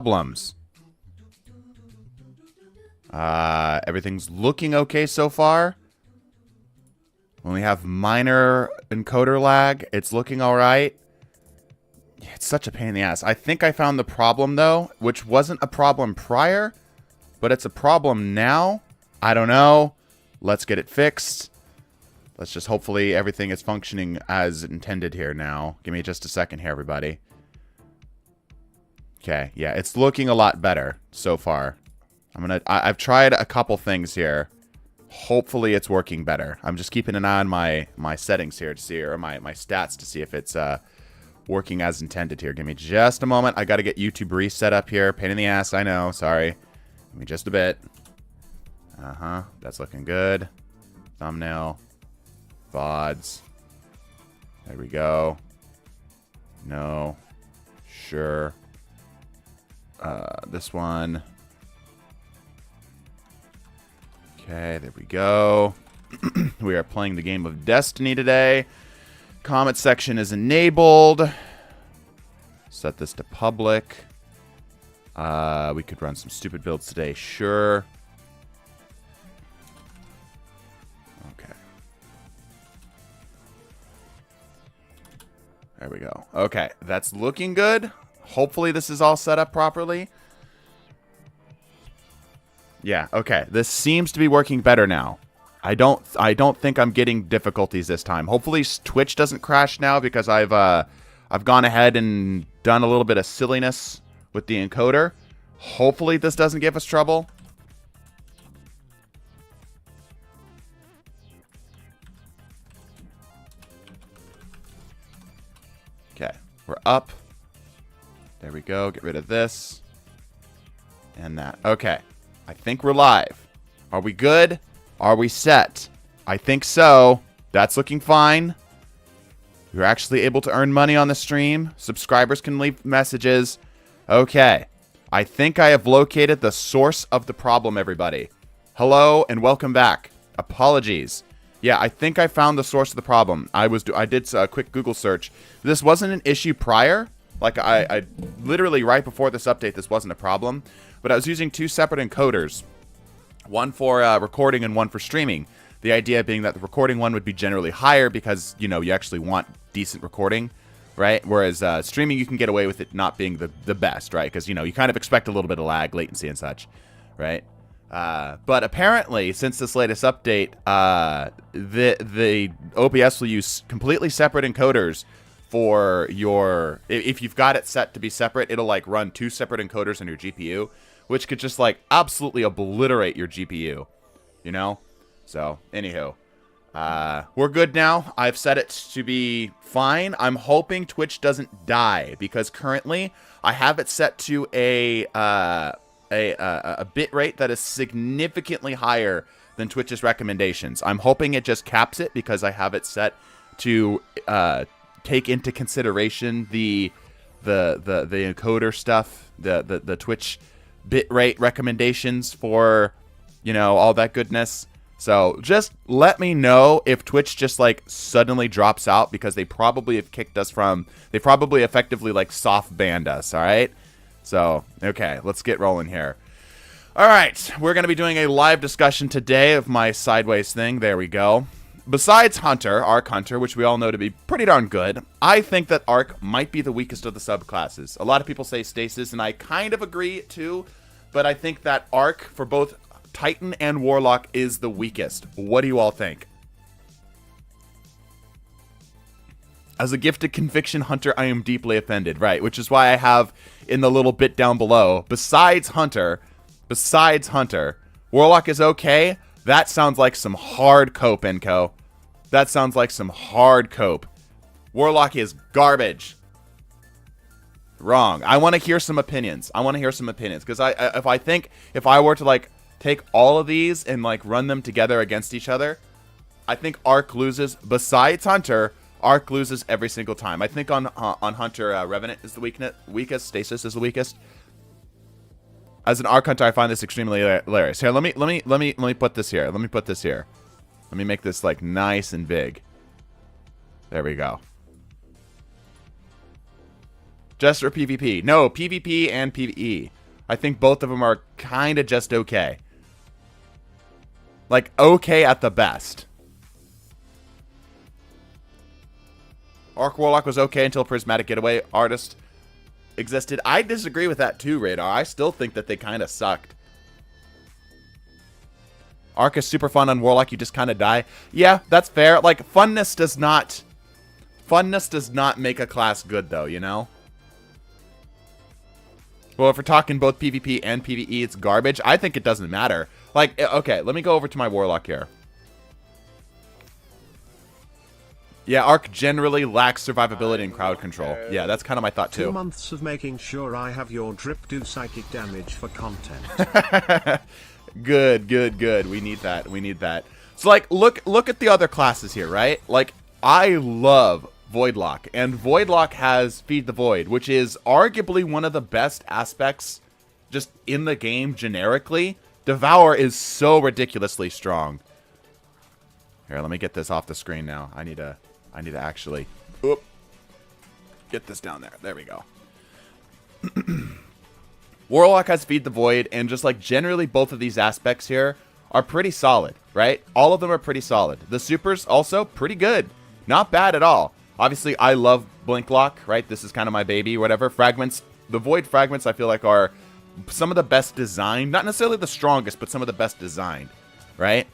Problems. Everything's looking okay so far. When we have minor encoder lag, it's looking all right. Yeah, it's such a pain in the ass. I think I found the problem, though, which wasn't a problem prior, but it's a problem now. I don't know. Let's get it fixed. Let's just hopefully everything is functioning as intended here now. Give me just a second here, everybody. Okay, yeah, it's looking a lot better so far. I've tried a couple things here. Hopefully it's working better. I'm just keeping an eye on my settings here to see, or my stats to see if it's working as intended here. Give me just a moment. I got to get YouTube reset up here. Pain in the ass, I know. Sorry. Give me just a bit. That's looking good. Thumbnail. VODs. There we go. No. Sure. This one. Okay, there we go. We are playing the game of Destiny today. Comment section is enabled. Set this to public. We could run some stupid builds today, sure. Okay. There we go. Okay, that's looking good. Hopefully this is all set up properly. Yeah, okay. This seems to be working better now. I don't think I'm getting difficulties this time. Hopefully Twitch doesn't crash now because I've gone ahead and done a little bit of silliness with the encoder. Hopefully this doesn't give us trouble. Okay, we're up. There we go. Get rid of this. And that. Okay. I think we're live. Are we good? Are we set? I think so. That's looking fine. We're actually able to earn money on the stream. Subscribers can leave messages. Okay. I think I have located the source of the problem, everybody. Hello and welcome back. Apologies. Yeah, I think I found the source of the problem. I did a quick Google search. This wasn't an issue prior. Like, I literally right before this update, this wasn't a problem. But I was using two separate encoders. One for recording and one for streaming. The idea being that the recording one would be generally higher because, you know, you actually want decent recording, right? Whereas streaming, you can get away with it not being the best, right? Because, you know, you kind of expect a little bit of lag, latency, and such, right? But apparently, since this latest update, the OBS will use completely separate encoders for your... If you've got it set to be separate, it'll, like, run two separate encoders on your GPU, which could just, like, absolutely obliterate your GPU, you know? So, anywho, we're good now. I've set it to be fine. I'm hoping Twitch doesn't die, because currently I have it set to a bit rate that is significantly higher than Twitch's recommendations. I'm hoping it just caps it, because I have it set to take into consideration the encoder stuff, the Twitch bitrate recommendations for, you know, all that goodness. So just let me know if Twitch just like suddenly drops out, because they probably have kicked us from, they probably effectively like soft banned us. All right. So, okay, let's get rolling here. All right. We're going to be doing a live discussion today of my sideways thing. There we go. Besides Hunter, Arc Hunter, which we all know to be pretty darn good, I think that Arc might be the weakest of the subclasses. A lot of people say Stasis, and I kind of agree too, but I think that Arc, for both Titan and Warlock, is the weakest. What do you all think? As a gifted conviction hunter, I am deeply offended, right? Which is why I have in the little bit down below, besides Hunter, Warlock is okay. That sounds like some hard cope, Enco. That sounds like some hard cope. Warlock is garbage. Wrong. I want to hear some opinions. Because if I were to like take all of these and like run them together against each other, I think Arc loses. Besides Hunter, Arc loses every single time. I think on Hunter, Revenant is the weakest. Stasis is the weakest. As an Arc Hunter, I find this extremely hilarious. Here, let me put this here. Let me make this like nice and big. There we go. Just for PvP. No, PvP and PvE. I think both of them are kind of just okay. Like, okay at the best. Arc Warlock was okay until Prismatic Getaway Artist existed. I disagree with that too, Radar. I still think that they kind of sucked. Arc is super fun on Warlock. You just kind of die. Yeah, that's fair. Like, funness does not make a class good, though, you know? Well, if we're talking both PvP and PvE, it's garbage. I think it doesn't matter. Like, okay, let me go over to my Warlock here. Yeah, Arc generally lacks survivability and crowd control. Yeah, that's kind of my thought, too. 2 months of making sure I have your drip do psychic damage for content. Good, good, good. We need that. We need that. So, like, look at the other classes here, right? Like, I love Voidlock, and Voidlock has Feed the Void, which is arguably one of the best aspects just in the game generically. Devour is so ridiculously strong. Here, let me get this off the screen now. I need to actually get this down there. There we go. Warlock has Feed the Void, and just like generally both of these aspects here are pretty solid, right? All of them are pretty solid. The supers also pretty good. Not bad at all. Obviously, I love Blink Lock, right? This is kind of my baby, whatever. Fragments, the Void Fragments I feel like are some of the best designed. Not necessarily the strongest, but some of the best designed, right?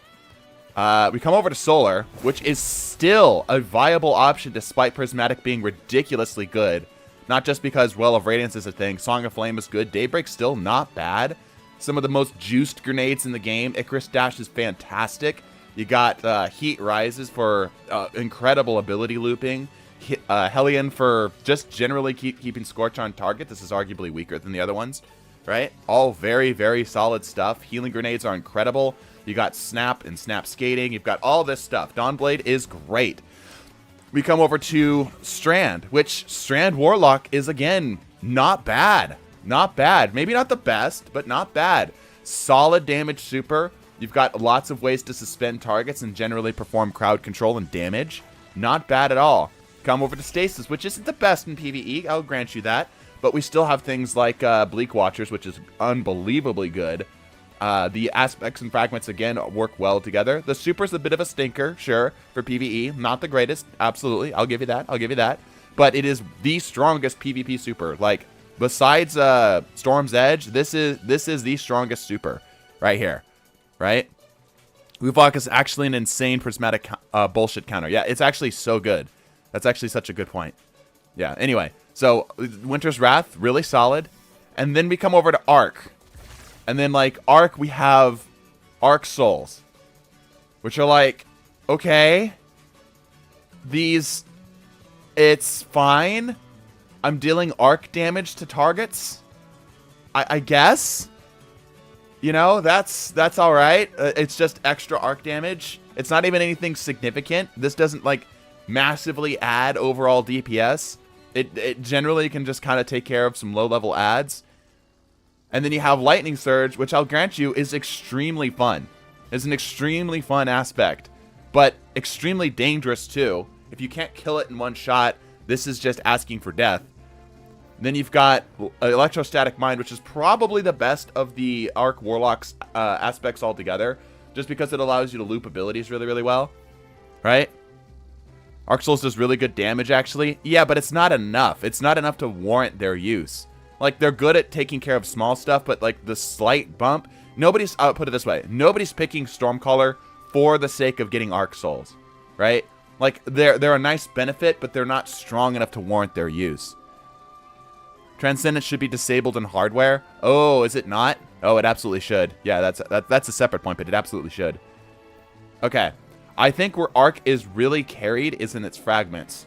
We come over to Solar, which is still a viable option despite Prismatic being ridiculously good. Not just because Well of Radiance is a thing. Song of Flame is good. Daybreak's still not bad. Some of the most juiced grenades in the game. Icarus Dash is fantastic. You got Heat Rises for incredible ability looping. Hellion for just generally keeping Scorch on target. This is arguably weaker than the other ones, right? All very, very solid stuff. Healing grenades are incredible. You got Snap and Snap Skating. You've got all this stuff. Dawnblade is great. We come over to Strand, which Strand Warlock is, again, not bad. Not bad. Maybe not the best, but not bad. Solid damage super. You've got lots of ways to suspend targets and generally perform crowd control and damage. Not bad at all. Come over to Stasis, which isn't the best in PvE. I'll grant you that. But we still have things like Bleak Watchers, which is unbelievably good. The aspects and fragments, again, work well together. The super's a bit of a stinker, sure, for PvE. Not the greatest, absolutely. I'll give you that. I'll give you that. But it is the strongest PvP super. Like, besides Storm's Edge, this is the strongest super right here, right? Uvok is actually an insane prismatic bullshit counter. Yeah, it's actually so good. That's actually such a good point. Yeah, anyway. So, Winter's Wrath, really solid. And then we come over to Arc. And then, like, Arc, we have Arc Souls. Which are like, okay. These, it's fine. I'm dealing Arc damage to targets. I guess. You know, that's alright. It's just extra Arc damage. It's not even anything significant. This doesn't, like, massively add overall DPS. It generally can just kind of take care of some low-level adds. And then you have Lightning Surge, which I'll grant you is extremely fun. It's an extremely fun aspect, but extremely dangerous too. If you can't kill it in one shot, this is just asking for death. Then you've got Electrostatic Mind, which is probably the best of the Arc Warlock's aspects altogether, just because it allows you to loop abilities really, really well, right? Arc Souls does really good damage, actually. Yeah, but it's not enough. It's not enough to warrant their use. Like, they're good at taking care of small stuff, but, like, the slight bump... Nobody's... I'll put it this way. Nobody's picking Stormcaller for the sake of getting Arc Souls, right? Like, they're a nice benefit, but they're not strong enough to warrant their use. Transcendence should be disabled in hardware. Oh, is it not? Oh, it absolutely should. Yeah, that's a separate point, but it absolutely should. Okay. I think where Arc is really carried is in its fragments.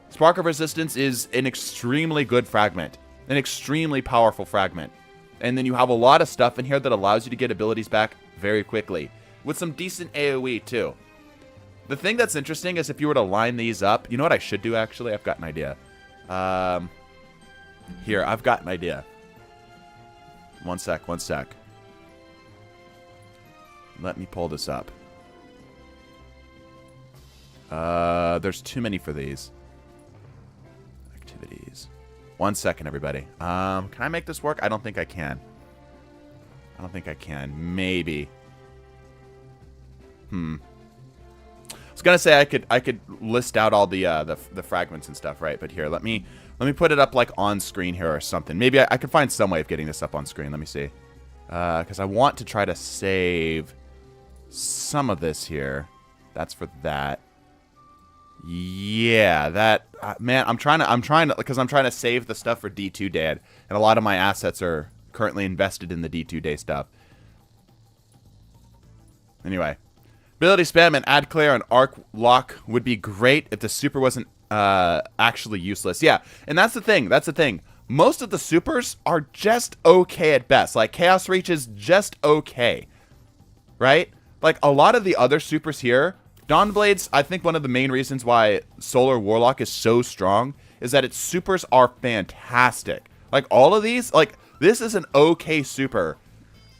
Spark of Resistance is an extremely good fragment. An extremely powerful fragment. And then you have a lot of stuff in here that allows you to get abilities back very quickly. With some decent AoE too. The thing that's interesting is if you were to line these up... You know what I should do actually? I've got an idea. Here, I've got an idea. One sec. Let me pull this up. There's too many for these. Activities. 1 second, everybody. Can I make this work? I don't think I can. I don't think I can. Maybe. I was gonna say I could list out all the fragments and stuff, right? But here, let me put it up like on screen here or something. Maybe I could find some way of getting this up on screen. Let me see. Because I want to try to save some of this here. That's for that. Yeah, that man. I'm trying to save the stuff for D2 Dad, and a lot of my assets are currently invested in the D2 Day stuff. Anyway, ability spam and add clear on arc lock would be great if the super wasn't actually useless. Yeah, and that's the thing. That's the thing. Most of the supers are just okay at best. Like Chaos Reach is just okay, right? Like a lot of the other supers here. Dawnblades, I think one of the main reasons why Solar Warlock is so strong is that its supers are fantastic. Like all of these, like this is an okay super.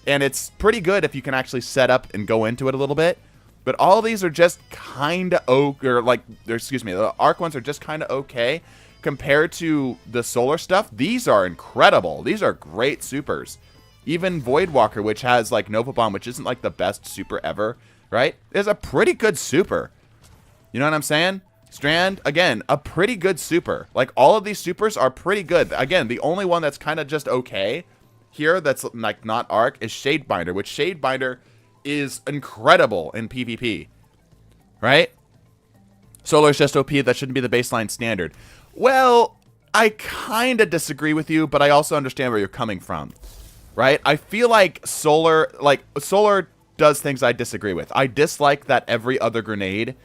And it's pretty good if you can actually set up and go into it a little bit. But all of these are just kind of the Arc ones are just kind of okay. Compared to the Solar stuff, these are incredible. These are great supers. Even Voidwalker, which has like Nova Bomb, which isn't like the best super ever, right? Is a pretty good super. You know what I'm saying? Strand, again, a pretty good super. Like, all of these supers are pretty good. Again, the only one that's kind of just okay here that's, like, not Arc is Shadebinder, which Shadebinder is incredible in PvP. Right? Solar's just OP. That shouldn't be the baseline standard. Well, I kind of disagree with you, but I also understand where you're coming from. Right? I feel like Solar does things I disagree with. I dislike that every other grenade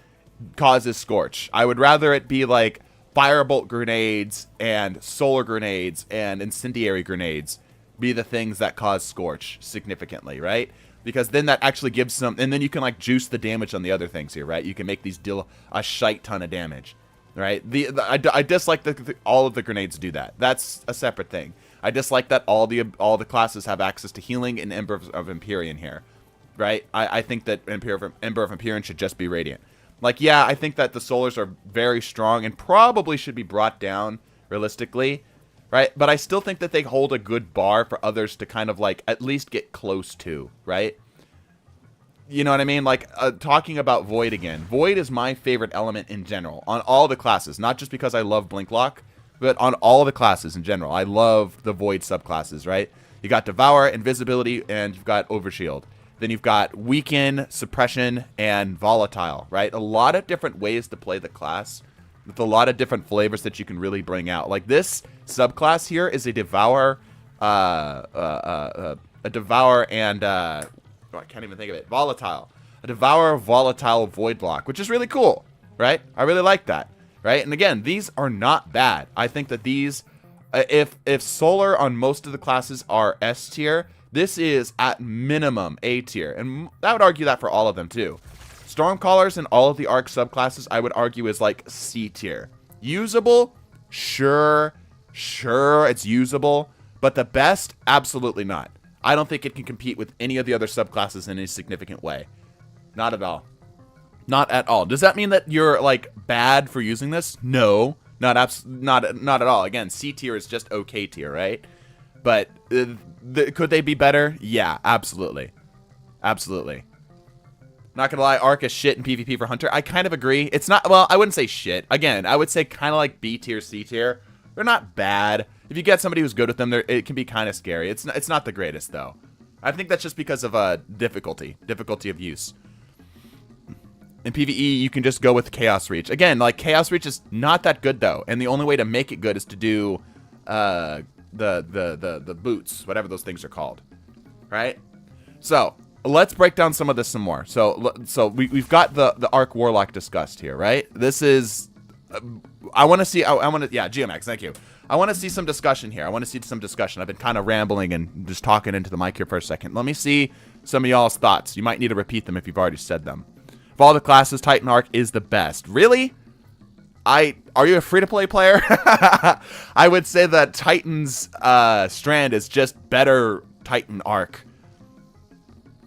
causes Scorch. I would rather it be like Firebolt grenades and Solar grenades and Incendiary grenades be the things that cause Scorch significantly, right? Because then that actually gives some, and then you can like juice the damage on the other things here, right? You can make these deal a shite ton of damage, right? I dislike all of the grenades do that. That's a separate thing. I dislike that all the classes have access to healing in Ember of Empyrean here. Right? I think that Ember of Empyrean should just be Radiant. Like, yeah, I think that the Solars are very strong and probably should be brought down realistically, right? But I still think that they hold a good bar for others to kind of, like, at least get close to, right? You know what I mean? Like, talking about Void again. Void is my favorite element in general, on all the classes. Not just because I love Blinklock, but on all the classes in general. I love the Void subclasses, right? You got Devour, Invisibility, and you've got Overshield. Then you've got Weaken, Suppression, and Volatile, right? A lot of different ways to play the class with a lot of different flavors that you can really bring out. Like this subclass here is a Devour, and, I can't even think of it, Volatile. A Devour, Volatile, Voidlock, which is really cool, right? I really like that, right? And again, these are not bad. I think that these, if Solar on most of the classes are S tier, this is, at minimum, A tier. And I would argue that for all of them, too. Stormcallers and all of the Arc subclasses, I would argue, is, like, C tier. Usable? Sure, it's usable. But the best? Absolutely not. I don't think it can compete with any of the other subclasses in any significant way. Not at all. Not at all. Does that mean that you're, like, bad for using this? No. Not at all. Again, C tier is just okay tier, right? But could they be better? Yeah, absolutely. Absolutely. Not gonna lie, Arc is shit in PvP for Hunter. I kind of agree. It's not, well, I wouldn't say shit. Again, I would say kind of like B tier, C tier. They're not bad. If you get somebody who's good with them, it can be kind of scary. It's not the greatest, though. I think that's just because of difficulty of use. In PvE, you can just go with Chaos Reach. Again, like, Chaos Reach is not that good, though. And the only way to make it good is to do the boots, whatever those things are called, right? So let's break down some of this some more. So we've got the Arc Warlock discussed here, right? This is I want to see. Yeah, Geomax, thank you. I want to see some discussion here. I've been kind of rambling and just talking into the mic here for a second. Let me see some of y'all's thoughts. You might need to repeat them if you've already said them. Of all the classes, Titan Arc is the best. Really? Are you a free-to-play player? I would say that Titan's Strand is just better Titan Arc.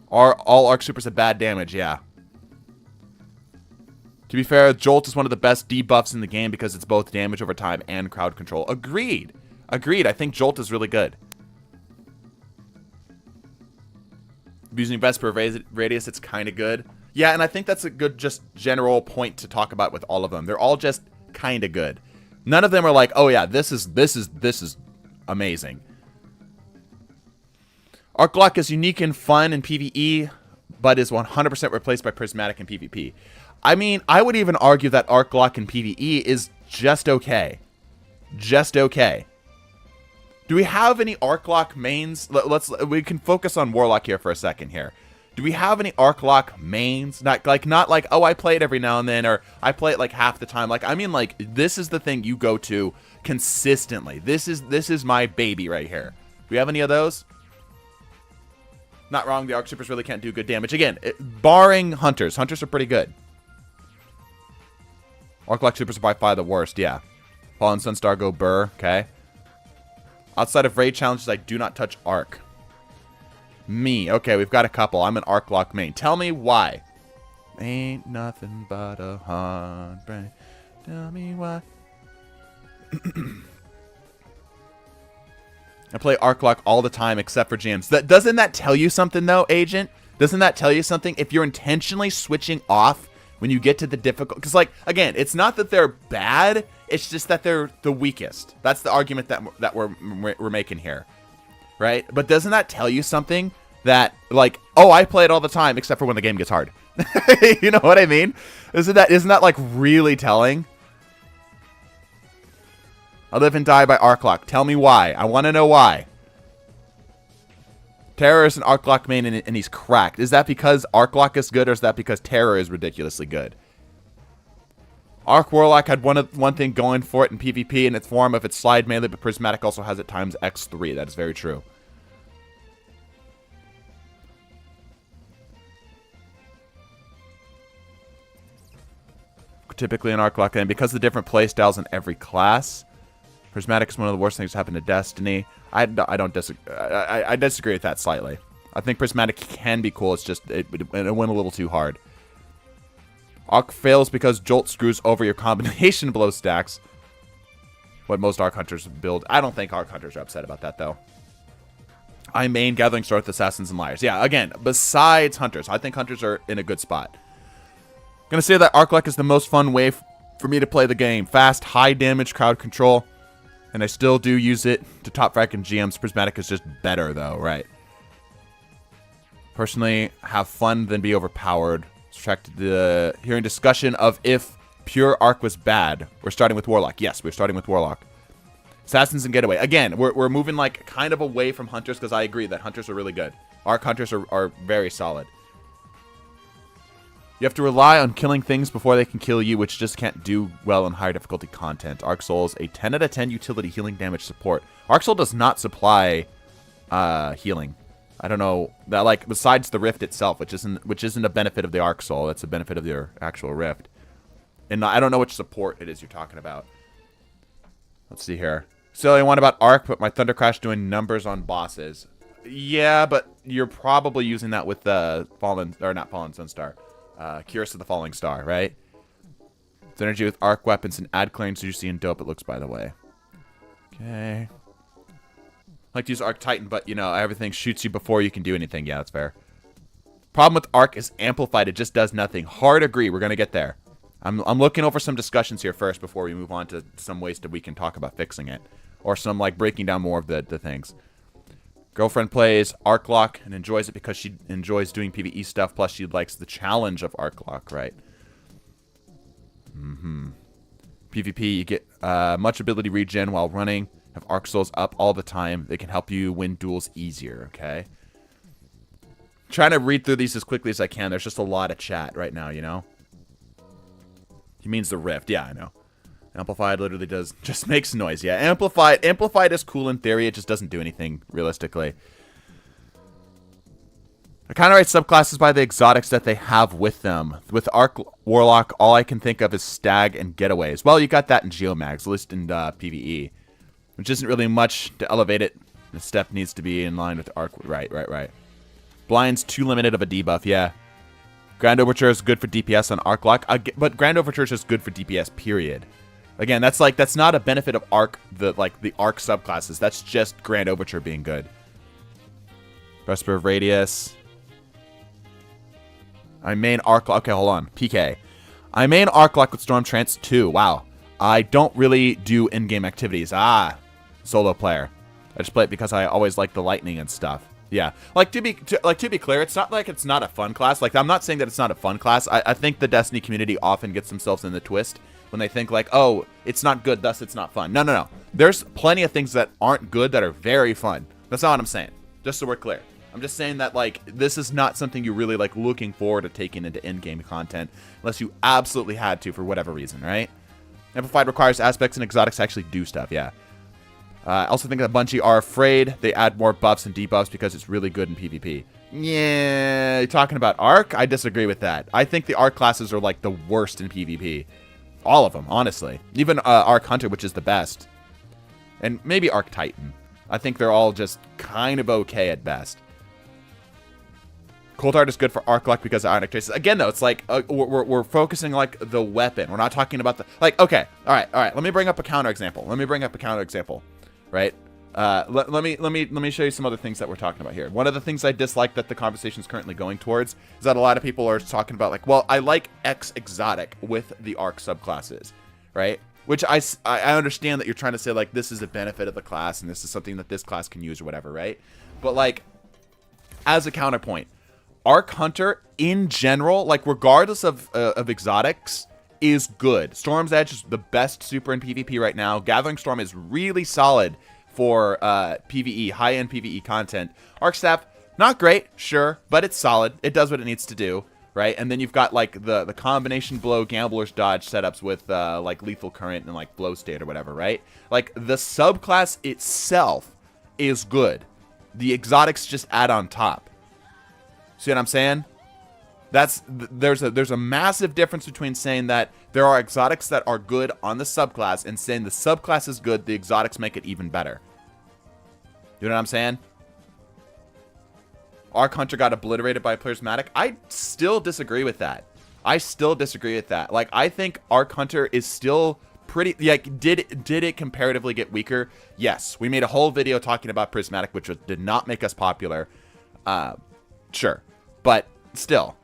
All Arc supers have bad damage, yeah. To be fair, Jolt is one of the best debuffs in the game because it's both damage over time and crowd control. Agreed. Agreed. I think Jolt is really good. Using Vesper Radius, it's kind of good. Yeah, and I think that's a good just general point to talk about with all of them. They're all just kind of good. None of them are like, oh yeah, this is amazing. Arc Lock is unique and fun in PvE, but is 100% replaced by Prismatic in PvP. I mean, I would even argue that Arc Lock in PvE is just okay. Just okay. Do we have any Arc Lock mains? We can focus on Warlock here for a second here. Do we have any Arc Lock mains? Not like, oh, I play it every now and then, or I play it like half the time. Like, I mean, like, this is the thing you go to consistently. This is my baby right here. Do we have any of those? Not wrong, the Arc Supers really can't do good damage. Again, barring Hunters. Hunters are pretty good. Arc Lock Supers are by far the worst, yeah. Fallen Sunstar go Burr, okay. Outside of raid challenges, I do not touch Arc. Me, okay, we've got a couple. I'm an Arc Lock main. Tell me why. Ain't nothing but a heartbreak. Tell me why. I play Arc Lock all the time except for jams. Doesn't that tell you something, though, Agent? Doesn't that tell you something? If you're intentionally switching off when you get to the difficult... Because, like, again, it's not that they're bad. It's just that they're the weakest. That's the argument that we're making here. Right? But doesn't that tell you something? That, like, oh, I play it all the time except for when the game gets hard. You know what I mean? Isn't that, like, really telling? I live and die by Arc Lock. Tell me why. I want to know why. Terror is an Arc Lock main and he's cracked. Is that because Arc Lock is good or is that because Terror is ridiculously good? Arc Warlock had one thing going for it in PvP in its form of its slide melee, but Prismatic also has it times X3. That is very true. Typically an Arc Lock, and because of the different playstyles in every class, Prismatic is one of the worst things to happen to Destiny. I disagree with that slightly. I think Prismatic can be cool. It's just it went a little too hard. Arc fails because Jolt screws over your combination blow stacks. What most Arc Hunters build. I don't think Arc Hunters are upset about that, though. I main Gathering Storm with Assassins and Liars. Yeah, again, besides Hunters. I think Hunters are in a good spot. I'm going to say that Arc Lock is the most fun way for me to play the game. Fast, high damage, crowd control. And I still do use it to top frag in GMs. Prismatic is just better, though, right? Personally, have fun, then be overpowered. Subtract the hearing discussion of if pure Arc was bad. We're starting with Warlock. Yes, we're starting with Warlock. Assassins and Getaway. Again, we're moving like kind of away from Hunters because I agree that Hunters are really good. Arc Hunters are very solid. You have to rely on killing things before they can kill you, which just can't do well in higher difficulty content. Arc Soul is a 10 out of 10 utility healing damage support. Arc Soul does not supply healing. I don't know that, like, besides the Rift itself, which isn't a benefit of the Arc Soul. That's a benefit of your actual Rift. And I don't know which support it is you're talking about. Let's see here. Silly one about Arc, but my Thunder Crash doing numbers on bosses. Yeah, but you're probably using that with the not Fallen Sunstar. Curse of the Falling Star, right? Synergy with arc weapons and add claims you see in dope it looks, by the way. Okay. I like to use Arc Titan, but, you know, everything shoots you before you can do anything. Yeah, that's fair. Problem with Arc is amplified. It just does nothing. Hard agree. We're going to get there. I'm looking over some discussions here first before we move on to some ways that we can talk about fixing it. Or some, like, breaking down more of the things. Girlfriend plays Arc Lock and enjoys it because she enjoys doing PvE stuff. Plus, she likes the challenge of Arc Lock, right? PvP, you get much ability regen while running. Have Arc Souls up all the time. They can help you win duels easier, okay? Trying to read through these as quickly as I can. There's just a lot of chat right now, you know? He means the Rift. Yeah, I know. Amplified literally just makes noise. Yeah, Amplified is cool in theory. It just doesn't do anything realistically. I kind of write subclasses by the exotics that they have with them. With Arc Warlock, all I can think of is Stag and Getaways. Well, you got that in Geomags, at least in PvE. Which isn't really much to elevate it. The step needs to be in line with Arc. Right. Blind's too limited of a debuff, yeah. Grand Overture is good for DPS on Arc Lock. But Grand Overture is just good for DPS, period. Again, that's not a benefit of Arc, the Arc subclasses. That's just Grand Overture being good. Vesper of Radius. I main Arc. Okay, hold on. PK. I main Arc Lock with Storm Trance too. Wow. I don't really do in-game activities. Solo player. I just play it because I always like the lightning and stuff. Yeah. To be clear, it's not like it's not a fun class. Like, I'm not saying that it's not a fun class. I think the Destiny community often gets themselves in the twist when they think like, oh, it's not good, thus it's not fun. No. There's plenty of things that aren't good that are very fun. That's not what I'm saying. Just so we're clear. I'm just saying that, like, this is not something you're really, like, looking forward to taking into in-game content unless you absolutely had to for whatever reason, right? Amplified requires aspects and exotics to actually do stuff, yeah. I also think that Bungie are afraid they add more buffs and debuffs because it's really good in PvP. Yeah, you're talking about Arc? I disagree with that. I think the Arc classes are, like, the worst in PvP. All of them, honestly. Even Arc Hunter, which is the best. And maybe Arc Titan. I think they're all just kind of okay at best. Cold Heart is good for Arc Lock because of Ionic Traces. Again, though, it's like we're focusing like the weapon. We're not talking about the Okay, all right. Let me bring up a counterexample. Right? Let me show you some other things that we're talking about here. One of the things I dislike that the conversation is currently going towards is that a lot of people are talking about like, well, I like X exotic with the Arc subclasses, right? Which I understand that you're trying to say like this is a benefit of the class and this is something that this class can use or whatever, right? But like, as a counterpoint. Arc Hunter, in general, like, regardless of exotics, is good. Storm's Edge is the best super in PvP right now. Gathering Storm is really solid for PvE, high-end PvE content. Arc Staff, not great, sure, but it's solid. It does what it needs to do, right? And then you've got, like, the combination blow, Gambler's Dodge setups with, like, Lethal Current and, like, Blow State or whatever, right? Like, the subclass itself is good. The exotics just add on top. See what I'm saying? There's a massive difference between saying that there are exotics that are good on the subclass and saying the subclass is good, the exotics make it even better. You know what I'm saying? Arc Hunter got obliterated by Prismatic. I still disagree with that. Like, I think Arc Hunter is still pretty, like, did it comparatively get weaker? Yes. We made a whole video talking about Prismatic, which did not make us popular. Sure. But still,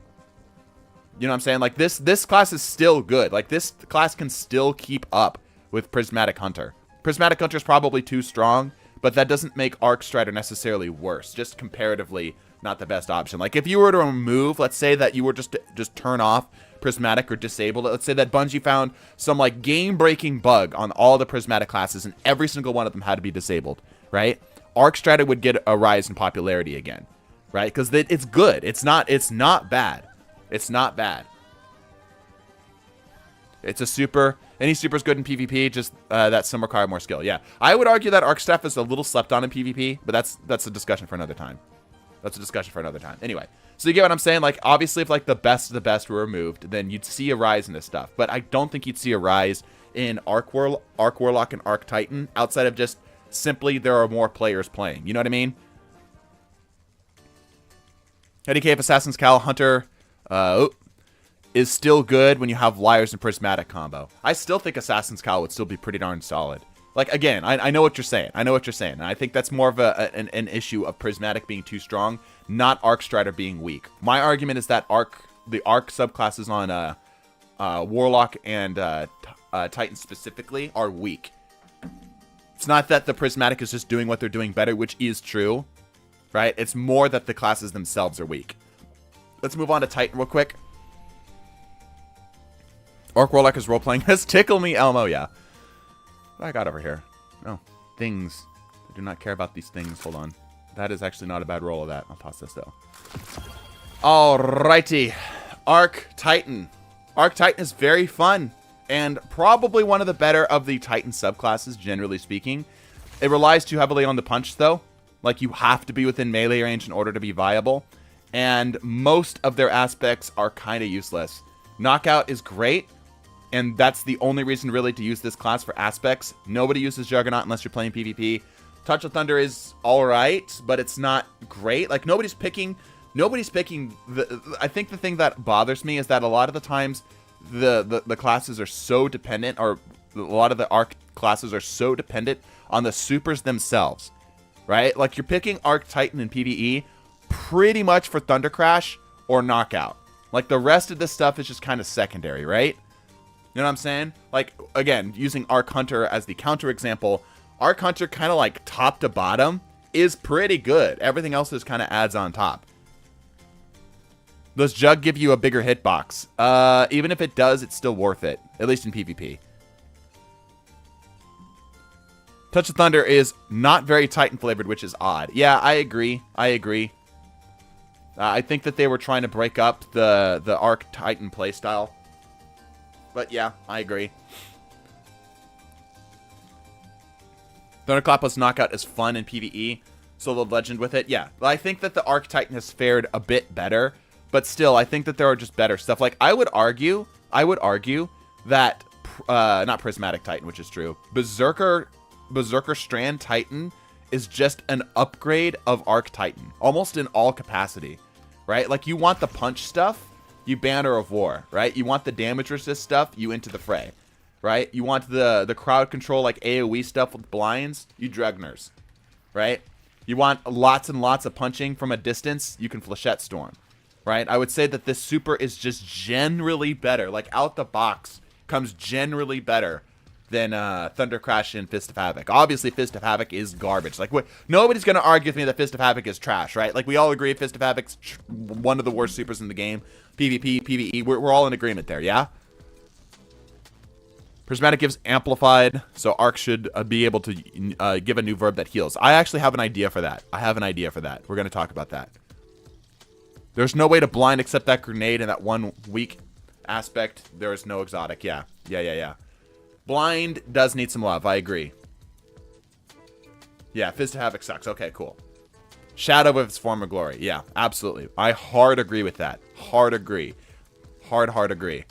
you know what I'm saying? Like, this class is still good. Like, this class can still keep up with Prismatic Hunter. Prismatic Hunter is probably too strong, but that doesn't make Arc Strider necessarily worse. Just comparatively not the best option. Like, if you were to remove, let's say that you were just turn off Prismatic or disable it. Let's say that Bungie found some, like, game-breaking bug on all the Prismatic classes and every single one of them had to be disabled, right? Arc Strider would get a rise in popularity again. Right? Because it's good. It's not bad. It's not bad. It's a super. Any super is good in PvP, just that some require more skill. Yeah. I would argue that Arc Staff is a little slept on in PvP, but that's a discussion for another time. Anyway, so you get what I'm saying? Like, obviously, if like the best of the best were removed, then you'd see a rise in this stuff. But I don't think you'd see a rise in Arc Warlock and Arc Titan outside of just simply there are more players playing. You know what I mean? Eddie Cave Assassin's Cal Hunter is still good when you have Liars and Prismatic combo. I still think Assassin's Cal would still be pretty darn solid. Like, again, I know what you're saying. And I think that's more of an issue of Prismatic being too strong, not Arc Strider being weak. My argument is that the Arc subclasses on Warlock and Titan specifically are weak. It's not that the Prismatic is just doing what they're doing better, which is true. Right? It's more that the classes themselves are weak. Let's move on to Titan real quick. Orc Warlock is role-playing as Tickle Me Elmo, yeah. What do I got over here? Oh, things. I do not care about these things. Hold on. That is actually not a bad roll of that. I'll toss this, though. Alrighty. Arc Titan. Arc Titan is very fun. And probably one of the better of the Titan subclasses, generally speaking. It relies too heavily on the punch, though. Like, you have to be within melee range in order to be viable. And most of their aspects are kind of useless. Knockout is great. And that's the only reason, really, to use this class for aspects. Nobody uses Juggernaut unless you're playing PvP. Touch of Thunder is alright, but it's not great. Like, nobody's picking... I think the thing that bothers me is that a lot of the times the classes are so dependent, or a lot of the arc classes are so dependent on the supers themselves, right? Like, you're picking Arc Titan in PvE pretty much for Thunder Crash or Knockout. Like, the rest of this stuff is just kind of secondary, right? You know what I'm saying? Like, again, using Arc Hunter as the counter example, Arc Hunter kind of like top to bottom is pretty good. Everything else is kind of adds on top. Does Jug give you a bigger hitbox? Even if it does, it's still worth it, at least in PvP. Touch of Thunder is not very Titan flavored, which is odd. Yeah, I agree. I agree. I think that they were trying to break up the Arc Titan playstyle. But yeah, I agree. Thunderclap plus Knockout is fun in PvE. Solo Legend with it. Yeah, I think that the Arc Titan has fared a bit better. But still, I think that there are just better stuff. Like, I would argue that, not Prismatic Titan, which is true. Berserker Strand Titan is just an upgrade of Arc Titan. Almost in all capacity, right? Like, you want the punch stuff, you Banner of War, right? You want the damage resist stuff, you Into the Fray, right? You want the crowd control, like AoE stuff with blinds, you Drugners, right? You want lots and lots of punching from a distance, you can Flechette Storm. Right? I would say that this super is just generally better. Like, out the box comes generally better than Thunder Crash and Fist of Havoc. Obviously, Fist of Havoc is garbage. Like, nobody's going to argue with me that Fist of Havoc is trash, right? Like, we all agree Fist of Havoc's one of the worst supers in the game. PvP, PvE, we're all in agreement there, yeah? Prismatic gives Amplified, so Arc should be able to give a new verb that heals. I actually have an idea for that. We're going to talk about that. There's no way to blind except that grenade and that one weak aspect. There is no exotic. Yeah. Blind does need some love. I agree. Yeah, Fist of Havoc sucks. Okay, cool. Shadow with its former glory. Yeah, absolutely. I hard agree with that. Hard agree. Hard agree.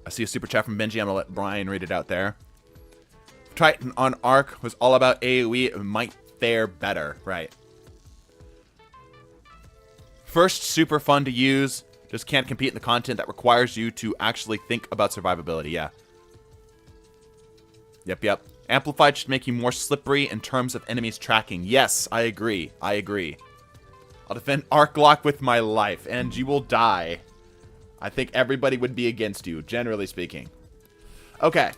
I see a super chat from Benji. I'm going to let Brian read it out there. Titan on Arc was all about AoE. It might fare better. Right. First, super fun to use. Just can't compete in the content that requires you to actually think about survivability. Yeah. Yep. Amplified should make you more slippery in terms of enemies tracking. Yes, I agree. I'll defend Arc Lock with my life, and you will die. I think everybody would be against you, generally speaking. Okay.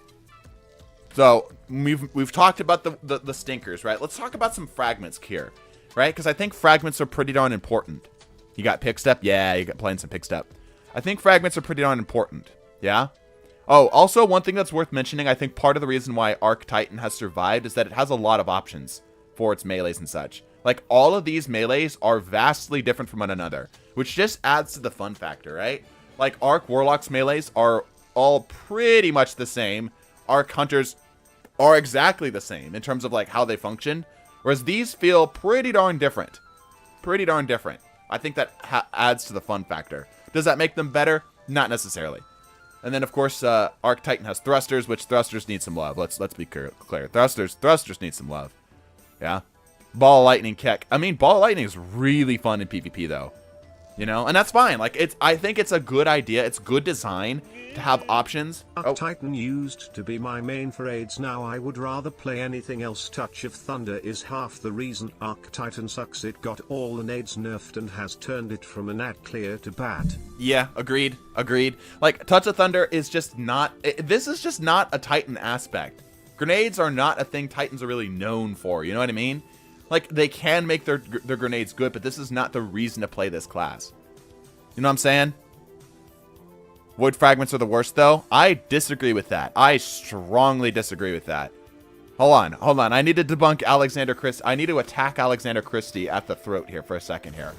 So, we've talked about the stinkers, right? Let's talk about some fragments here, right? Because I think fragments are pretty darn important. You got pick step? Yeah, you got playing some pick step. I think fragments are pretty darn important. Yeah? Oh, also, one thing that's worth mentioning, I think part of the reason why Arc Titan has survived is that it has a lot of options for its melees and such. Like, all of these melees are vastly different from one another, which just adds to the fun factor, right? Like, Arc Warlock's melees are all pretty much the same. Arc Hunters are exactly the same in terms of, like, how they function. Whereas these feel pretty darn different. I think that adds to the fun factor. Does that make them better? Not necessarily. And then, of course, Arc Titan has thrusters, which thrusters need some love. Let's be clear. Thrusters need some love. Yeah. Ball of Lightning Keck. I mean, Ball of Lightning is really fun in PvP, though. You know? And that's fine. Like, I think it's a good idea. It's good design to have options. Arc Titan used to be my main for aids. Now I would rather play anything else. Touch of Thunder is half the reason Arc Titan sucks. It got all the nades nerfed and has turned it from an ad clear to bad. Yeah, agreed. Like, Touch of Thunder is just not... This is just not a Titan aspect. Grenades are not a thing Titans are really known for, you know what I mean? Like, they can make their grenades good, but this is not the reason to play this class. You know what I'm saying? Void fragments are the worst, though. I disagree with that. I strongly disagree with that. Hold on. I need to debunk Alexander Christie. I need to attack Alexander Christie at the throat here for a second here.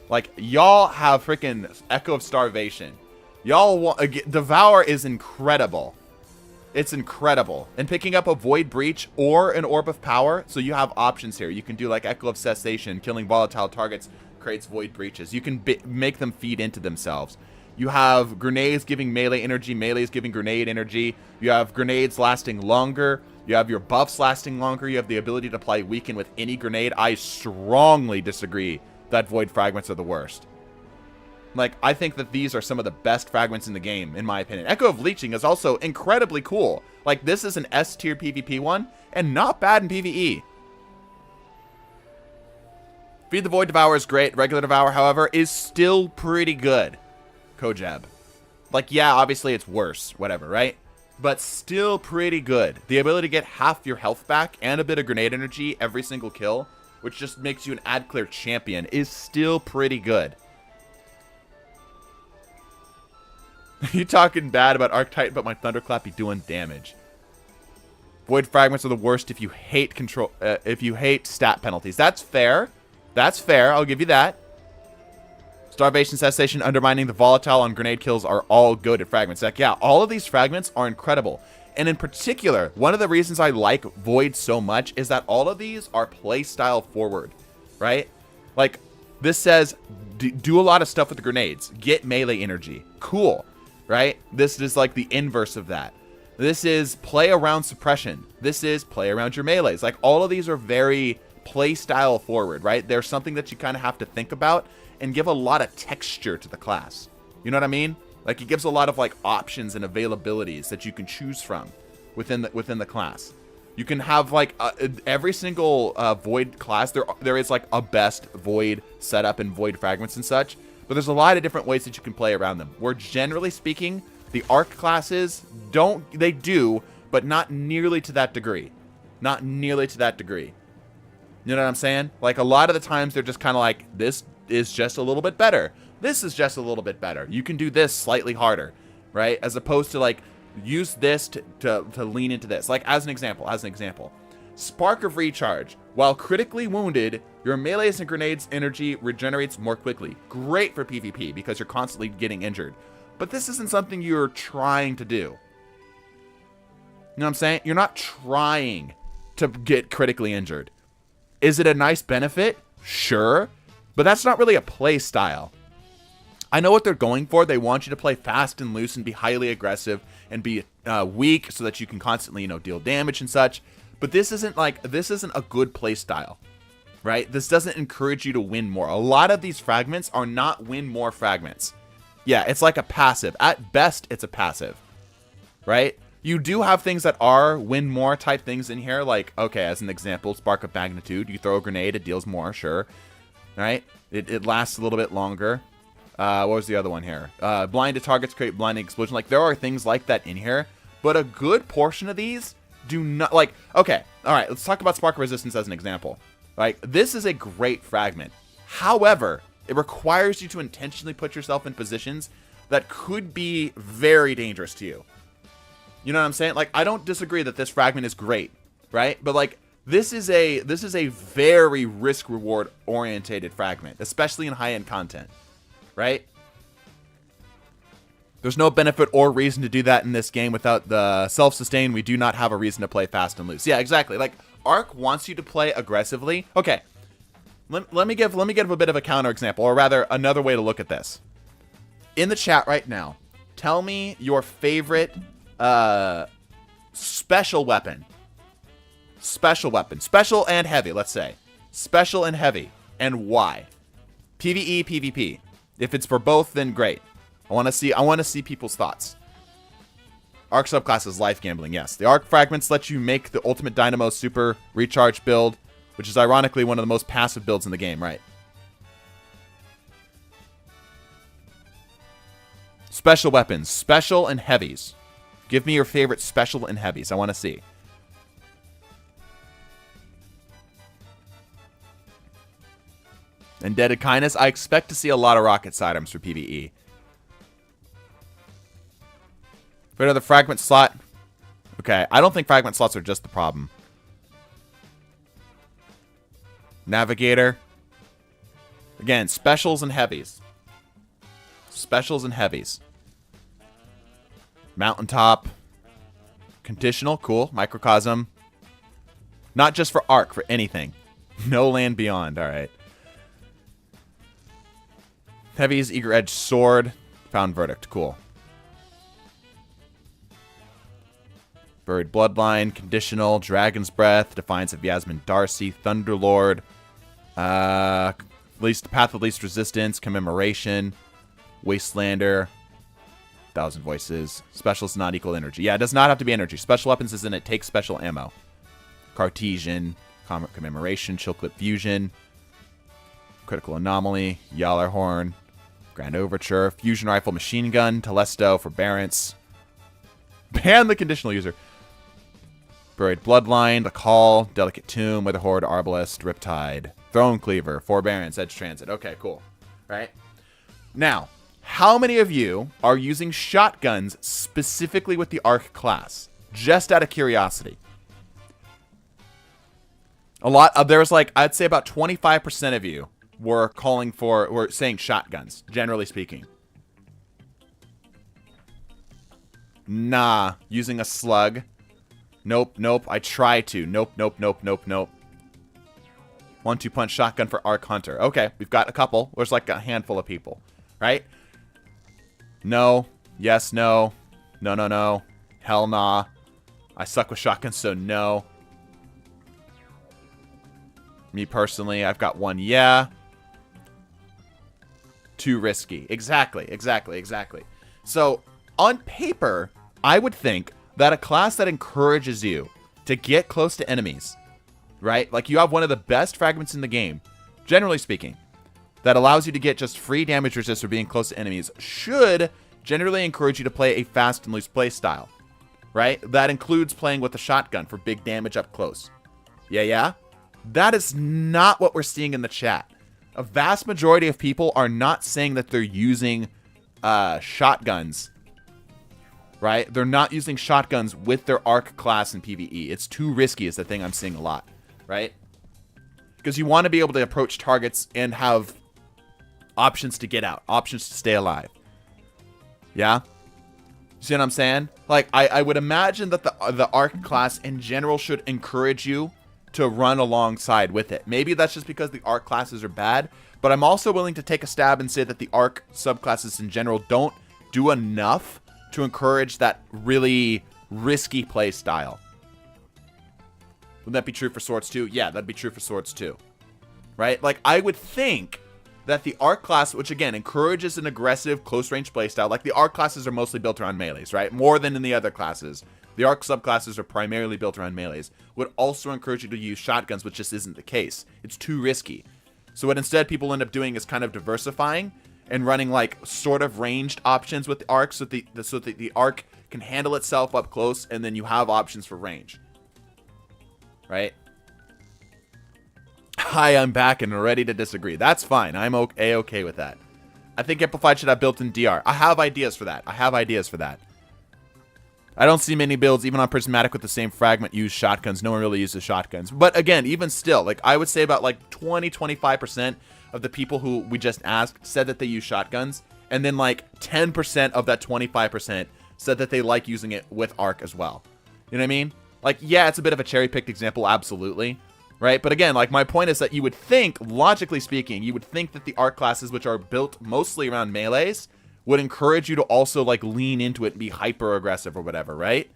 Like, y'all have freaking Echo of Starvation. Y'all want... Devour is incredible. It's incredible. And picking up a Void Breach or an Orb of Power, so you have options here. You can do, like, Echo of Cessation. Killing volatile targets creates Void Breaches. You can make them feed into themselves. You have grenades giving melee energy, melees giving grenade energy. You have grenades lasting longer. You have your buffs lasting longer. You have the ability to apply weaken with any grenade. I strongly disagree that Void Fragments are the worst. Like, I think that these are some of the best fragments in the game, in my opinion. Echo of Leeching is also incredibly cool. Like, this is an S tier PvP one, and not bad in PvE. Feed the Void Devour is great. Regular Devour, however, is still pretty good. Kojab. Like, yeah, obviously it's worse, whatever, right? But still pretty good. The ability to get half your health back and a bit of grenade energy every single kill, which just makes you an ad clear champion, is still pretty good. You talking bad about Arctitan, but my Thunderclap be doing damage. Void fragments are the worst if you hate control. If you hate stat penalties, that's fair. That's fair. I'll give you that. Starvation, cessation, undermining the volatile on grenade kills are all good at fragments. Like, yeah, all of these fragments are incredible. And in particular, one of the reasons I like Void so much is that all of these are playstyle forward, right? Like, this says do a lot of stuff with the grenades. Get melee energy. Cool. Right? This is like the inverse of that. This is play around suppression. This is play around your melees. Like, all of these are very play style forward, right? There's something that you kind of have to think about and give a lot of texture to the class. You know what I mean? Like, it gives a lot of like options and availabilities that you can choose from within the class. You can have like every single Void class. There is like a best Void setup and Void fragments and such. But there's a lot of different ways that you can play around them. Where generally speaking, the Arc classes do, but not nearly to that degree. Not nearly to that degree. You know what I'm saying? Like, a lot of the times they're just kind of like, this is just a little bit better. This is just a little bit better. You can do this slightly harder, right? As opposed to like, use this to lean into this. Like, as an example. Spark of Recharge. While critically wounded, your melees and grenades energy regenerates more quickly. Great for PvP because you're constantly getting injured. But this isn't something you're trying to do. You know what I'm saying? You're not trying to get critically injured. Is it a nice benefit? Sure. But that's not really a play style. I know what they're going for. They want you to play fast and loose and be highly aggressive and be weak so that you can constantly, deal damage and such. But this isn't a good play style, right? This doesn't encourage you to win more. A lot of these fragments are not win more fragments. Yeah, it's like a passive. At best, it's a passive, right? You do have things that are win more type things in here. Like, okay, as an example, Spark of Magnitude. You throw a grenade, it deals more, sure. Right? It lasts a little bit longer. What was the other one here? Blinded targets create blinding explosion. Like, there are things like that in here. But a good portion of these do not, like, okay, all right, let's talk about Spark of Resistance as an example. Like, this is a great fragment. However, it requires you to intentionally put yourself in positions that could be very dangerous to you. You know what I'm saying? Like, I don't disagree that this fragment is great, right? But like, this is a very risk-reward orientated fragment, especially in high-end content, right? There's no benefit or reason to do that in this game. Without the self-sustain, we do not have a reason to play fast and loose. Yeah, exactly. Like, Arc wants you to play aggressively. Okay, let me give a bit of a counter example, or rather, another way to look at this. In the chat right now, tell me your favorite special weapon. Special weapon. Special and heavy, let's say. Special and heavy. And why? PvE, PvP. If it's for both, then great. I want to see people's thoughts. Arc subclass is life gambling, yes. The Arc fragments let you make the ultimate Dynamo super recharge build, which is ironically one of the most passive builds in the game, right? Special weapons. Special and heavies. Give me your favorite special and heavies. I want to see. Indebted Kindness. I expect to see a lot of rocket sidearms for PvE. For another fragment slot. Okay, I don't think fragment slots are just the problem. Navigator. Again, specials and heavies. Specials and heavies. Mountaintop. Conditional, cool. Microcosm. Not just for Arc, for anything. No Land Beyond, alright. Heavies, Eager Edge Sword. Found Verdict, cool. Buried Bloodline, Conditional, Dragon's Breath, Defiance of Yasmin Darcy, Thunderlord, Path of Least Resistance, Commemoration, Wastelander. 1,000 voices. Special is not equal energy. Yeah, it does not have to be energy. Special weapons is in it. Takes special ammo. Cartesian. Commemoration. Chill Clip Fusion. Critical Anomaly. Yallarhorn. Grand Overture. Fusion Rifle. Machine Gun. Telesto. Forbearance. Ban the conditional user. Buried Bloodline. The Call. Delicate Tomb. Witherhoard. Arbalest. Riptide. Throne Cleaver. Forbearance. Edge Transit. Okay, cool. Right? Now, how many of you are using shotguns specifically with the Arc class? Just out of curiosity. A lot of, there's like, I'd say about 25% of you were saying shotguns, generally speaking. Nah, using a slug. Nope, nope, I try to. Nope, nope, nope, nope, nope. 1-2 punch shotgun for Arc Hunter. Okay, we've got a couple. There's like a handful of people, right? No. Yes, no. No, no, no. Hell nah. I suck with shotguns, so no. Me personally, I've got one. Yeah. Too risky. Exactly, exactly, exactly. So, on paper, I would think that a class that encourages you to get close to enemies, right? Like you have one of the best fragments in the game, generally speaking, that allows you to get just free damage resist for being close to enemies, should generally encourage you to play a fast and loose play style, right? That includes playing with a shotgun for big damage up close. Yeah, yeah? That is not what we're seeing in the chat. A vast majority of people are not saying that they're using shotguns, right? They're not using shotguns with their Arc class in PvE. It's too risky is the thing I'm seeing a lot, right? Because you want to be able to approach targets and have options to get out, options to stay alive. Yeah? See what I'm saying? Like, I would imagine that the Arc class in general should encourage you to run alongside with it. Maybe that's just because the Arc classes are bad, but I'm also willing to take a stab and say that the Arc subclasses in general don't do enough to encourage that really risky play style. Would that be true for Swords too? Yeah, that'd be true for Swords too. Right? Like, I would think that the Arc class, which again encourages an aggressive close-range playstyle, like the Arc classes are mostly built around melees, right? More than in the other classes. The Arc subclasses are primarily built around melees. Would also encourage you to use shotguns, which just isn't the case. It's too risky. So what instead people end up doing is kind of diversifying and running like sort of ranged options with the Arc, so that the Arc can handle itself up close, and then you have options for range. Right? Hi, I'm back and ready to disagree. That's fine. I'm okay with that. I think Amplified should have built-in DR. I have ideas for that. I don't see many builds, even on Prismatic, with the same fragment use shotguns. No one really uses shotguns. But again, even still, like I would say about like 20-25% of the people who we just asked said that they use shotguns. And then like 10% of that 25% said that they like using it with Arc as well. You know what I mean? Like, yeah, it's a bit of a cherry-picked example, absolutely. Right? But again, like my point is that you would think, logically speaking, you would think that the Arc classes, which are built mostly around melees, would encourage you to also like lean into it and be hyper aggressive or whatever, right?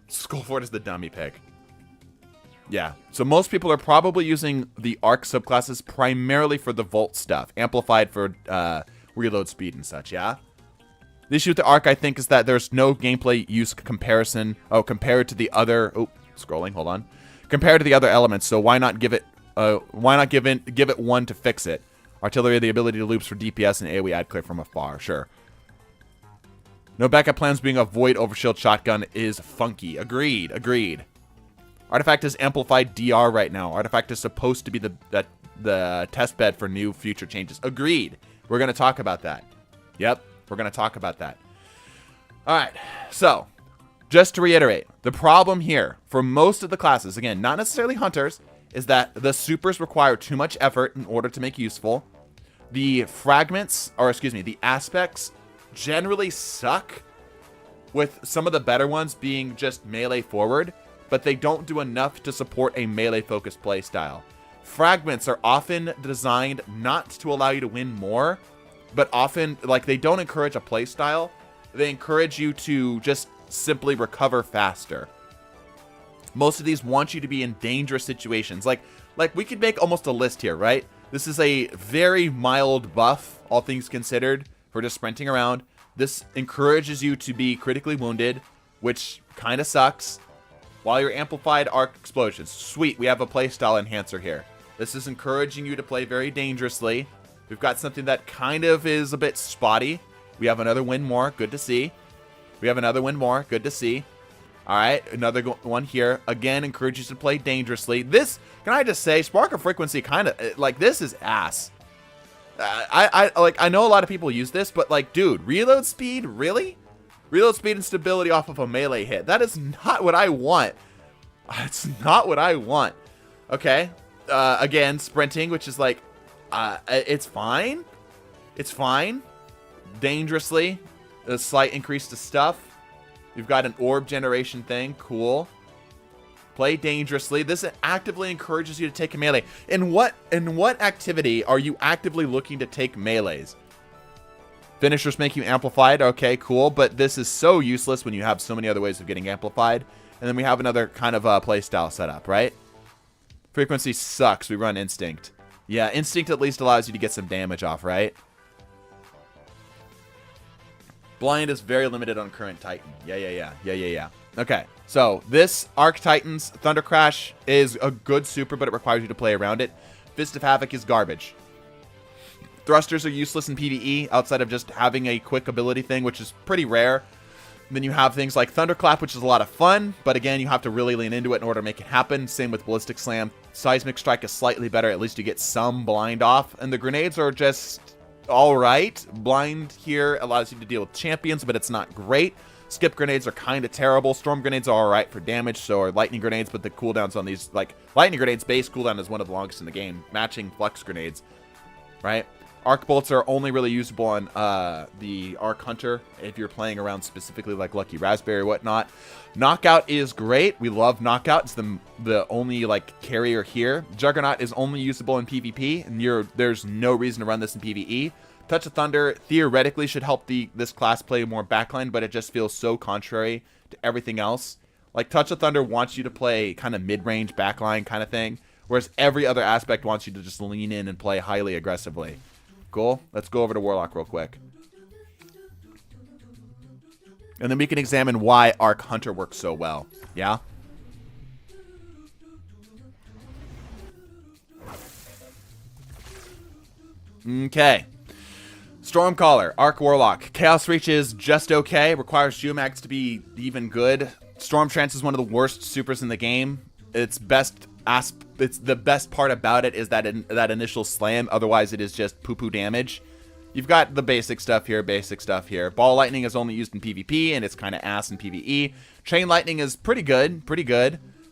Skullfort is the dummy pick. Yeah, so most people are probably using the Arc subclasses primarily for the Volt stuff, Amplified for reload speed and such, yeah? The issue with the Arc, I think, is that there's no gameplay use comparison, compared to the other, scrolling, hold on. Compared to the other elements, so why not give it one to fix it? Artillery, the ability to loops for DPS and AoE ad clear from afar. Sure. No backup plans being a void overshield shotgun is funky. Agreed. Agreed. Artifact is amplified DR right now. Artifact is supposed to be the test bed for new future changes. Agreed. We're going to talk about that. Yep. We're going to talk about that. All right. So, just to reiterate, the problem here for most of the classes, again, not necessarily hunters, is that the supers require too much effort in order to make useful. The fragments, or excuse me, the aspects generally suck, with some of the better ones being just melee forward, but they don't do enough to support a melee focused playstyle. Fragments are often designed not to allow you to win more, but often, like, they don't encourage a playstyle. They encourage you to just simply recover faster. Most of these want you to be in dangerous situations. Like we could make almost a list here, right? This is a very mild buff, all things considered, for just sprinting around. This encourages you to be critically wounded, which kind of sucks, while you're amplified arc explosions. Sweet, we have a playstyle enhancer here. This is encouraging you to play very dangerously. We've got something that kind of is a bit spotty. We have another win more, good to see. We have another win more, good to see. All right, another one here. Again, encourages you to play dangerously. This, can I just say, Spark of Frequency kind of, like, this is ass. I know a lot of people use this, but, like, dude, reload speed, really? Reload speed and stability off of a melee hit. That is not what I want. It's not what I want. Okay. Again, sprinting, which is like, it's fine. It's fine. Dangerously. A slight increase to stuff. We've got an orb generation thing. Cool. Play dangerously. This actively encourages you to take a melee. In what activity are you actively looking to take melees? Finishers make you amplified. Okay, cool. But this is so useless when you have so many other ways of getting amplified. And then we have another kind of playstyle setup, right? Frequency sucks. We run Instinct. Yeah, Instinct at least allows you to get some damage off, right? Blind is very limited on current Titan. Yeah. Okay, so this Arc Titan's Thunder Crash is a good super, but it requires you to play around it. Fist of Havoc is garbage. Thrusters are useless in PvE outside of just having a quick ability thing, which is pretty rare. Then you have things like Thunderclap, which is a lot of fun, but again, you have to really lean into it in order to make it happen. Same with Ballistic Slam. Seismic Strike is slightly better. At least you get some blind off. And the grenades are just all right. Blind here allows you to deal with champions, but it's not great. Skip grenades are kind of terrible. Storm grenades are all right for damage, so are lightning grenades, but the cooldowns on these, like, lightning grenades base cooldown is one of the longest in the game, matching flux grenades, right? Arc bolts are only really usable on the Arc Hunter if you're playing around specifically like Lucky Raspberry or whatnot. Knockout is great. We love Knockout. It's the only like carrier here. Juggernaut is only usable in PvP, and there's no reason to run this in PvE. Touch of Thunder theoretically should help this class play more backline, but it just feels so contrary to everything else. Like Touch of Thunder wants you to play kind of mid-range backline kind of thing, whereas every other aspect wants you to just lean in and play highly aggressively. Cool. Let's go over to Warlock real quick. And then we can examine why Arc Hunter works so well. Yeah? Okay. Stormcaller, Arc Warlock. Chaos Reach is just okay. Requires Geomags to be even good. Storm Trance is one of the worst supers in the game. It's the best part about it is that that initial slam. Otherwise, it is just poo-poo damage. You've got the basic stuff here, Ball Lightning is only used in PvP, and it's kind of ass in PvE. Chain Lightning is pretty good.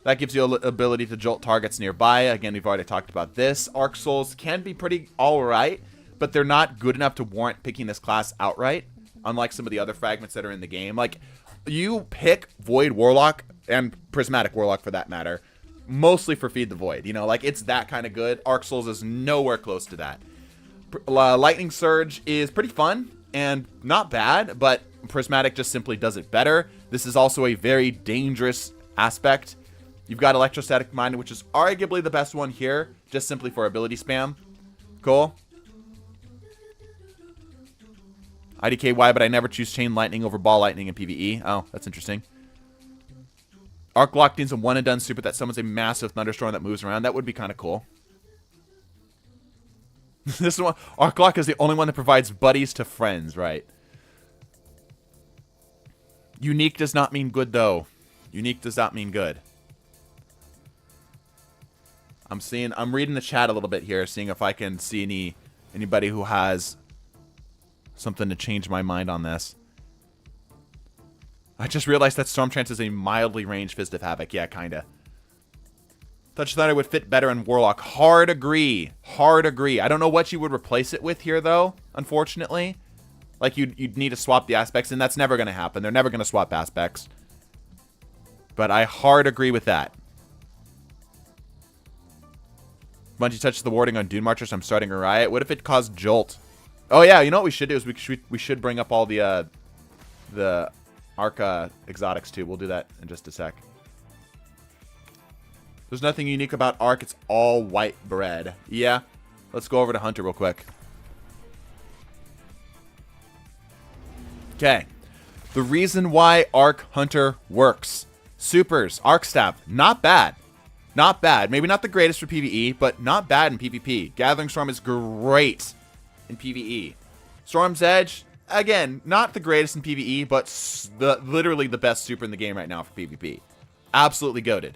That gives you an ability to jolt targets nearby. Again, we've already talked about this. Arc Souls can be pretty alright, but they're not good enough to warrant picking this class outright, unlike some of the other fragments that are in the game. Like, you pick Void Warlock, and Prismatic Warlock for that matter, mostly for Feed the Void. You know, like, it's that kind of good. Arc Souls is nowhere close to that. Lightning Surge is pretty fun and not bad, but Prismatic just simply does it better. This is also a very dangerous aspect. You've got Electrostatic Mind, which is arguably the best one here, just simply for ability spam. Cool. IDKY, but I never choose Chain Lightning over Ball Lightning in PvE. Oh, that's interesting. Arc Lock needs a one-and-done super that summons a massive thunderstorm that moves around. That would be kind of cool. This one, Arc Lock is the only one that provides buddies to friends, right? Unique does not mean good, though. Unique does not mean good. I'm reading the chat a little bit here, seeing if I can see anybody who has something to change my mind on this. I just realized that Storm Trance is a mildly ranged Fist of Havoc. Yeah, kinda. Touch Thunder would fit better in Warlock. Hard agree. I don't know what you would replace it with here, though, unfortunately. Like, you'd need to swap the aspects, and that's never going to happen. They're never going to swap aspects. But I hard agree with that. Bungie touches the warding on Dune Marchers. I'm starting a riot. What if it caused Jolt? Oh, yeah, you know what we should do is we should bring up all the Arc exotics, too. We'll do that in just a sec. There's nothing unique about Arc. It's all white bread. Yeah. Let's go over to Hunter real quick. Okay. The reason why Arc Hunter works. Supers, Arc Staff, not bad. Not bad. Maybe not the greatest for PvE, but not bad in PvP. Gathering Storm is great in PvE. Storm's Edge, again, not the greatest in PvE, but literally the best super in the game right now for PvP. Absolutely goated.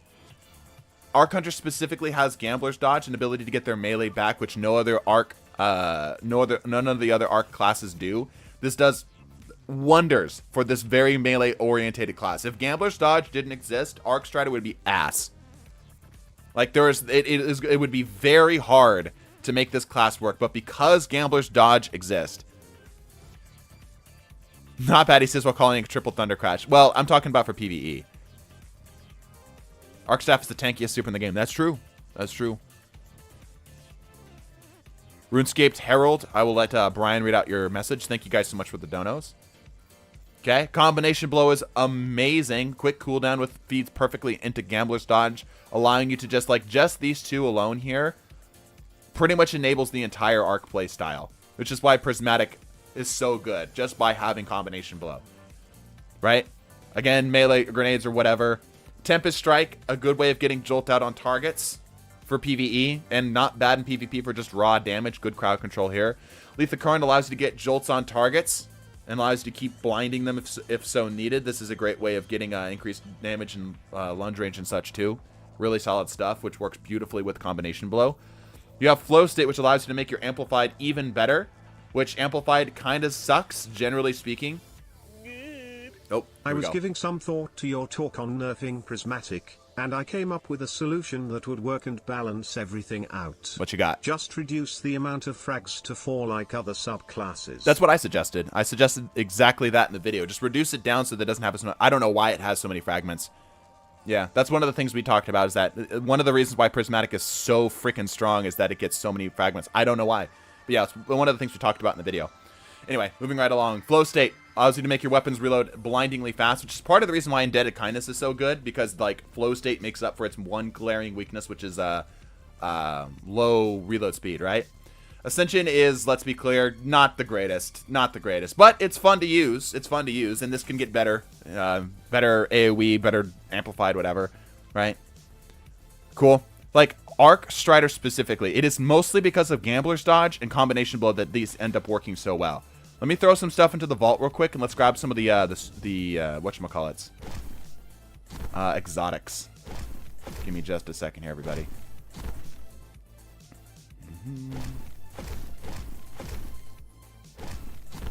Arc Hunter specifically has Gambler's Dodge and ability to get their melee back, which none of the other Arc classes do. This does wonders for this very melee-orientated class. If Gambler's Dodge didn't exist, Arc Strider would be ass. Like it would be very hard to make this class work, but because Gambler's Dodge exists, not bad. He says while calling it a triple Thunder Crash. Well, I'm talking about for PvE. Arc Staff is the tankiest super in the game. That's true. That's true. RuneScape's Herald. I will let Brian read out your message. Thank you guys so much for the donos. Okay. Combination Blow is amazing. Quick cooldown with feeds perfectly into Gambler's Dodge, allowing you to just these two alone here pretty much enables the entire Arc play style, which is why Prismatic is so good just by having Combination Blow. Right? Again, melee grenades or whatever. Tempest Strike, a good way of getting jolt out on targets for PvE, and not bad in PvP for just raw damage. Good crowd control here. Lethal Current allows you to get jolts on targets and allows you to keep blinding them if so needed. This is a great way of getting increased damage and lunge range and such too. Really solid stuff, which works beautifully with Combination Blow. You have Flow State, which allows you to make your Amplified even better, which Amplified kind of sucks, generally speaking. Oh, I was giving some thought to your talk on nerfing Prismatic, and I came up with a solution that would work and balance everything out. What you got? Just reduce the amount of frags to 4 like other subclasses. That's what I suggested. I suggested exactly that in the video. Just reduce it down so that it doesn't have so much. I don't know why it has so many fragments. Yeah, that's one of the things we talked about, is that one of the reasons why Prismatic is so freaking strong is that it gets so many fragments. I don't know why. But yeah, it's one of the things we talked about in the video. Anyway, moving right along. Flow State allows you to make your weapons reload blindingly fast, which is part of the reason why Indebted Kindness is so good, because like Flow State makes up for its one glaring weakness, which is low reload speed, right? Ascension is, let's be clear, not the greatest, but it's fun to use. It's fun to use, and this can get better, better AOE, better amplified, whatever, right? Cool. Like Arc Strider specifically, it is mostly because of Gambler's Dodge and Combination Blow that these end up working so well. Let me throw some stuff into the vault real quick, and let's grab some of the whatchamacallits, exotics. Give me just a second here, everybody.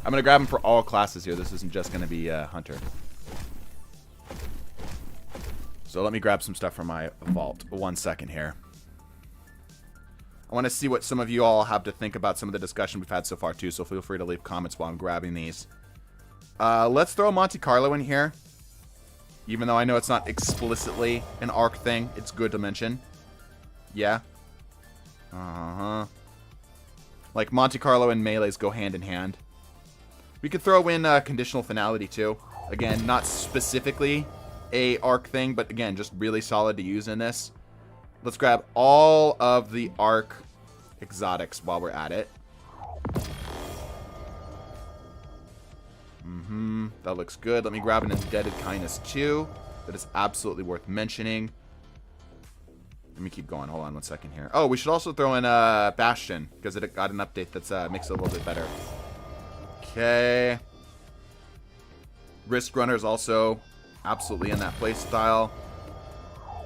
I'm going to grab them for all classes here. This isn't just going to be Hunter. So let me grab some stuff from my vault. 1 second here. I want to see what some of you all have to think about some of the discussion we've had so far, too. So feel free to leave comments while I'm grabbing these. Let's throw Monte Carlo in here. Even though I know it's not explicitly an Arc thing, it's good to mention. Yeah. Uh-huh. Like, Monte Carlo and Melees go hand in hand. We could throw in Conditional Finality, too. Again, not specifically a Arc thing, but again, just really solid to use in this. Let's grab all of the Arc exotics while we're at it. That looks good. Let me grab an Indebted Kindness, too. That is absolutely worth mentioning. Let me keep going. Hold on 1 second here. Oh, we should also throw in Bastion, because it got an update that's makes it a little bit better. Okay. Risk Runner is also absolutely in that play style.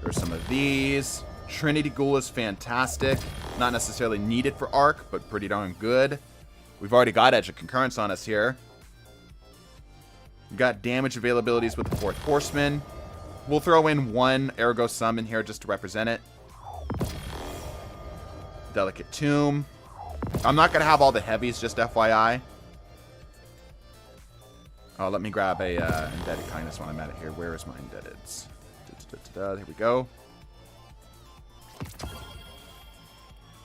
There's some of these. Trinity Ghoul is fantastic. Not necessarily needed for Arc, but pretty darn good. We've already got Edge of Concurrence on us here. We've got damage availabilities with the Fourth Horseman. We'll throw in one Ergo Summon here just to represent it. Delicate Tomb. I'm not going to have all the heavies, just FYI. Oh, let me grab a Indebted Kindness when I'm at it here. Where is my Indebteds? Here we go.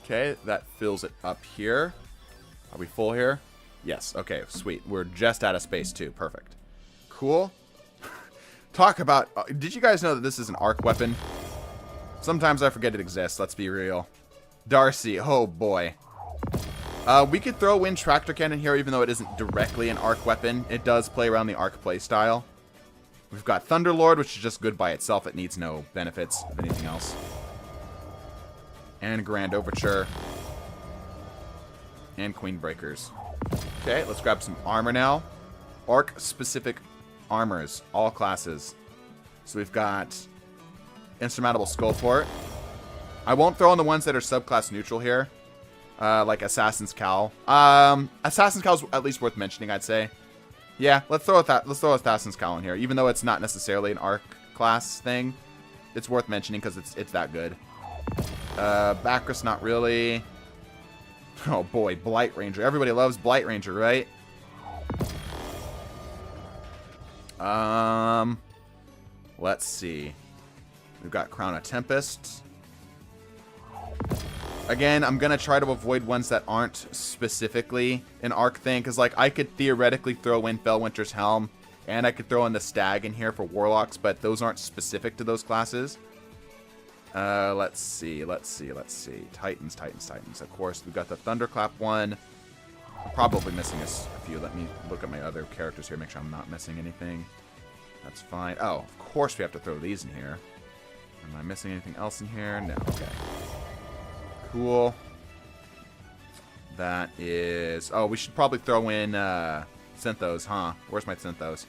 Okay, that fills it up here. Are we full here? Yes. Okay, sweet. We're just out of space, too. Perfect. Cool. Talk about... did you guys know that this is an Arc weapon? Sometimes I forget it exists. Let's be real. Darcy. Oh, boy. We could throw in Tractor Cannon here, even though it isn't directly an arc weapon. It does play around the arc playstyle. We've got Thunderlord, which is just good by itself. It needs no benefits of anything else. And Grand Overture. And Queen Breakers. Okay, let's grab some armor now. Arc-specific armors, all classes. So we've got Insurmountable Skullport. I won't throw in the ones that are subclass neutral here. Like Assassin's Cowl. Assassin's Cowl's at least worth mentioning, I'd say. Yeah, let's throw Assassin's Cowl in here, even though it's not necessarily an arc class thing. It's worth mentioning because it's that good. Bacchus, not really. Oh boy, Blight Ranger. Everybody loves Blight Ranger, right? Let's see. We've got Crown of Tempest. Again, I'm going to try to avoid ones that aren't specifically an arc thing. Because, like, I could theoretically throw in Fellwinter's Helm. And I could throw in the Stag in here for Warlocks. But those aren't specific to those classes. Let's see. Titans. Of course, we've got the Thunderclap one. I'm probably missing a few. Let me look at my other characters here. Make sure I'm not missing anything. That's fine. Oh, of course we have to throw these in here. Am I missing anything else in here? No. Okay. Cool. That is... Oh, we should probably throw in Synthos, huh? Where's my Synthos?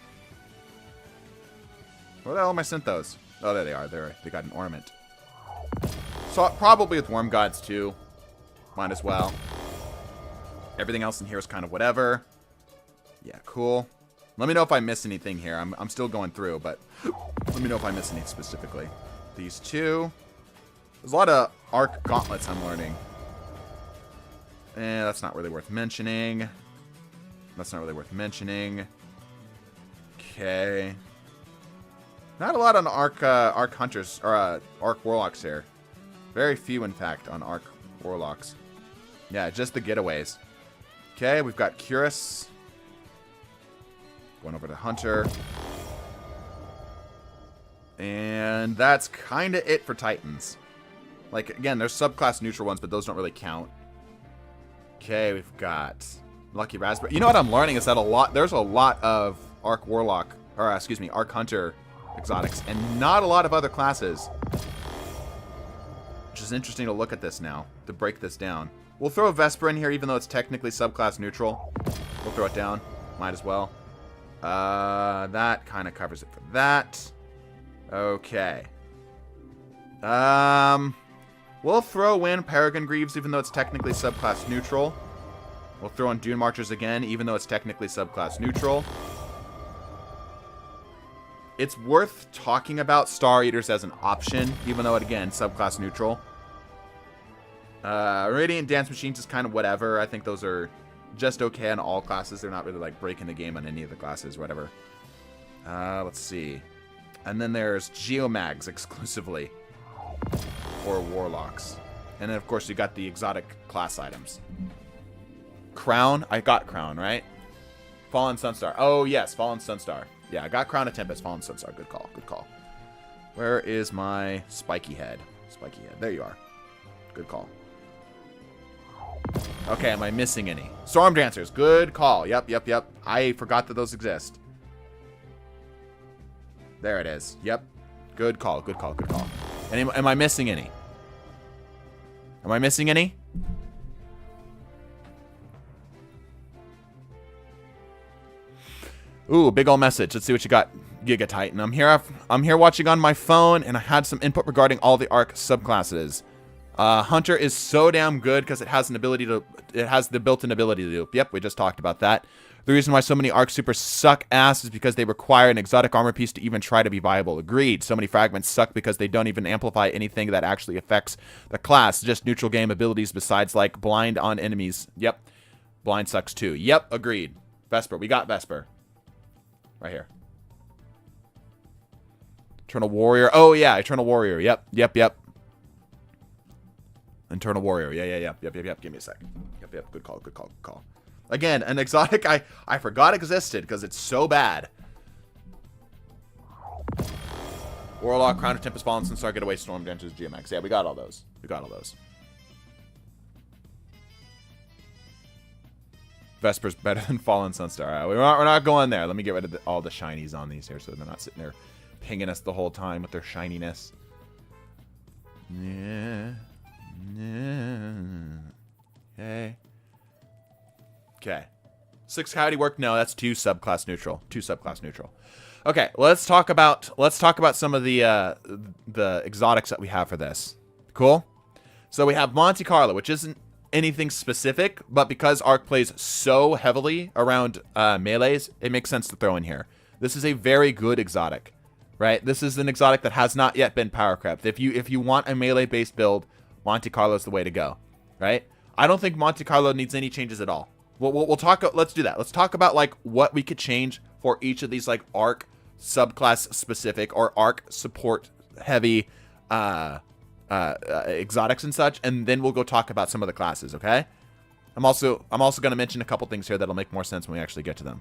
Where the hell are my Synthos? Oh, there they are. They got an ornament. So probably with Worm Gods too. Might as well. Everything else in here is kind of whatever. Yeah, cool. Let me know if I miss anything here. I'm still going through, but let me know if I miss anything specifically. These two. There's a lot of arc gauntlets I'm learning. That's not really worth mentioning. Okay. Not a lot on arc hunters or arc warlocks here. Very few, in fact, on arc warlocks. Yeah, just the getaways. Okay, we've got Curus. Going over to Hunter. And that's kind of it for Titans. Like, again, there's subclass neutral ones, but those don't really count. Okay, we've got Lucky Raspberry. You know what I'm learning is that there's a lot of Arc Warlock, or excuse me, Arc Hunter exotics, and not a lot of other classes. Which is interesting to look at this now, to break this down. We'll throw a Vesper in here, even though it's technically subclass neutral. We'll throw it down. Might as well. That kind of covers it for that. Okay. We'll throw in Paragon Greaves, even though it's technically subclass neutral. We'll throw in Dune Marchers again, even though it's technically subclass neutral. It's worth talking about Star Eaters as an option, even though, again, subclass neutral. Radiant Dance Machines is kind of whatever. I think those are just okay on all classes. They're not really, like, breaking the game on any of the classes, whatever. Let's see. And then there's Geomags exclusively for Warlocks. And then, of course, you got the exotic class items. Crown. I got Crown, right? Fallen Sunstar. Oh, yes. Fallen Sunstar. Yeah, I got Crown of Tempest. Fallen Sunstar. Good call. Good call. Where is my spiky head? Spiky head. There you are. Good call. Okay, am I missing any? Storm Dancers. Good call. Yep. I forgot that those exist. There it is. Yep. Good call. And am I missing any? Ooh, big ol' message. Let's see what you got, Giga Titan. I'm here watching on my phone, and I had some input regarding all the Arc subclasses. Hunter is so damn good because it has the built-in ability to do. Yep, we just talked about that. The reason why so many Arc Supers suck ass is because they require an exotic armor piece to even try to be viable. Agreed. So many fragments suck because they don't even amplify anything that actually affects the class. Just neutral game abilities besides, like, blind on enemies. Yep. Blind sucks too. Yep, agreed. Vesper. We got Vesper. Right here. Eternal Warrior. Oh, yeah. Eternal Warrior. Yep. Eternal Warrior. Yeah. Yep. Give me a sec. Yep. Good call. Again, an exotic I forgot existed because it's so bad. Warlock, Crown of Tempest, Fallen Sunstar, Getaway, Storm Dancers, Geomags. Yeah, we got all those. Vesper's better than Fallen Sunstar. All right, we're not going there. Let me get rid of all the shinies on these here so they're not sitting there pinging us the whole time with their shininess. Yeah. Okay. Okay. 6 Coyote work? No, that's 2 subclass neutral. 2 subclass neutral. Okay, let's talk about some of the exotics that we have for this. Cool? So we have Monte Carlo, which isn't anything specific, but because Arc plays so heavily around melees, it makes sense to throw in here. This is a very good exotic, right? This is an exotic that has not yet been power crept. If you want a melee-based build, Monte Carlo is the way to go, right? I don't think Monte Carlo needs any changes at all. We'll talk. Let's do that. Let's talk about like what we could change for each of these like Arc subclass specific or Arc support heavy exotics and such, and then we'll go talk about some of the classes. Okay. I'm also going to mention a couple things here that'll make more sense when we actually get to them.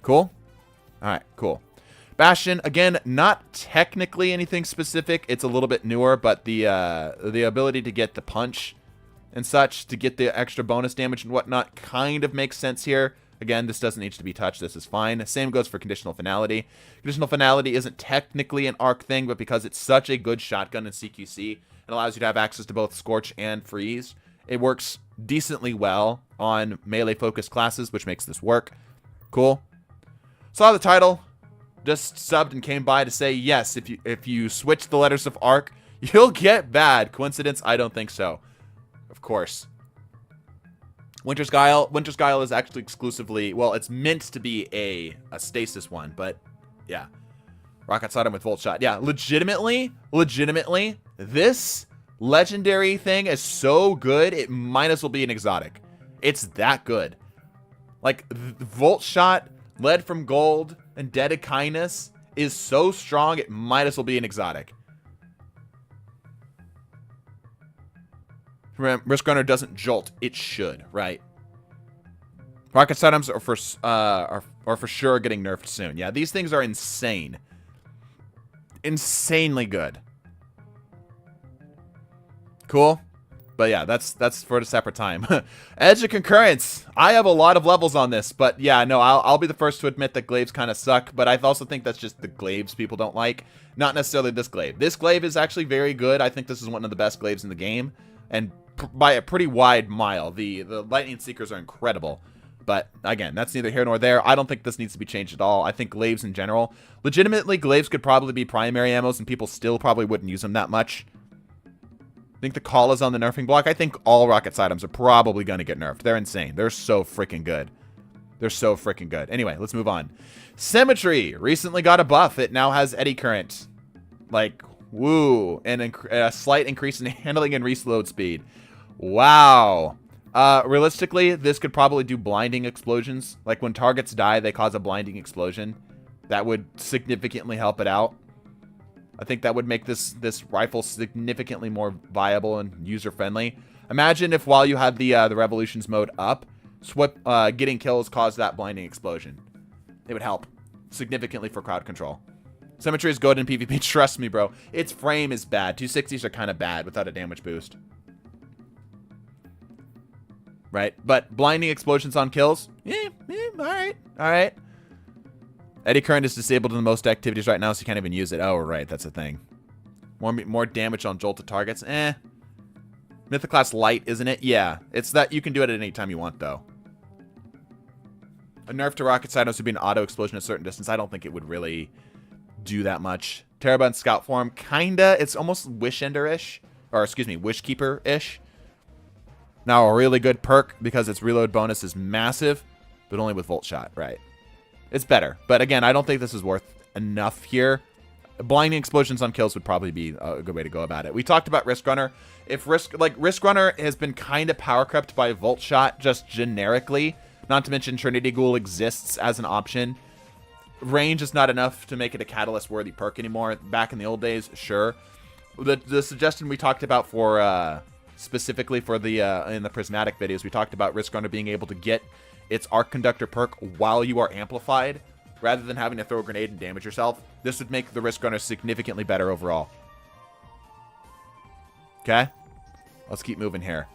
Cool. All right. Cool. Bastion, again, not technically anything specific. It's a little bit newer, but the ability to get the punch and such, to get the extra bonus damage and whatnot, kind of makes sense here. Again, this doesn't need to be touched. This is fine. Same goes for Conditional Finality. Conditional Finality isn't technically an Arc thing, but because it's such a good shotgun in CQC, it allows you to have access to both Scorch and Freeze. It works decently well on melee-focused classes, which makes this work. Cool. Saw the title. Just subbed and came by to say, yes, if you switch the letters of Arc, you'll get bad. Coincidence? I don't think so. Of course. Winter's Guile. Winter's Guile is actually exclusively, well, it's meant to be a stasis one, but yeah. Rocket Sodom with Volt Shot. Yeah, legitimately, this legendary thing is so good, it might as well be an exotic. It's that good. Like, Volt Shot, Lead from Gold, and Deaded Kindness is so strong, it might as well be an exotic. Risk Runner doesn't jolt. It should, right? Rocket Soddoms are for sure getting nerfed soon. Yeah, these things are insane. Insanely good. Cool. But yeah, that's for a separate time. Edge of Concurrence. I have a lot of levels on this, but yeah, no, I'll be the first to admit that glaives kind of suck, but I also think that's just the glaives people don't like. Not necessarily this glaive. This glaive is actually very good. I think this is one of the best glaives in the game, and by a pretty wide mile. The Lightning Seekers are incredible. But again, that's neither here nor there. I don't think this needs to be changed at all. I think glaives in general, legitimately, glaives could probably be primary ammos, and people still probably wouldn't use them that much. I think the call is on the nerfing block. I think all Rocket Soddoms are probably going to get nerfed. They're insane. They're so freaking good. They're so freaking good. Anyway, let's move on. Symmetry recently got a buff. It now has Eddy Current. Like, woo. And a slight increase in handling and reload speed. Wow. Realistically, this could probably do blinding explosions. Like when targets die, they cause a blinding explosion. That would significantly help it out. I think that would make this rifle significantly more viable and user-friendly. Imagine if while you had the Revolutions mode up, getting kills caused that blinding explosion. It would help significantly for crowd control. Symmetry is good in PvP. Trust me, bro. Its frame is bad. 260s are kind of bad without a damage boost. Right? But blinding explosions on kills? Alright. Eddy Current is disabled in most activities right now, so you can't even use it. Oh, right. That's a thing. More damage on jolted targets? Mythoclast Light, isn't it? Yeah. It's that you can do it at any time you want, though. A nerf to Rocket Soddoms would be an auto explosion at a certain distance. I don't think it would really do that much. Terrabun Scout Form, kinda. It's almost Wish Ender-ish. Or, excuse me, Wish Keeper-ish. Now, a really good perk because its reload bonus is massive, but only with Volt Shot, right? It's better. But again, I don't think this is worth enough here. Blinding explosions on kills would probably be a good way to go about it. We talked about Risk Runner. If Risk Runner has been kind of power crept by Volt Shot just generically, not to mention Trinity Ghoul exists as an option. Range is not enough to make it a catalyst-worthy perk anymore. Back in the old days, sure. The suggestion we talked about for specifically for the in the prismatic videos, we talked about Risk Runner being able to get its Arc Conductor perk while you are amplified, rather than having to throw a grenade and damage yourself. This would make the Risk Runner significantly better overall. Okay? Let's keep moving here.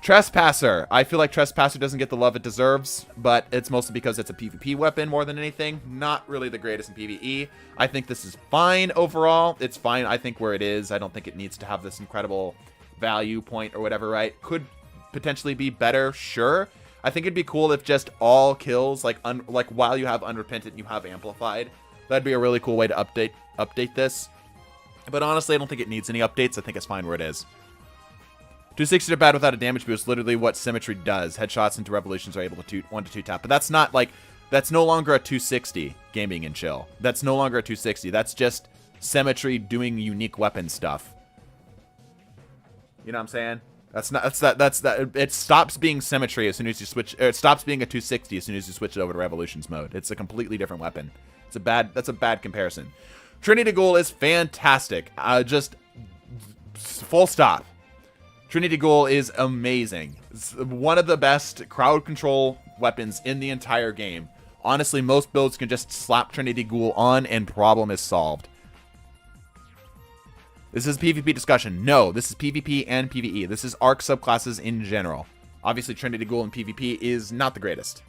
Trespasser. I feel like Trespasser doesn't get the love it deserves, but it's mostly because it's a PvP weapon more than anything. Not really the greatest in PvE. I think this is fine overall. It's fine, I think, where it is. I don't think it needs to have this incredible value point or whatever, right? Could potentially be better, sure. I think it'd be cool if just all kills, like while you have Unrepentant, you have Amplified. That'd be a really cool way to update this. But honestly, I don't think it needs any updates. I think it's fine where it is. 260 are bad without a damage boost. Literally what Symmetry does. Headshots into Revolutions are able to 1-2 tap. But that's not like, that's no longer a 260 gaming and chill. That's no longer a 260. That's just Symmetry doing unique weapon stuff. You know what I'm saying? That's that. It stops being Symmetry as soon as you switch. It stops being a 260 as soon as you switch it over to Revolutions mode. It's a completely different weapon. That's a bad comparison. Trinity Ghoul is fantastic. Just full stop. Trinity Ghoul is amazing. It's one of the best crowd control weapons in the entire game. Honestly, most builds can just slap Trinity Ghoul on and problem is solved. This is PvP discussion. No, this is PvP and PvE. This is ARC subclasses in general. Obviously, Trinity Ghoul in PvP is not the greatest.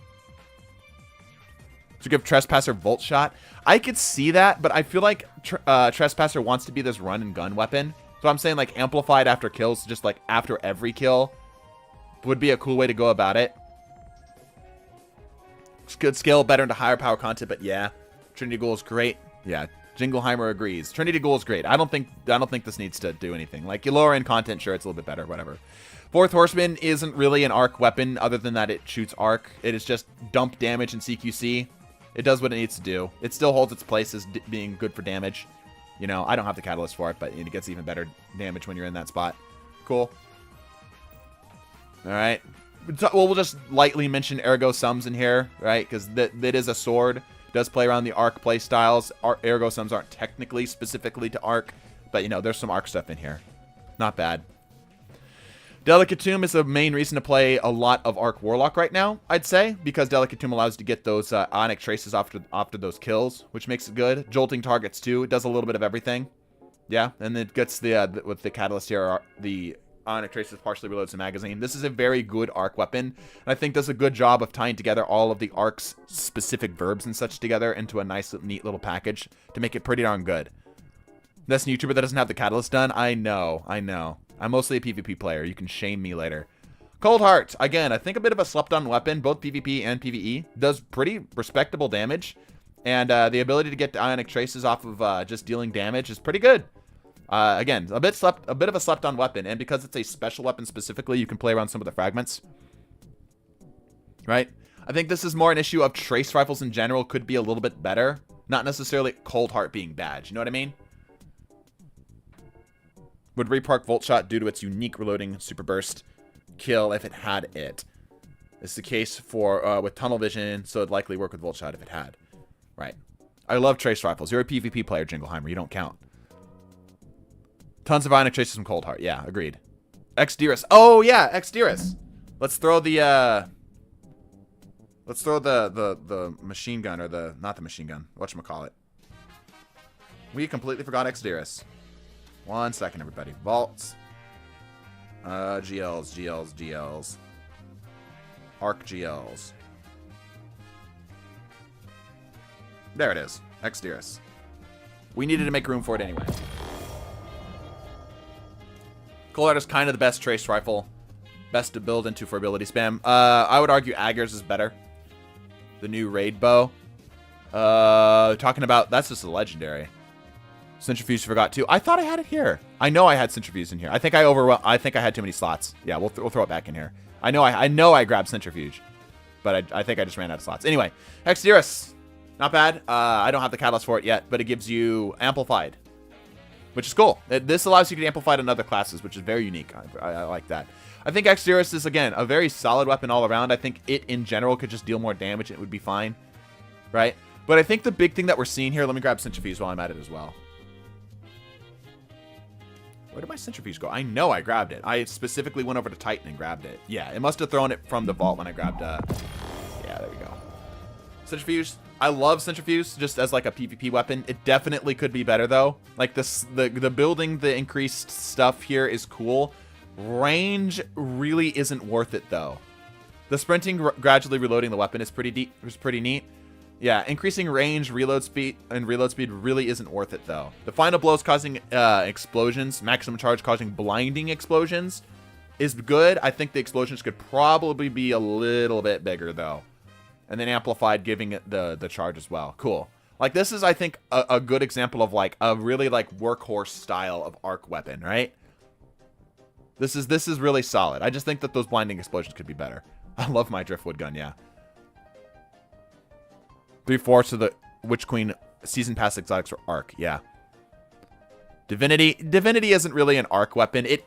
To give Trespasser Volt Shot. I could see that, but I feel like Trespasser wants to be this run and gun weapon. So I'm saying like amplified after kills, just like after every kill would be a cool way to go about it. Could scale better into higher power content, but yeah, Trinity Ghoul is great. Yeah, Jingleheimer agrees. Trinity Ghoul is great. I don't think this needs to do anything. Like you lower in content, sure, it's a little bit better, whatever. Fourth Horseman isn't really an arc weapon other than that it shoots arc. It is just dump damage in CQC. It does what it needs to do. It still holds its place as being good for damage. You know, I don't have the catalyst for it, but it gets even better damage when you're in that spot. Cool. All right. Well, we'll just lightly mention Ergo Sums in here, right? Because that is a sword. It does play around the arc play styles. Ergo Sums aren't technically specifically to arc, but, you know, there's some arc stuff in here. Not bad. Delicate Tomb is the main reason to play a lot of Arc Warlock right now, I'd say, because Delicate Tomb allows you to get those Ionic Traces after those kills, which makes it good. Jolting targets too. It does a little bit of everything. Yeah, and it gets with the Catalyst here, the Ionic Traces partially reloads the magazine. This is a very good Arc weapon, and I think does a good job of tying together all of the Arc's specific verbs and such together into a nice, neat little package to make it pretty darn good. That's an YouTuber that doesn't have the Catalyst done? I know. I'm mostly a PvP player. You can shame me later. Cold Heart. Again, I think a bit of a slept-on weapon, both PvP and PvE. Does pretty respectable damage. And the ability to get Ionic Traces off of just dealing damage is pretty good. Again, a bit of a slept-on weapon. And because it's a special weapon specifically, you can play around some of the fragments. Right? I think this is more an issue of Trace Rifles in general could be a little bit better. Not necessarily Cold Heart being bad. You know what I mean? Would Repark Volt Shot due to its unique reloading super burst kill if it had it? It's the case for with Tunnel Vision, so it'd likely work with Volt Shot if it had. Right. I love Trace Rifles. You're a PvP player, Jingleheimer. You don't count. Tons of Ionic Traces from Cold Heart. Yeah, agreed. Exderis. Oh yeah, Exderis. Let's throw the machine gun, or not the machine gun. Whatchamacallit. We completely forgot Exderis. 1 second, everybody. Vaults. GLs. Arc GLs. There it is. Exderis. We needed to make room for it anyway. Cold Heart is kind of the best trace rifle. Best to build into for ability spam. I would argue Aggers is better. The new raid bow. Talking about... That's just a legendary. Centrifuge forgot too. I thought I had it here. I know I had Centrifuge in here. I think I had too many slots. Yeah, we'll throw it back in here. I know I grabbed Centrifuge, but I think I just ran out of slots. Anyway, Exderis, not bad. I don't have the catalyst for it yet, but it gives you amplified, which is cool. This allows you to amplify in other classes, which is very unique. I like that. I think Exderis is again a very solid weapon all around. I think it in general could just deal more damage. And it would be fine, right? But I think the big thing that we're seeing here. Let me grab Centrifuge while I'm at it as well. Where did my Centrifuge go? I know I grabbed it. I specifically went over to Titan and grabbed it. Yeah, it must have thrown it from the vault when I grabbed, yeah, there we go. Centrifuge. I love Centrifuge just as like a PvP weapon. It definitely could be better though. Like the building, the increased stuff here is cool. Range really isn't worth it, though. The sprinting gradually reloading the weapon is pretty neat. Yeah, increasing range, reload speed really isn't worth it, though. The final blows causing explosions, maximum charge causing blinding explosions is good. I think the explosions could probably be a little bit bigger, though. And then amplified, giving it the charge as well. Cool. Like, this is, I think, a good example of, like, a really, like, workhorse style of arc weapon, right? This is really solid. I just think that those blinding explosions could be better. I love my driftwood gun, yeah. 3/4 of the Witch Queen Season Pass exotics for arc, yeah. Divinity isn't really an arc weapon. It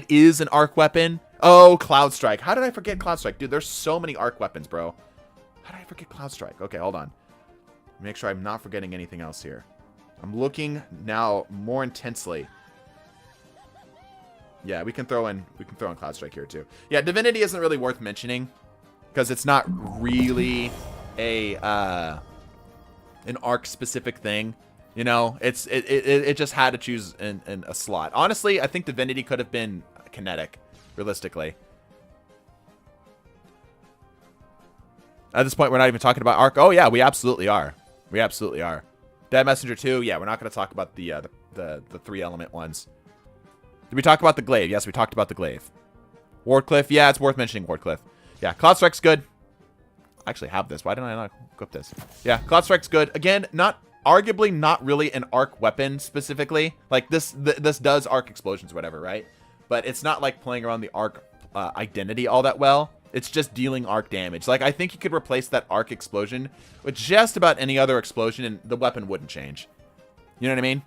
is an arc weapon. Oh, Cloud Strike. How did I forget Cloud Strike? Dude, there's so many arc weapons, bro. How did I forget Cloud Strike? Okay, hold on. Make sure I'm not forgetting anything else here. I'm looking now more intensely. Yeah, we can throw in Cloud Strike here too. Yeah, Divinity isn't really worth mentioning because it's not really an arc specific thing. You know, it just had to choose in a slot. Honestly, I think Divinity could have been kinetic, realistically. At this point, we're not even talking about arc. Oh yeah, we absolutely are. We absolutely are. Dead Messenger 2, yeah, we're not going to talk about the 3-element ones. Did we talk about the glaive? Yes, we talked about the glaive. Wardcliff, yeah, it's worth mentioning Wardcliff. Yeah, Cloud Strike's good. I actually have this. Why didn't I not equip this? Yeah, Cloud Strike's good. Again, arguably not really an arc weapon specifically. Like, this does arc explosions or whatever, right? But it's not like playing around the arc identity all that well. It's just dealing arc damage. Like, I think you could replace that arc explosion with just about any other explosion and the weapon wouldn't change. You know what I mean?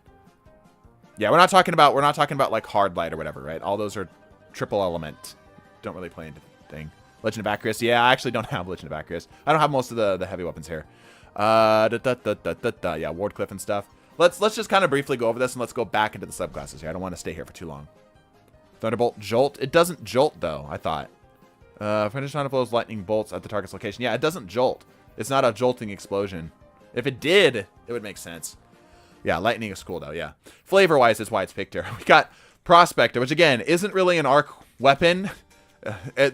Yeah, we're not talking about like hard light or whatever, right? All those are triple element. Don't really play into thing. Legend of Acris. Yeah, I actually don't have Legend of Acris. I don't have most of the heavy weapons here. Yeah, Wardcliff and stuff. Let's just kind of briefly go over this and let's go back into the subclasses here. I don't want to stay here for too long. Thunderbolt, Jolt. It doesn't jolt though, I thought. Finish round blows lightning bolts at the target's location. Yeah, it doesn't jolt. It's not a jolting explosion. If it did, it would make sense. Yeah, lightning is cool though, yeah. Flavor-wise is why it's picked here. We got Prospector, which again, isn't really an arc weapon. I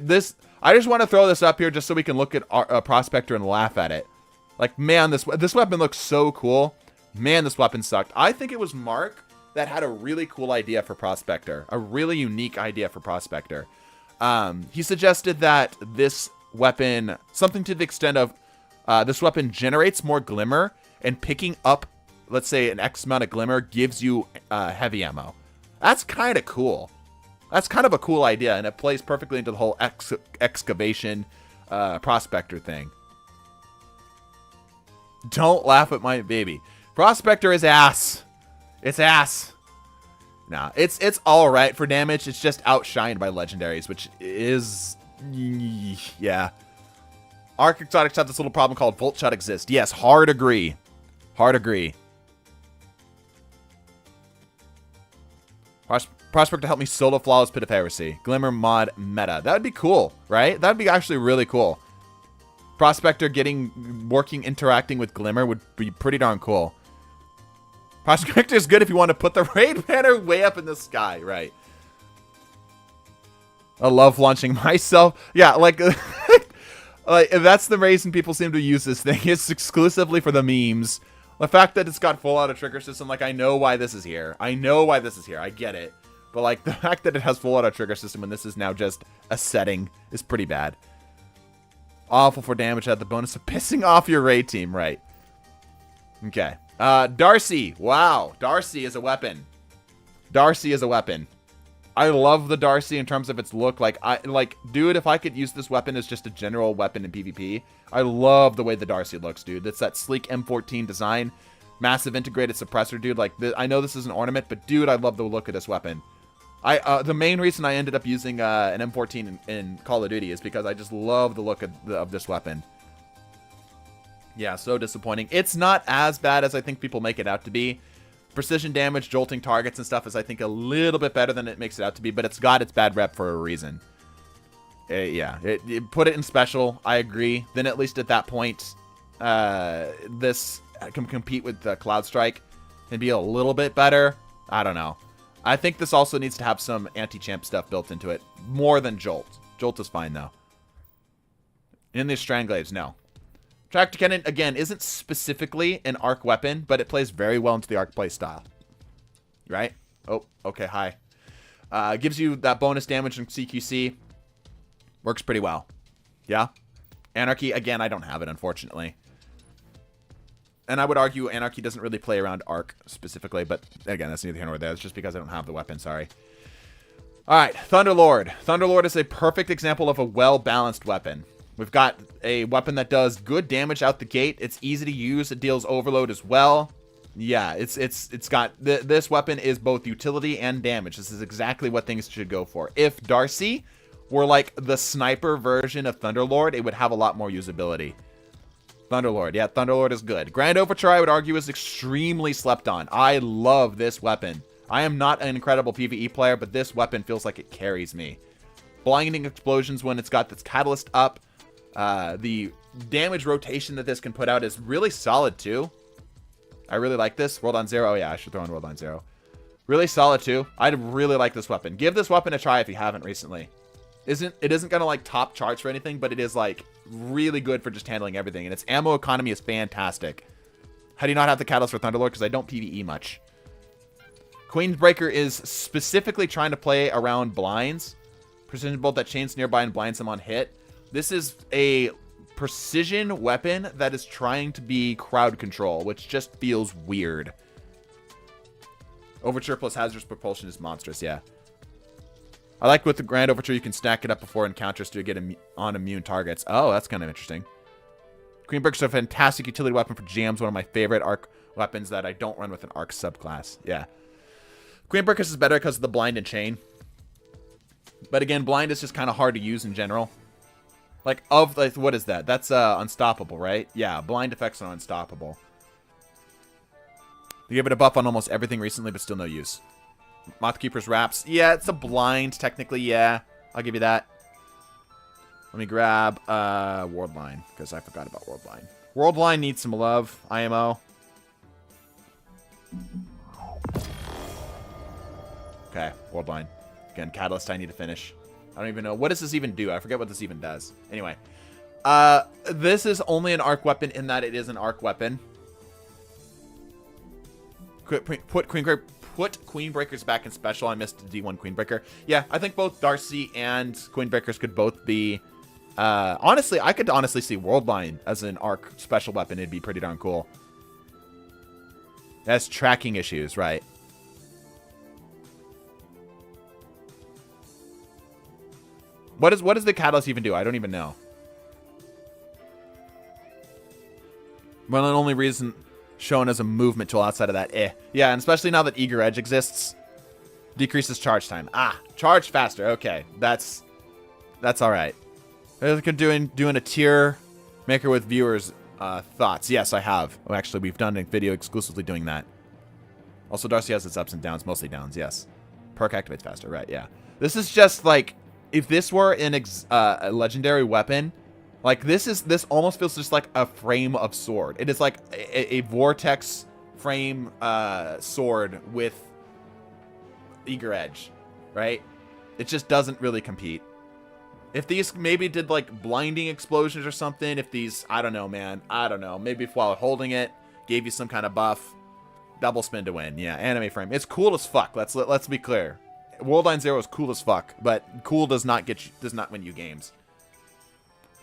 just want to throw this up here just so we can look at Prospector and laugh at it. Like, man, this weapon looks so cool. Man, this weapon sucked. I think it was Mark that had a really cool idea for Prospector. A really unique idea for Prospector. He suggested that this weapon, something to the extent of, this weapon generates more glimmer, and picking up, let's say, an X amount of glimmer gives you heavy ammo. That's kind of cool. That's kind of a cool idea, and it plays perfectly into the whole excavation Prospector thing. Don't laugh at my baby. Prospector is ass. It's ass. Nah, it's all right for damage. It's just outshined by legendaries, which is, yeah. Arc exotics have this little problem called Volt Shot exist. Yes, hard agree. Hard agree. Prospector help me solo Flawless Pit of Heresy. Glimmer mod meta. That would be cool, right? That would be actually really cool. Prospector interacting with Glimmer would be pretty darn cool. Prospector is good if you want to put the raid banner way up in the sky, right? I love launching myself. Yeah, like, like that's the reason people seem to use this thing. It's exclusively for the memes. The fact that it's got full auto trigger system, like, I know why this is here. I know why this is here. I get it. But, like, the fact that it has full auto trigger system and this is now just a setting is pretty bad. Awful for damage at the bonus of pissing off your raid team, right? Okay. Darcy. Wow. Darcy is a weapon. Darcy is a weapon. I love the Darcy in terms of its look. Like, dude, if I could use this weapon as just a general weapon in PvP, I love the way the Darcy looks, dude. It's that sleek M14 design. Massive integrated suppressor, dude. Like, I know this is an ornament, but dude, I love the look of this weapon. The main reason I ended up using an M14 in Call of Duty is because I just love the look of this weapon. Yeah, so disappointing. It's not as bad as I think people make it out to be. Precision damage, jolting targets and stuff is, I think, a little bit better than it makes it out to be, but it's got its bad rep for a reason. Yeah, it put it in special. I agree. Then at least at that point, this can compete with the Cloud Strike and be a little bit better. I don't know. I think this also needs to have some anti-champ stuff built into it. More than Jolt. Jolt is fine, though. In the Stranglades, no. Tractor Cannon, again, isn't specifically an arc weapon, but it plays very well into the arc play style. Right? Oh, okay, hi. Gives you that bonus damage from CQC. Works pretty well. Yeah? Anarchy, again, I don't have it, unfortunately. And I would argue Anarchy doesn't really play around arc specifically, but again, that's neither here nor there. It's just because I don't have the weapon, sorry. Alright, Thunderlord. Thunderlord is a perfect example of a well-balanced weapon. We've got a weapon that does good damage out the gate. It's easy to use. It deals overload as well. Yeah, it's got... This weapon is both utility and damage. This is exactly what things should go for. If Darcy were like the sniper version of Thunderlord, it would have a lot more usability. Thunderlord. Yeah, Thunderlord is good. Grand Overture, I would argue, is extremely slept on. I love this weapon. I am not an incredible PvE player, but this weapon feels like it carries me. Blinding explosions when it's got this catalyst up. The damage rotation that this can put out is really solid, too. I really like this. World on Zero. Oh, yeah, I should throw in World on Zero. Really solid, too. I'd really like this weapon. Give this weapon a try if you haven't recently. It isn't gonna like top charts or anything, but it is like really good for just handling everything, and its ammo economy is fantastic. How do you not have the catalyst for Thunderlord? Because I don't PvE much. Queenbreaker is specifically trying to play around blinds. Precision bolt that chains nearby and blinds them on hit. This is a precision weapon that is trying to be crowd control, which just feels weird. Overture plus hazardous propulsion is monstrous, yeah. I like with the Grand Overture, you can stack it up before encounters to get on immune targets. Oh, that's kind of interesting. Queenbreaker's a fantastic utility weapon for GMs, one of my favorite arc weapons that I don't run with an arc subclass. Yeah. Queenbreaker's is better because of the blind and chain. But again, blind is just kind of hard to use in general. Like, what is that? That's unstoppable, right? Yeah, blind effects are unstoppable. They gave it a buff on almost everything recently, but still no use. Mothkeeper's Wraps. Yeah, it's a blind, technically, yeah. I'll give you that. Let me grab Worldline, because I forgot about Worldline. Worldline needs some love, IMO. Okay, Worldline. Again, Catalyst I need to finish. I don't even know. What does this even do? I forget what this even does. Anyway. This is only an arc weapon in that it is an arc weapon. Put Queenbreakers back in special. I missed D1 Queenbreaker. Yeah, I think both Darcy and Queenbreakers could both be... honestly, I could honestly see Worldline as an arc special weapon. It'd be pretty darn cool. It has tracking issues, right? What does the Catalyst even do? I don't even know. Well, the only reason shown as a movement tool outside of that, Yeah, and especially now that Eager Edge exists. Decreases charge time. Ah, charge faster. Okay, that's alright. Doing a tier maker with viewers' thoughts. Yes, I have. Oh, actually, we've done a video exclusively doing that. Also, Darcy has its ups and downs, mostly downs, yes. Perk activates faster, right, yeah. This is just like... If this were a legendary weapon, like this almost feels just like a frame of sword. It is like a vortex frame sword with Eager Edge, right? It just doesn't really compete. If these maybe did like blinding explosions or something, if these, I don't know, man. I don't know. Maybe if while holding it, gave you some kind of buff. Double spin to win. Yeah, anime frame. It's cool as fuck. Let's be clear. World Line Zero is cool as fuck, but cool does not win you games.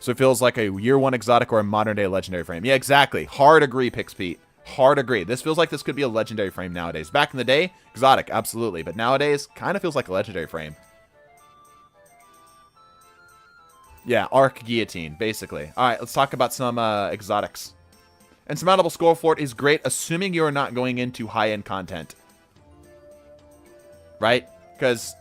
So it feels like a year one exotic or a modern day legendary frame. Yeah, exactly. Hard agree, Pixpete. Hard agree. This feels like this could be a legendary frame nowadays. Back in the day, exotic, absolutely. But nowadays, kind of feels like a legendary frame. Yeah, Arc Guillotine, basically. Alright, let's talk about some exotics. Insurmountable Skull Fort is great, assuming you are not going into high-end content. Right? Because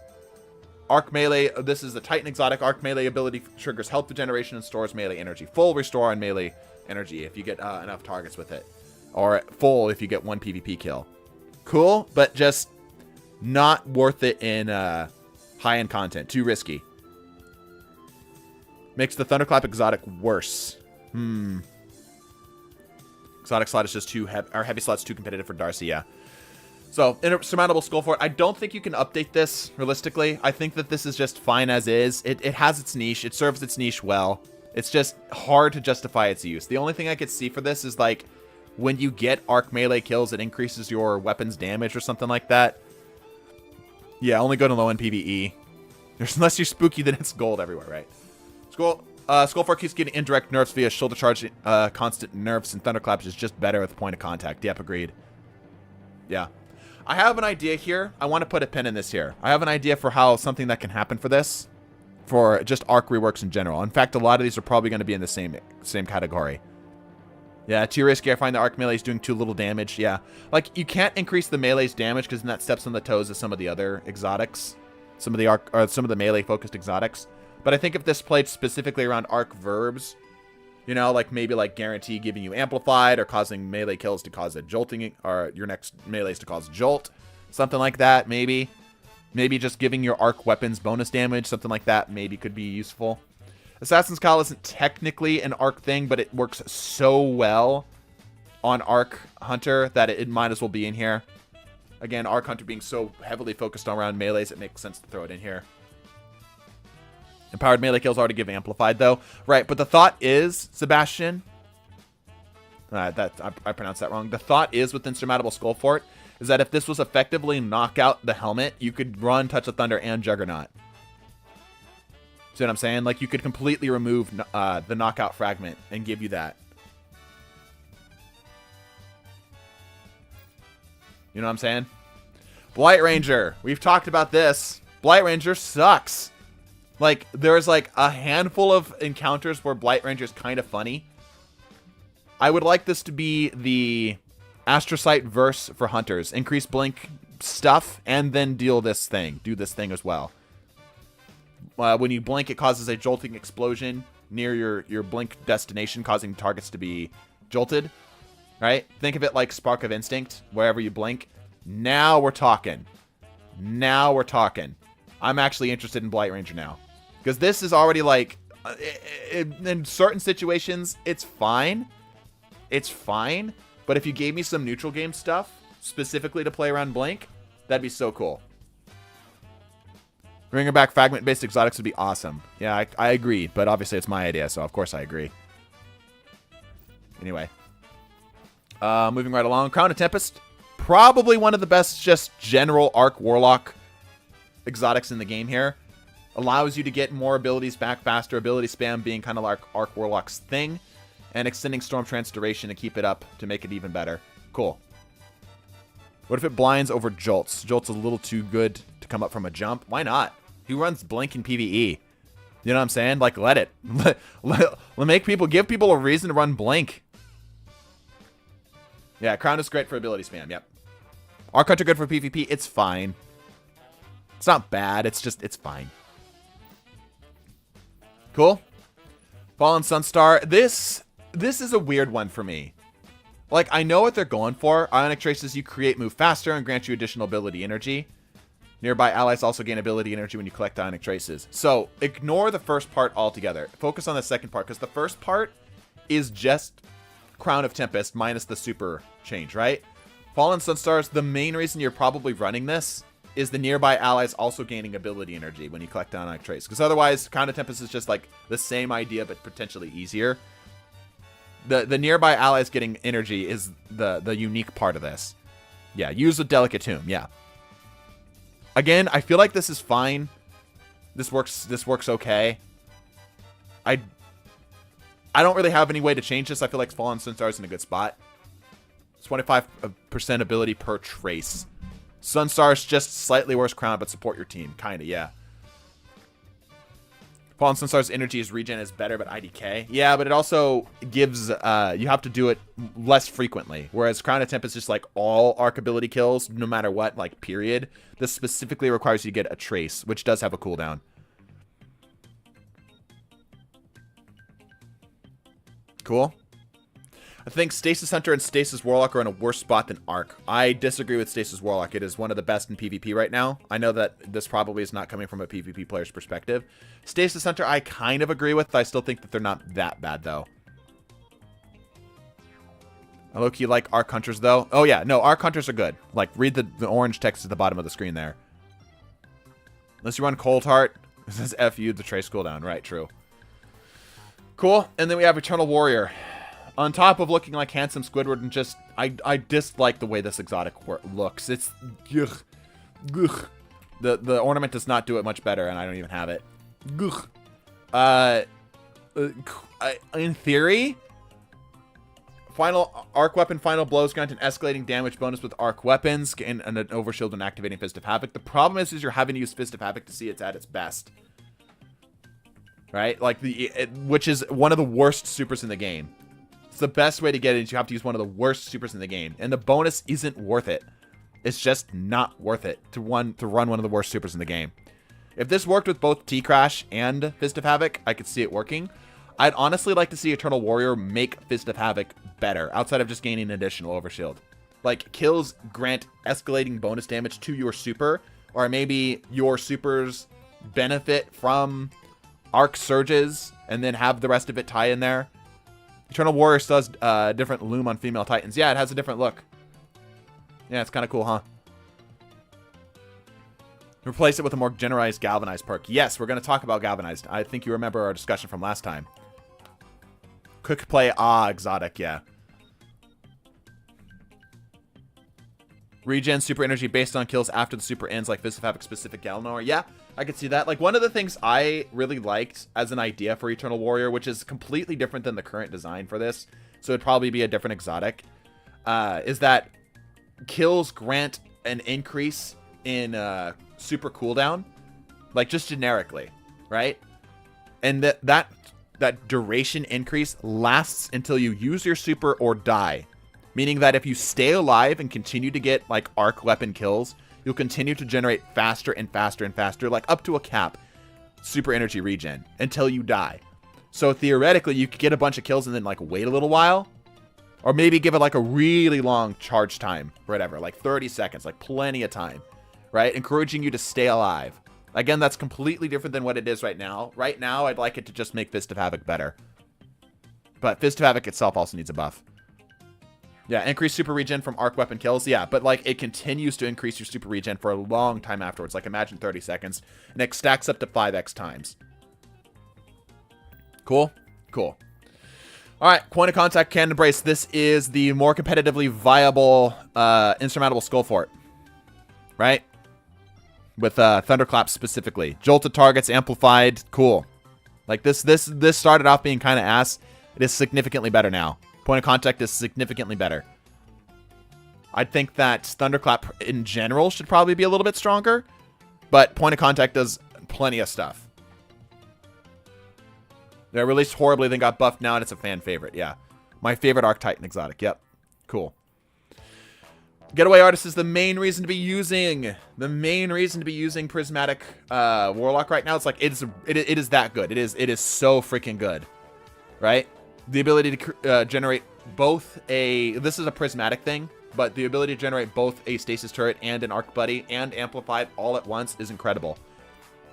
Arc Melee, this is the Titan Exotic. Arc Melee ability triggers health regeneration and stores melee energy. Full restore on melee energy if you get enough targets with it. Or full if you get one PvP kill. Cool, but just not worth it in high-end content. Too risky. Makes the Thunderclap Exotic worse. Exotic slot is just too heavy. Our heavy slot's too competitive for Darcy, yeah. So, Insurmountable Skull Fort. I don't think you can update this, realistically. I think that this is just fine as is. It has its niche. It serves its niche well. It's just hard to justify its use. The only thing I could see for this is, like, when you get arc melee kills, it increases your weapon's damage or something like that. Yeah, only go to low-end PvE. Unless you're spooky, then it's gold everywhere, right? Skullfort keeps getting indirect nerfs via shoulder charge, constant nerfs, and Thunderclaps is just better at the point of contact. Yep, agreed. Yeah. I have an idea here. I want to put a pin in this here. I have an idea for how something that can happen for this. For just arc reworks in general. In fact, a lot of these are probably going to be in the same category. Yeah, too risky. I find the arc melee is doing too little damage. Yeah. Like, you can't increase the melee's damage because then that steps on the toes of some of the other exotics. Some of the melee-focused exotics. But I think if this played specifically around arc verbs, you know, like maybe like guarantee giving you amplified or causing melee kills to cause a jolting, or your next melees to cause jolt, something like that, maybe. Maybe just giving your arc weapons bonus damage, something like that, maybe could be useful. Assassin's Cowl isn't technically an arc thing, but it works so well on Arc Hunter that it might as well be in here. Again, Arc Hunter being so heavily focused around melees, it makes sense to throw it in here. Empowered melee kills already give amplified, though. Right, but the thought is, Sebastian... I pronounced that wrong. The thought is with Insurmountable Skull Fort is that if this was effectively knock out the helmet, you could run Touch of Thunder and Juggernaut. See what I'm saying? Like, you could completely remove the knockout fragment and give you that. You know what I'm saying? Blight Ranger. We've talked about this. Blight Ranger sucks. Like, there's like a handful of encounters where Blight Ranger is kind of funny. I would like this to be the Astrocyte verse for hunters. Increase blink stuff and then do this thing as well. When you blink, it causes a jolting explosion near your blink destination, causing targets to be jolted. Right? Think of it like Spark of Instinct, wherever you blink. Now we're talking. Now we're talking. I'm actually interested in Blight Ranger now. Because this is already like, in certain situations, it's fine. It's fine. But if you gave me some neutral game stuff, specifically to play around Blink, that'd be so cool. Bringing back fragment-based exotics would be awesome. Yeah, I agree. But obviously it's my idea, so of course I agree. Anyway. Moving right along. Crown of Tempest. Probably one of the best just general Arc Warlock exotics in the game here. Allows you to get more abilities back faster. Ability spam being kind of like Arc Warlock's thing. And extending Storm Trance duration to keep it up to make it even better. Cool. What if it blinds over Jolts? Jolt's a little too good to come up from a jump. Why not? Who runs Blink in PvE? You know what I'm saying? Like, let it. Give people a reason to run Blink. Yeah, Crown is great for ability spam. Yep. Arc Hunter good for PvP. It's fine. It's not bad. It's fine. Cool. Fallen Sunstar. This is a weird one for me. Like, I know what they're going for. Ionic Traces you create move faster and grant you additional ability energy. Nearby allies also gain ability energy when you collect Ionic Traces. So, ignore the first part altogether. Focus on the second part, because the first part is just Crown of Tempest minus the super change, right? Fallen Sunstars, the main reason you're probably running this is the nearby allies also gaining ability energy when you collect Ionic Trace. Because otherwise, Crown of Tempest is just like the same idea, but potentially easier. The nearby allies getting energy is the unique part of this. Yeah, use with Delicate Tomb, yeah. Again, I feel like this is fine. This works okay. I don't really have any way to change this. I feel like Fallen Sunstar is in a good spot. It's 25% ability per trace. Sunstar's just slightly worse crown, but support your team. Kinda, yeah. Fallen Sunstar's energy is regen is better, but IDK. Yeah, but it also gives, you have to do it less frequently. Whereas Crown of Tempest is just like all arc ability kills, no matter what, like period. This specifically requires you to get a trace, which does have a cooldown. Cool. I think Stasis Hunter and Stasis Warlock are in a worse spot than Arc. I disagree with Stasis Warlock. It is one of the best in PvP right now. I know that this probably is not coming from a PvP player's perspective. Stasis Hunter, I kind of agree with. I still think that they're not that bad, though. I low-key like Arc Hunters, though. Oh, yeah. No, Arc Hunters are good. Like, read the orange text at the bottom of the screen there. Unless you run Cold Heart. It says FU, the trace cooldown. Right, true. Cool. And then we have Eternal Warrior. On top of looking like handsome Squidward and just... I dislike the way this exotic looks. It's... Ugh. Ugh. The ornament does not do it much better, and I don't even have it. Ugh. In theory... Final arc weapon, final blows grant an escalating damage bonus with arc weapons and an overshield when activating Fist of Havoc. The problem is you're having to use Fist of Havoc to see it's at its best, right? Like which is one of the worst supers in the game. It's the best way to get it is you have to use one of the worst supers in the game, and the bonus isn't worth it. It's just not worth it to run one of the worst supers in the game. If this worked with both T-Crash and Fist of Havoc, I could see it working. I'd honestly like to see Eternal Warrior make Fist of Havoc better, outside of just gaining an additional overshield. Like, kills grant escalating bonus damage to your super, or maybe your supers benefit from arc surges, and then have the rest of it tie in there. Eternal Warrior still has a different loom on female titans. Yeah, it has a different look. Yeah, it's kind of cool, huh? Replace it with a more generalized Galvanized perk. Yes, we're going to talk about Galvanized. I think you remember our discussion from last time. Quick play, exotic, yeah. Regen super energy based on kills after the super ends, like Fist of Havoc specific Galanor. Yeah, I could see that. Like, one of the things I really liked as an idea for Eternal Warrior, which is completely different than the current design for this, so it'd probably be a different exotic, is that kills grant an increase in super cooldown, like just generically, right? And that duration increase lasts until you use your super or die. Meaning that if you stay alive and continue to get like arc weapon kills, you'll continue to generate faster and faster and faster, like up to a cap, super energy regen until you die. So theoretically, you could get a bunch of kills and then like wait a little while, or maybe give it like a really long charge time, or whatever, like 30 seconds, like plenty of time, right? Encouraging you to stay alive. Again, that's completely different than what it is right now. Right now, I'd like it to just make Fist of Havoc better. But Fist of Havoc itself also needs a buff. Yeah, increase super regen from arc weapon kills. Yeah, but like it continues to increase your super regen for a long time afterwards. Like imagine 30 seconds. And it stacks up to 5x times. Cool? Cool. Alright, Point of Contact Cannon Brace. This is the more competitively viable insurmountable Skull Fort. Right? With Thunderclap specifically. Jolted targets, amplified, cool. Like this started off being kind of ass. It is significantly better now. Point of Contact is significantly better. I think that Thunderclap in general should probably be a little bit stronger, but Point of Contact does plenty of stuff. They're released horribly, then got buffed now, and it's a fan favorite. Yeah, my favorite Arc Titan exotic. Yep, cool. Getaway Artist is the main reason to be using Prismatic Warlock right now. It's like it is that good. It is so freaking good, right? The ability to generate both this is a prismatic thing, but the ability to generate both a stasis turret and an arc buddy and amplified all at once is incredible.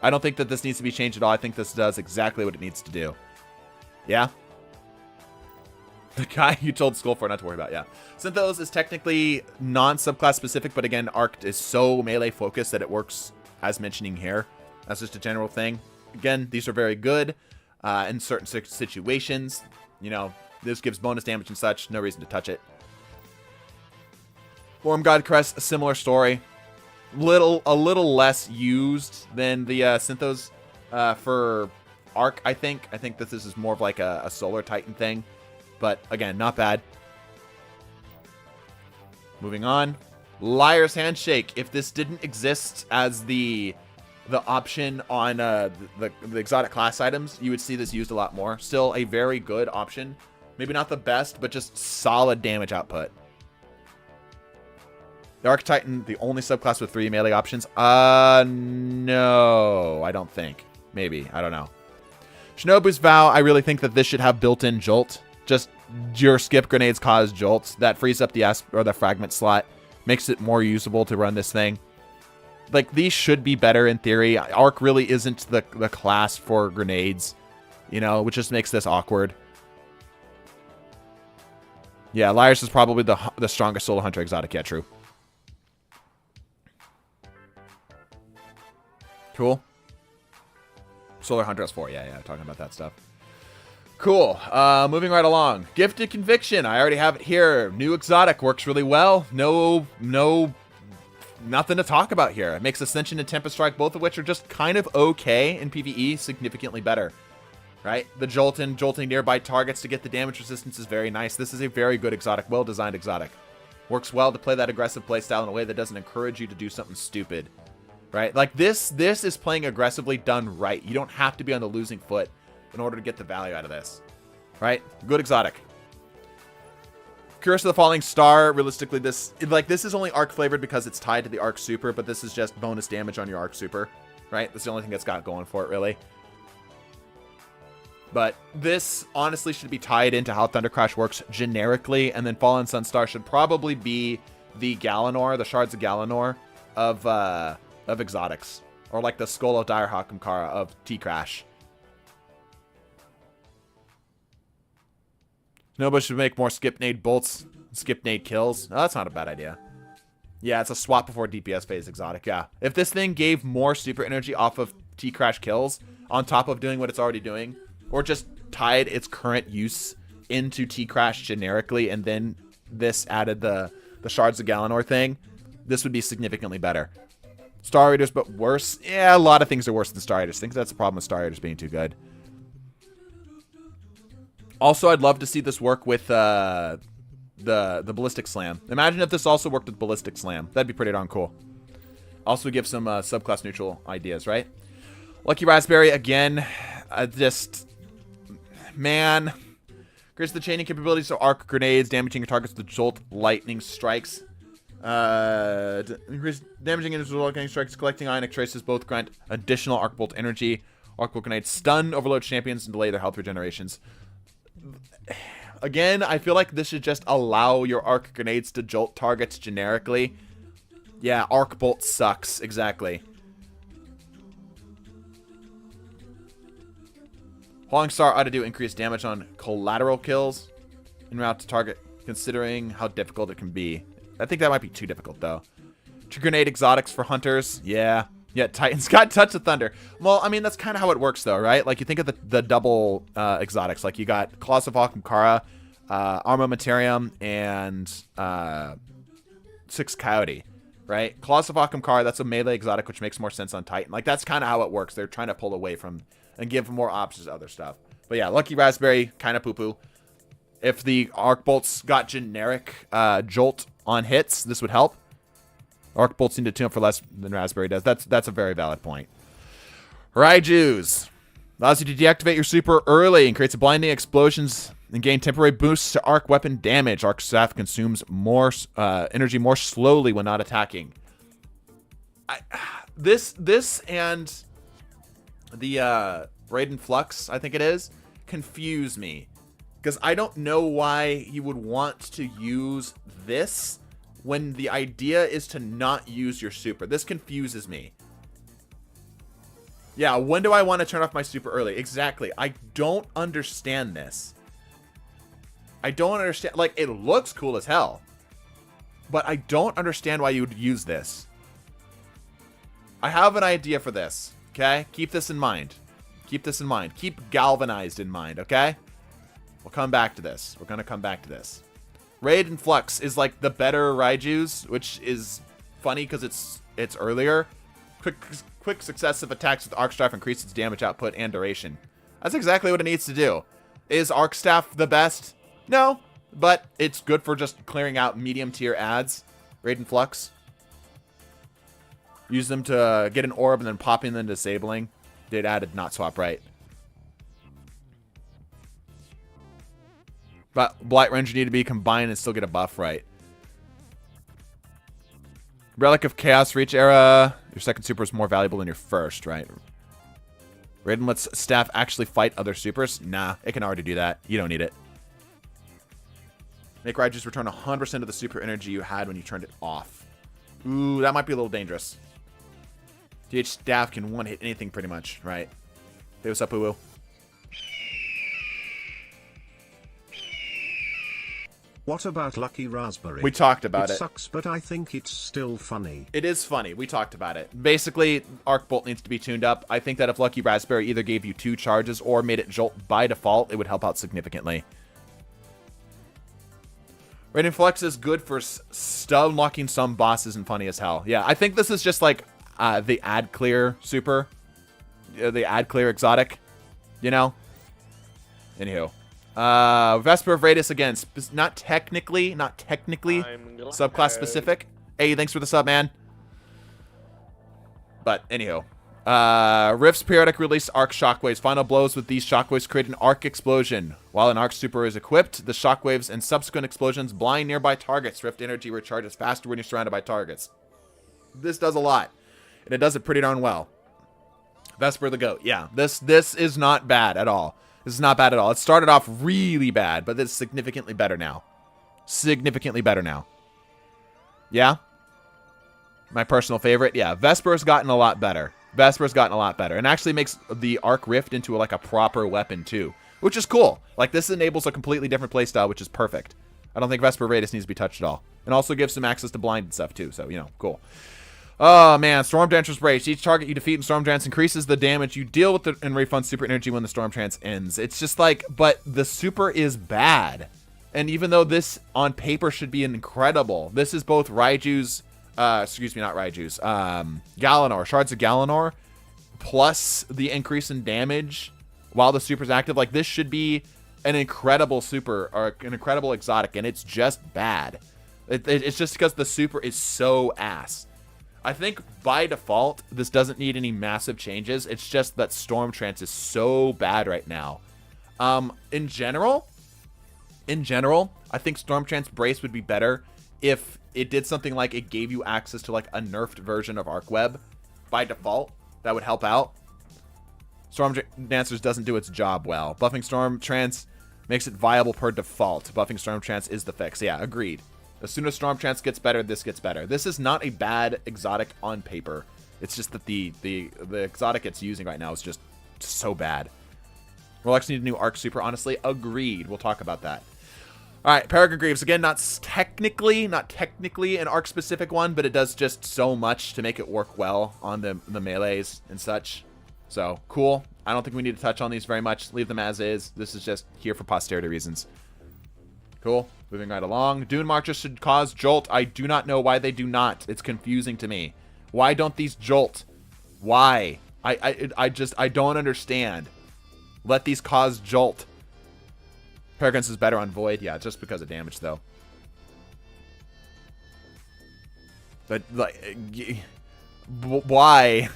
I don't think that this needs to be changed at all. I think this does exactly what it needs to do. Yeah. The guy you told Skullfort not to worry about, yeah. Synthos is technically non-subclass specific, but again, Arc is so melee focused that it works as mentioning here. That's just a general thing. Again, these are very good in certain situations. You know, this gives bonus damage and such. No reason to touch it. Form God Crest, a similar story. A little less used than the Synthos for Arc, I think. I think this is more of like a Solar Titan thing. But again, not bad. Moving on. Liar's Handshake. If this didn't exist as the option on the exotic class items, you would see this used a lot more. Still a very good option. Maybe not the best, but just solid damage output. The Arc Titan, the only subclass with 3 melee options? No, I don't think. Maybe, I don't know. Shinobu's Vow, I really think that this should have built-in Jolt. Just your skip grenades cause jolts. That frees up the fragment slot. Makes it more usable to run this thing. Like, these should be better in theory. Arc really isn't the class for grenades, you know, which just makes this awkward. Yeah, Lyris is probably the strongest Solar Hunter exotic. Yeah, true. Cool. Solar Hunter has 4. Yeah, talking about that stuff. Cool. Moving right along. Gifted Conviction. I already have it here. New exotic. Works really well. Nothing to talk about here. It makes Ascension and Tempest Strike, both of which are just kind of okay in PvE, significantly better. Right? The jolting nearby targets to get the damage resistance is very nice. This is a very good exotic. Well-designed exotic. Works well to play that aggressive playstyle in a way that doesn't encourage you to do something stupid. Right? Like this is playing aggressively done right. You don't have to be on the losing foot in order to get the value out of this. Right? Good exotic. Curse of the Falling Star, realistically, this is only arc flavored because it's tied to the arc super, but this is just bonus damage on your arc super. Right? That's the only thing that's got going for it, really. But this honestly should be tied into how Thunder Crash works generically, and then Fallen Sunstar should probably be the Galanor, the Shards of Galanor of exotics. Or like the Skull of Direhawk Kamkara of T-Crash. Nobody should make more Skipnade bolts, Skipnade kills. Oh, that's not a bad idea. Yeah, it's a swap before DPS phase exotic, yeah. If this thing gave more super energy off of T-Crash kills, on top of doing what it's already doing, or just tied its current use into T-Crash generically, and then this added the Shards of Galanor thing, this would be significantly better. Star Raiders, but worse? Yeah, a lot of things are worse than Star Raiders. I think that's the problem with Star Raiders being too good. Also, I'd love to see this work with the Ballistic Slam. Imagine if this also worked with Ballistic Slam. That'd be pretty darn cool. Also give some subclass neutral ideas, right? Lucky Raspberry, again, man. Increase the chaining capabilities so arc grenades, damaging your targets with jolt lightning strikes. Increase damaging individual lightning strikes, collecting ionic traces, both grant additional arc bolt energy. Arc bolt grenades stun overload champions and delay their health regenerations. Again, I feel like this should just allow your arc grenades to jolt targets generically. Yeah, arc bolt sucks. Exactly. Falling Star ought to do increased damage on collateral kills en route to target, considering how difficult it can be. I think that might be too difficult, though. True Grenade exotics for hunters. Yeah. Yeah, Titan's got Touch of Thunder. Well, I mean, that's kind of how it works, though, right? Like, you think of the double exotics. Like, you got Colossal Kamkara, Armamentarium, and Six Coyote, right? Colossal Kamkara, that's a melee exotic, which makes more sense on Titan. Like, that's kind of how it works. They're trying to pull away from and give more options to other stuff. But yeah, Lucky Raspberry, kind of poo-poo. If the Arc Bolts got generic Jolt on hits, this would help. Arc Bolts seem to tune up for less than Raspberry does. That's a very valid point. Raijus. Allows you to deactivate your super early and creates a blinding explosions and gain temporary boosts to arc weapon damage. Arc Staff consumes more energy more slowly when not attacking. This and the Raiden Flux, I think it is, confuse me. Because I don't know why you would want to use this when the idea is to not use your super. This confuses me. Yeah, when do I want to turn off my super early? Exactly. I don't understand this. I don't understand. Like, it looks cool as hell. But I don't understand why you would use this. I have an idea for this. Okay? Keep this in mind. Keep this in mind. Keep Galvanized in mind, okay? We'll come back to this. We're going to come back to this. Raiden Flux is like the better Raijus, which is funny because it's earlier. Quick successive attacks with Arc Staff increase its damage output and duration. That's exactly what it needs to do. Is Arc Staff the best? No, but it's good for just clearing out medium tier ads. Raiden Flux. Use them to get an orb and then popping then disabling. It added not swap right. But Blight Ranger need to be combined and still get a buff right. Relic of Chaos Reach era. Your second super is more valuable than your first, right? Raiden lets staff actually fight other supers? Nah, it can already do that. You don't need it. Make Raijus return 100% of the super energy you had when you turned it off. Ooh, that might be a little dangerous. DH staff can one-hit anything pretty much, right? Hey, what's up, Woo-Woo? What about Lucky Raspberry? We talked about it. It sucks, but I think it's still funny. It is funny. We talked about it. Basically, Arc Bolt needs to be tuned up. I think that if Lucky Raspberry either gave you 2 charges or made it jolt by default, it would help out significantly. Radiant Flex is good for stun locking some bosses and funny as hell. Yeah, I think this is just like the ad clear super. The ad clear exotic. You know? Anywho. Vesper of Radius again, not technically subclass specific. Hey, thanks for the sub, man. But anywho, Rift's periodic release arc shockwaves. Final blows with these shockwaves create an arc explosion. While an arc super is equipped, the shockwaves and subsequent explosions blind nearby targets. Rift energy recharges faster when you're surrounded by targets. This does a lot, and it does it pretty darn well. Vesper the Goat, yeah. This is not bad at all. This is not bad at all. It started off really bad, but it's significantly better now. Significantly better now. Yeah? My personal favorite? Yeah, Vesper's gotten a lot better. Vesper's gotten a lot better. And actually makes the Arc Rift into like a proper weapon too. Which is cool. Like this enables a completely different playstyle, which is perfect. I don't think Vesper Radius needs to be touched at all. And also gives some access to blind and stuff too. So, you know, cool. Oh, man. Storm Dancer's Brace. Each target you defeat in Storm Trance increases the damage you deal with and refunds super energy when the Storm Trance ends. It's just like, but the super is bad. And even though this on paper should be incredible, this is both Raiju's, excuse me, not Raiju's, Galanor, Shards of Galanor, plus the increase in damage while the super's active. Like, this should be an incredible super, or an incredible exotic, and it's just bad. It's just because the super is so ass. I think by default, this doesn't need any massive changes. It's just that Storm Trance is so bad right now. In general, I think Storm Trance Brace would be better if it did something like it gave you access to like a nerfed version of Arc Web by default. That would help out. Storm Dancers doesn't do its job well. Buffing Storm Trance makes it viable per default. Buffing Storm Trance is the fix. Yeah, agreed. As soon as Storm Trance gets better, this gets better. This is not a bad exotic on paper. It's just that the exotic it's using right now is just so bad. Rolex need a new Arc Super, honestly. Agreed. We'll talk about that. All right, Peregrine Greaves. Again, not technically an Arc-specific one, but it does just so much to make it work well on the melees and such. So, cool. I don't think we need to touch on these very much. Leave them as is. This is just here for posterity reasons. Cool. Moving right along. Dune Marchers should cause jolt. I do not know why they do not. It's confusing to me. Why don't these jolt? Why? I don't understand. Let these cause jolt. Peregrine's is better on Void. Yeah, just because of damage, though. But, like, why?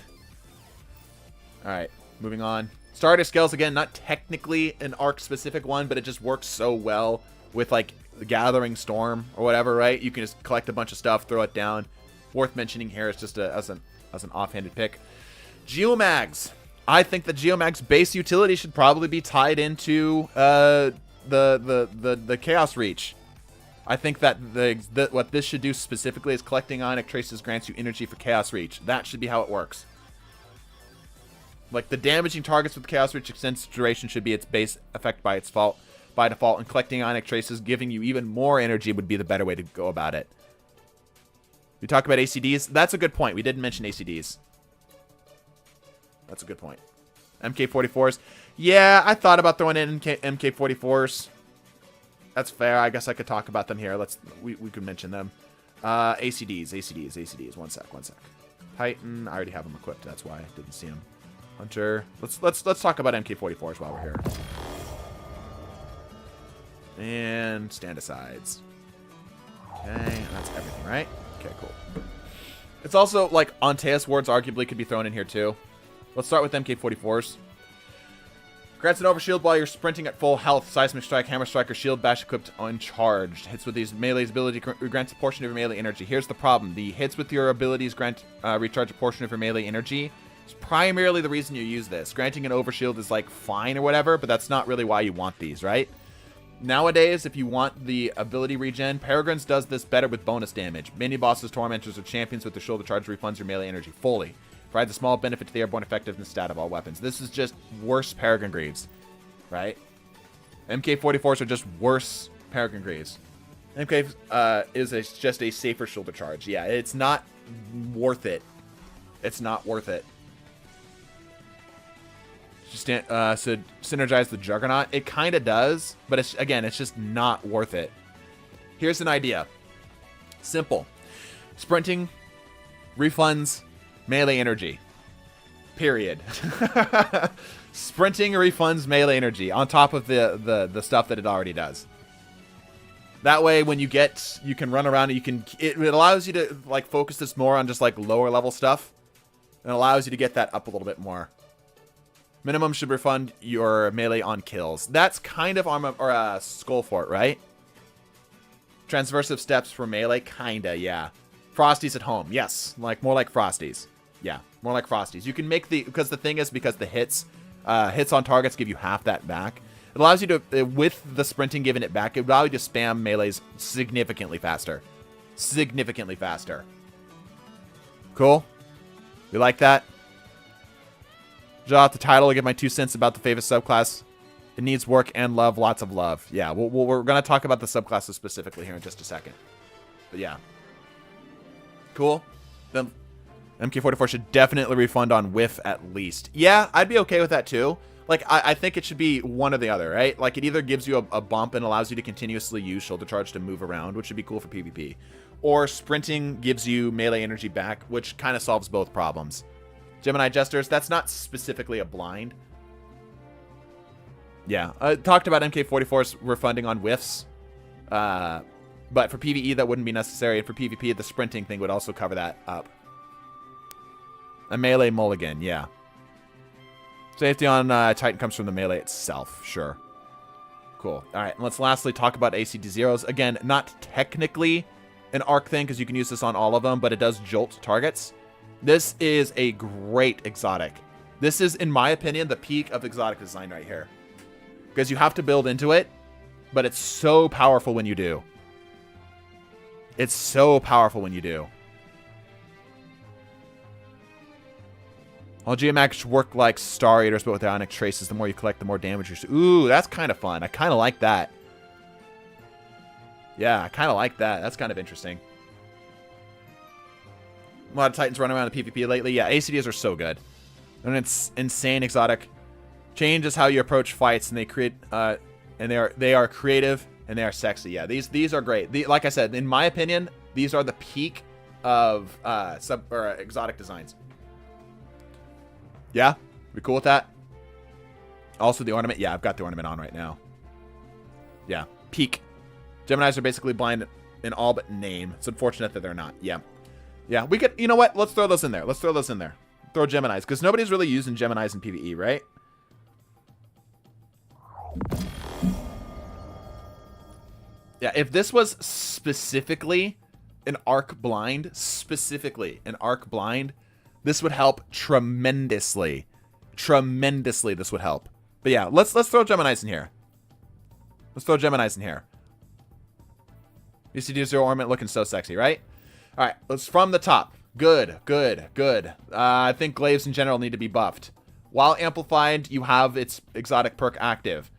Alright, moving on. Starter Scales, again, not technically an Arc-specific one, but it just works so well with, like, the Gathering Storm or whatever, right? You can just collect a bunch of stuff, throw it down. Worth mentioning here is just as an offhanded pick. Geomags. I think the Geomag's base utility should probably be tied into the Chaos Reach. I think that what this should do specifically is collecting Ionic Traces grants you energy for Chaos Reach. That should be how it works. Like, the damaging targets with Chaos Reach extends duration should be its base effect by default, and collecting Ionic Traces giving you even more energy would be the better way to go about it. We talk about ACDs. That's a good point. We didn't mention ACDs. That's a good point. MK44s. Yeah, I thought about throwing in MK44s. That's fair. I guess I could talk about them here. We could mention them. ACDs. One sec. Titan. I already have them equipped. That's why I didn't see them. Hunter. Let's talk about MK44s while we're here. And stand asides. Okay, that's everything, right? Okay, cool. It's also like Antaeus wards arguably could be thrown in here too. Let's start with MK44s. Grants an overshield while you're sprinting at full health. Seismic Strike, Hammer Strike, or Shield Bash equipped uncharged. Hits with these melee's ability grants a portion of your melee energy. Here's the problem. The hits with your abilities grant recharge a portion of your melee energy. It's primarily the reason you use this. Granting an overshield is like fine or whatever, but that's not really why you want these, right? Nowadays, if you want the ability regen, Peregrine's does this better with bonus damage. Mini bosses, tormentors, or champions with their shoulder charge refunds your melee energy fully. Provides a small benefit to the airborne effectiveness stat of all weapons. This is just worse Peregrine Greaves, right? MK44s are just worse Peregrine Greaves. MK is just a safer shoulder charge. Yeah, it's not worth it. It's not worth it. Just so synergize the Juggernaut. It kind of does, but it's just not worth it. Here's an idea. Simple. Sprinting, refunds, melee energy. Period. Sprinting refunds melee energy on top of the stuff that it already does. That way, when you can run around and it allows you to like focus this more on just like lower level stuff, and allows you to get that up a little bit more. Minimum should refund your melee on kills. That's kind of armor or Skull Fort, right? Transversive steps for melee, kinda, yeah. Frosties at home, yes, more like Frosties. Yeah, more like Frosties. You can make because the thing is, because the hits on targets give you half that back. It allows you to, with the sprinting giving it back, it allows you to spam melees significantly faster. Significantly faster. Cool? You like that? Draw out the title to give my 2 cents about the favorite subclass. It needs work and love, lots of love. Yeah, we're going to talk about the subclasses specifically here in just a second. But yeah. Cool? Then MK44 should definitely refund on whiff at least. Yeah, I'd be okay with that too. Like, I think it should be one or the other, right? Like, it either gives you a bump and allows you to continuously use shoulder charge to move around, which would be cool for PvP. Or sprinting gives you melee energy back, which kind of solves both problems. Gemini Jesters, that's not specifically a blind. Yeah, I talked about MK44's refunding on whiffs. But for PvE, that wouldn't be necessary. And for PvP, the sprinting thing would also cover that up. A melee mulligan, yeah. Safety on Titan comes from the melee itself, sure. Cool. All right, and let's lastly talk about ACD zeros. Again, not technically an arc thing, because you can use this on all of them, but it does jolt targets. This is a great exotic. This is, in my opinion, the peak of exotic design right here. Because you have to build into it, but it's so powerful when you do. It's so powerful when you do. All Geomags work like Star Eaters, but with ionic traces. The more you collect, the more damage you're... Ooh, that's kind of fun. I kind of like that. Yeah, I kind of like that. That's kind of interesting. A lot of Titans running around in PvP lately. Yeah, ACDs are so good. And it's insane exotic. Changes how you approach fights, and they create... and they are creative, and they are sexy. Yeah, these are great. Like I said, in my opinion, these are the peak of exotic designs. Yeah? We cool with that? Also the ornament. Yeah, I've got the ornament on right now. Yeah. Peak. Geminis are basically blind in all but name. It's unfortunate that they're not. Yeah. Yeah, we could... You know what? Let's throw those in there. Let's throw those in there. Throw Geminis. Because nobody's really using Geminis in PvE, right? Yeah, if this was specifically an arc blind, this would help tremendously. Tremendously, this would help. But yeah, let's throw Geminis in here. Let's throw Geminis in here. UCD Zero Ornament looking so sexy, right? All right, let's from the top. Good, good, good. I think glaives in general need to be buffed. While amplified, you have its exotic perk active.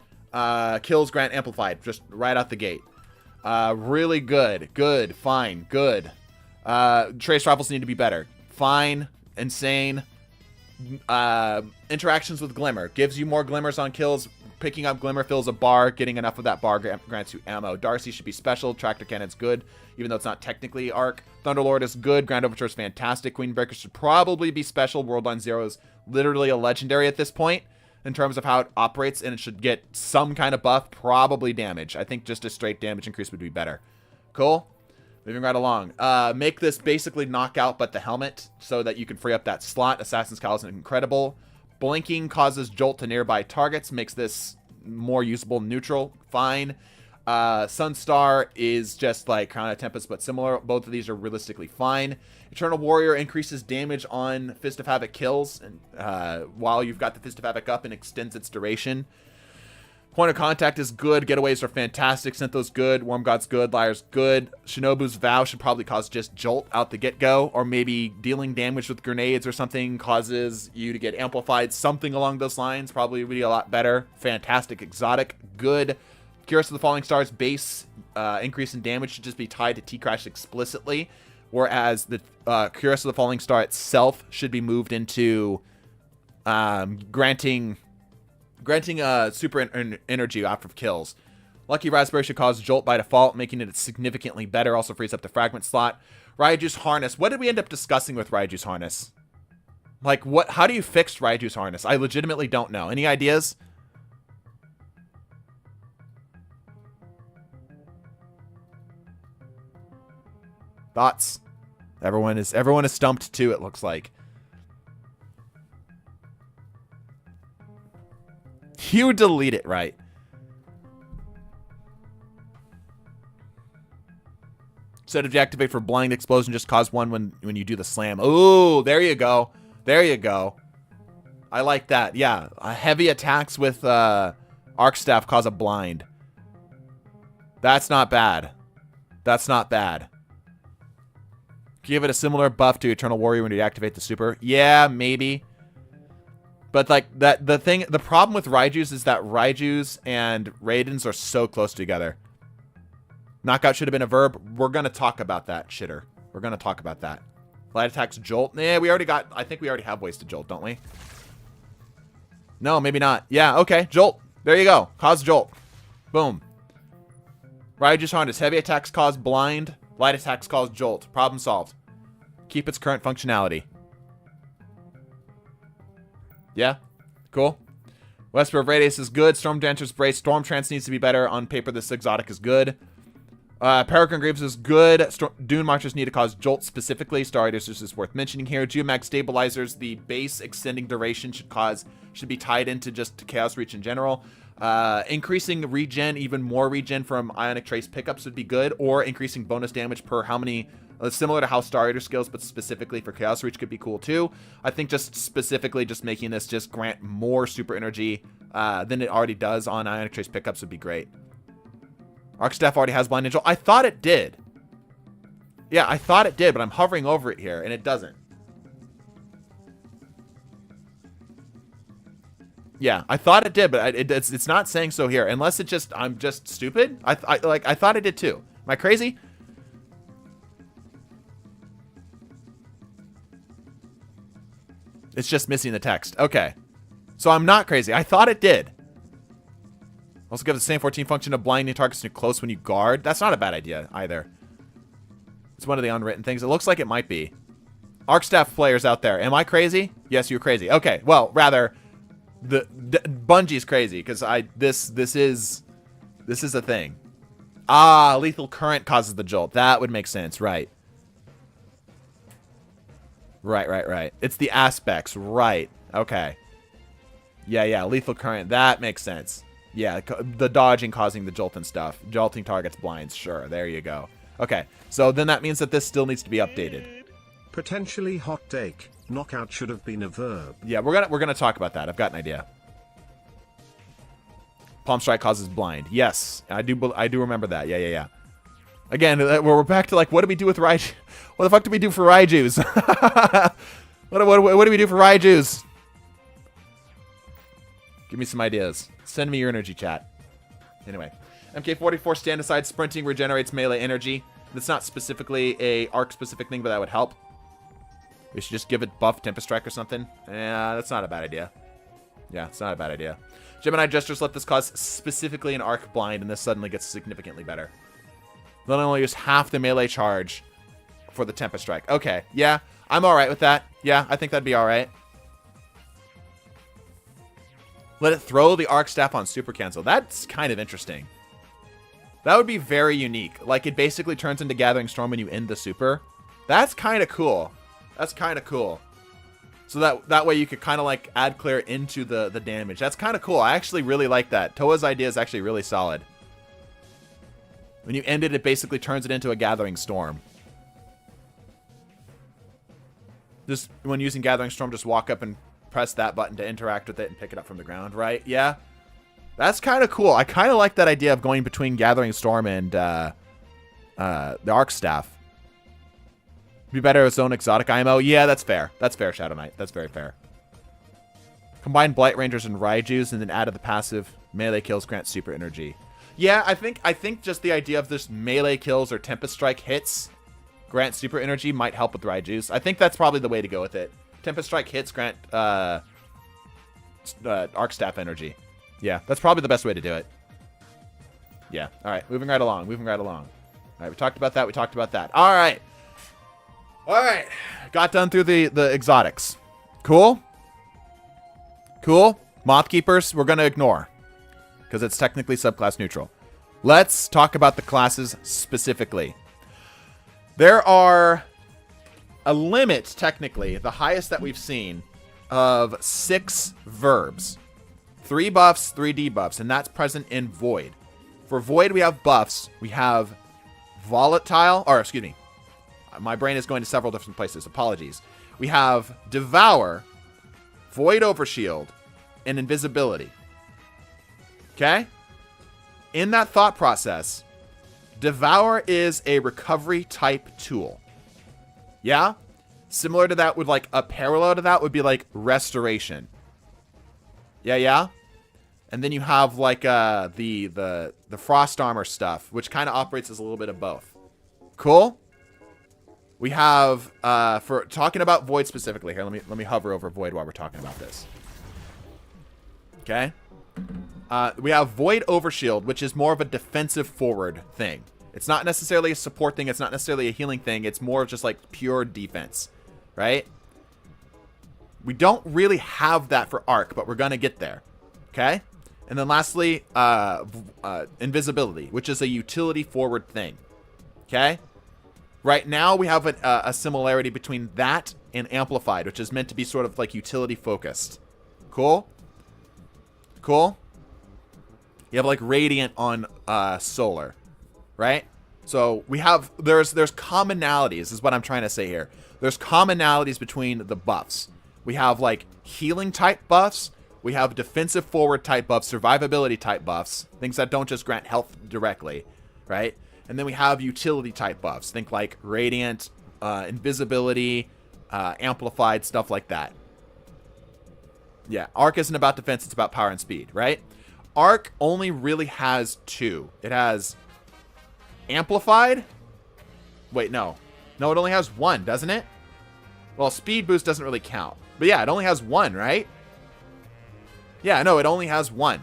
Kills grant amplified, just right out the gate. Really good, good, fine, good. Trace rifles need to be better. Fine, insane. Interactions with Glimmer. Gives you more glimmers on kills. Picking up Glimmer fills a bar. Getting enough of that bar grants you ammo. Darcy should be special. Tractor Cannon's good, even though it's not technically arc. Thunderlord is good. Grand Overture is fantastic. Queen Breaker should probably be special. Worldline Zero is literally a legendary at this point in terms of how it operates, and it should get some kind of buff, probably damage. I think just a straight damage increase would be better. Cool? Moving right along. Make this basically knockout, but the helmet, so that you can free up that slot. Assassin's Cowl is incredible. Blinking causes jolt to nearby targets, makes this more usable neutral. Fine. Sunstar is just like Crown of Tempest, but similar. Both of these are realistically fine. Eternal Warrior increases damage on Fist of Havoc kills, and while you've got the Fist of Havoc up, and extends its duration. Point of Contact is good. Getaways are fantastic. Syntho's good. Worm God's good. Liar's good. Shinobu's Vow should probably cause just jolt out the get-go, or maybe dealing damage with grenades or something causes you to get amplified. Something along those lines probably would be a lot better. Fantastic exotic. Good. Curse of the Falling Star's base increase in damage should just be tied to T-Crash explicitly, whereas the Curse of the Falling Star itself should be moved into granting super energy off of kills. Lucky Raspberry should cause Jolt by default, making it significantly better. Also frees up the fragment slot. Raiju's Harness. What did we end up discussing with Raiju's Harness? Like, what? How do you fix Raiju's Harness? I legitimately don't know. Any ideas? Thoughts? Everyone is stumped too, it looks like. You delete it, right? Instead of deactivate for blind explosion, just cause one when you do the slam. Oh, there you go. There you go. I like that. Yeah, heavy attacks with Arc Staff cause a blind. That's not bad. That's not bad. Give it a similar buff to Eternal Warrior when you activate the super. Yeah, maybe. But like the problem with Raiju's is that Raiju's and Raiden's are so close together. Knockout should have been a verb. We're going to talk about that, shitter. We're going to talk about that. Light attacks Jolt. Nah, I think we already have Wasted Jolt, don't we? No, maybe not. Yeah, okay. Jolt. There you go. Cause Jolt. Boom. Raiju's Harness. Heavy attacks cause blind. Light attacks cause Jolt. Problem solved. Keep its current functionality. Yeah. Cool. Whisper of Radius is good. Storm Dancer's Brace. Storm Trance needs to be better. On paper, this exotic is good. Peregrine Graves is good. Dune Marchers need to cause Jolt specifically. Star Raiders is worth mentioning here. Geomag Stabilizers, the base extending duration should be tied into just Chaos Reach in general. Increasing regen, even more regen from Ionic Trace pickups would be good, or increasing bonus damage per how many, similar to how Star Raider skills, but specifically for Chaos Reach could be cool too. I think just specifically just making this just grant more super energy than it already does on Ionic Trace pickups would be great. Arc Staff already has Blind Angel. I thought it did. Yeah, I thought it did, but I'm hovering over it here, and it doesn't. Yeah, I thought it did, but it's not saying so here. Unless I'm just stupid. I thought it did too. Am I crazy? It's just missing the text. Okay. So I'm not crazy. I thought it did. Also give the same 14 function of blinding targets too close when you guard. That's not a bad idea either. It's one of the unwritten things. It looks like it might be. Arc Staff players out there. Am I crazy? Yes, you're crazy. Okay. Well, rather, Bungie's crazy because this is a thing. Ah, lethal current causes the jolt. That would make sense, right? Right. It's the aspects, right? Okay. Yeah. Lethal current. That makes sense. Yeah, the dodging causing the jolt and stuff. Jolting targets blinds. Sure, there you go. Okay, so then that means that this still needs to be updated. Potentially hot take. Knockout should have been a verb. Yeah, we're gonna talk about that. I've got an idea. Palm Strike causes blind. Yes, I do remember that. Yeah. Again, we're back to like, what do we do with Raiju? What the fuck do we do for Raiju's? what do we do for Raiju's? Give me some ideas. Send me your energy, chat. Anyway, MK44 stand aside sprinting regenerates melee energy. That's not specifically a arc specific thing, but that would help. We should just give it buff Tempest Strike or something. Yeah, that's not a bad idea. Yeah, it's not a bad idea. Gemini Gestures let this cause specifically an arc blind, and this suddenly gets significantly better. They'll only use half the melee charge for the Tempest Strike. Okay, yeah, I'm alright with that. Yeah, I think that'd be alright. Let it throw the Arc Staff on Super Cancel. That's kind of interesting. That would be very unique. Like, it basically turns into Gathering Storm when you end the super. That's kind of cool. That's kind of cool. So that way you could kind of like add clear into the damage. That's kind of cool. I actually really like that. Toa's idea is actually really solid. When you end it, it basically turns it into a Gathering Storm. Just when using Gathering Storm, just walk up and press that button to interact with it and pick it up from the ground, right? Yeah. That's kind of cool. I kind of like that idea of going between Gathering Storm and the Arc Staff. Be better with Zone Exotic IMO. Yeah, that's fair. That's fair, Shadow Knight. That's very fair. Combine Blight Rangers and Raiju's and then add to the passive melee kills grant super energy. Yeah, I think just the idea of this melee kills or Tempest Strike hits grant super energy might help with Raiju's. I think that's probably the way to go with it. Tempest Strike hits grant Arc Staff energy. Yeah, that's probably the best way to do it. Yeah. All right, moving right along. All right, we talked about that. All right. Got done through the exotics. Cool. Moth Keepers, we're going to ignore because it's technically subclass neutral. Let's talk about the classes specifically. There are a limit, technically, the highest that we've seen, of 6 verbs. 3 buffs, 3 debuffs, and that's present in Void. For Void, we have buffs. We have Volatile, or excuse me, my brain is going to several different places. Apologies. We have Devour, Void Overshield, and Invisibility. Okay? In that thought process, Devour is a recovery type tool. Yeah? Similar to that, with like a parallel to that would be like Restoration. Yeah? And then you have like the Frost Armor stuff, which kind of operates as a little bit of both. Cool? We have, for talking about Void specifically here, let me hover over Void while we're talking about this. Okay? We have Void Overshield, which is more of a defensive forward thing. It's not necessarily a support thing. It's not necessarily a healing thing. It's more of just like pure defense, right? We don't really have that for Arc, but we're going to get there. Okay? And then lastly, Invisibility, which is a utility forward thing. Okay? Right now, we have a similarity between that and Amplified, which is meant to be sort of like utility focused. Cool? You have like Radiant on Solar, right? So we have, there's commonalities, is what I'm trying to say here. There's commonalities between the buffs. We have like healing type buffs. We have defensive forward type buffs, survivability type buffs, things that don't just grant health directly, right? And then we have utility type buffs. Think like Radiant, Invisibility, Amplified, stuff like that. Yeah, Arc isn't about defense, it's about power and speed, right? Arc only really has 2. It has Amplified. Wait, no. No, it only has 1, doesn't it? Well, Speed Boost doesn't really count. But yeah, it only has 1, right? Yeah, no, it only has 1,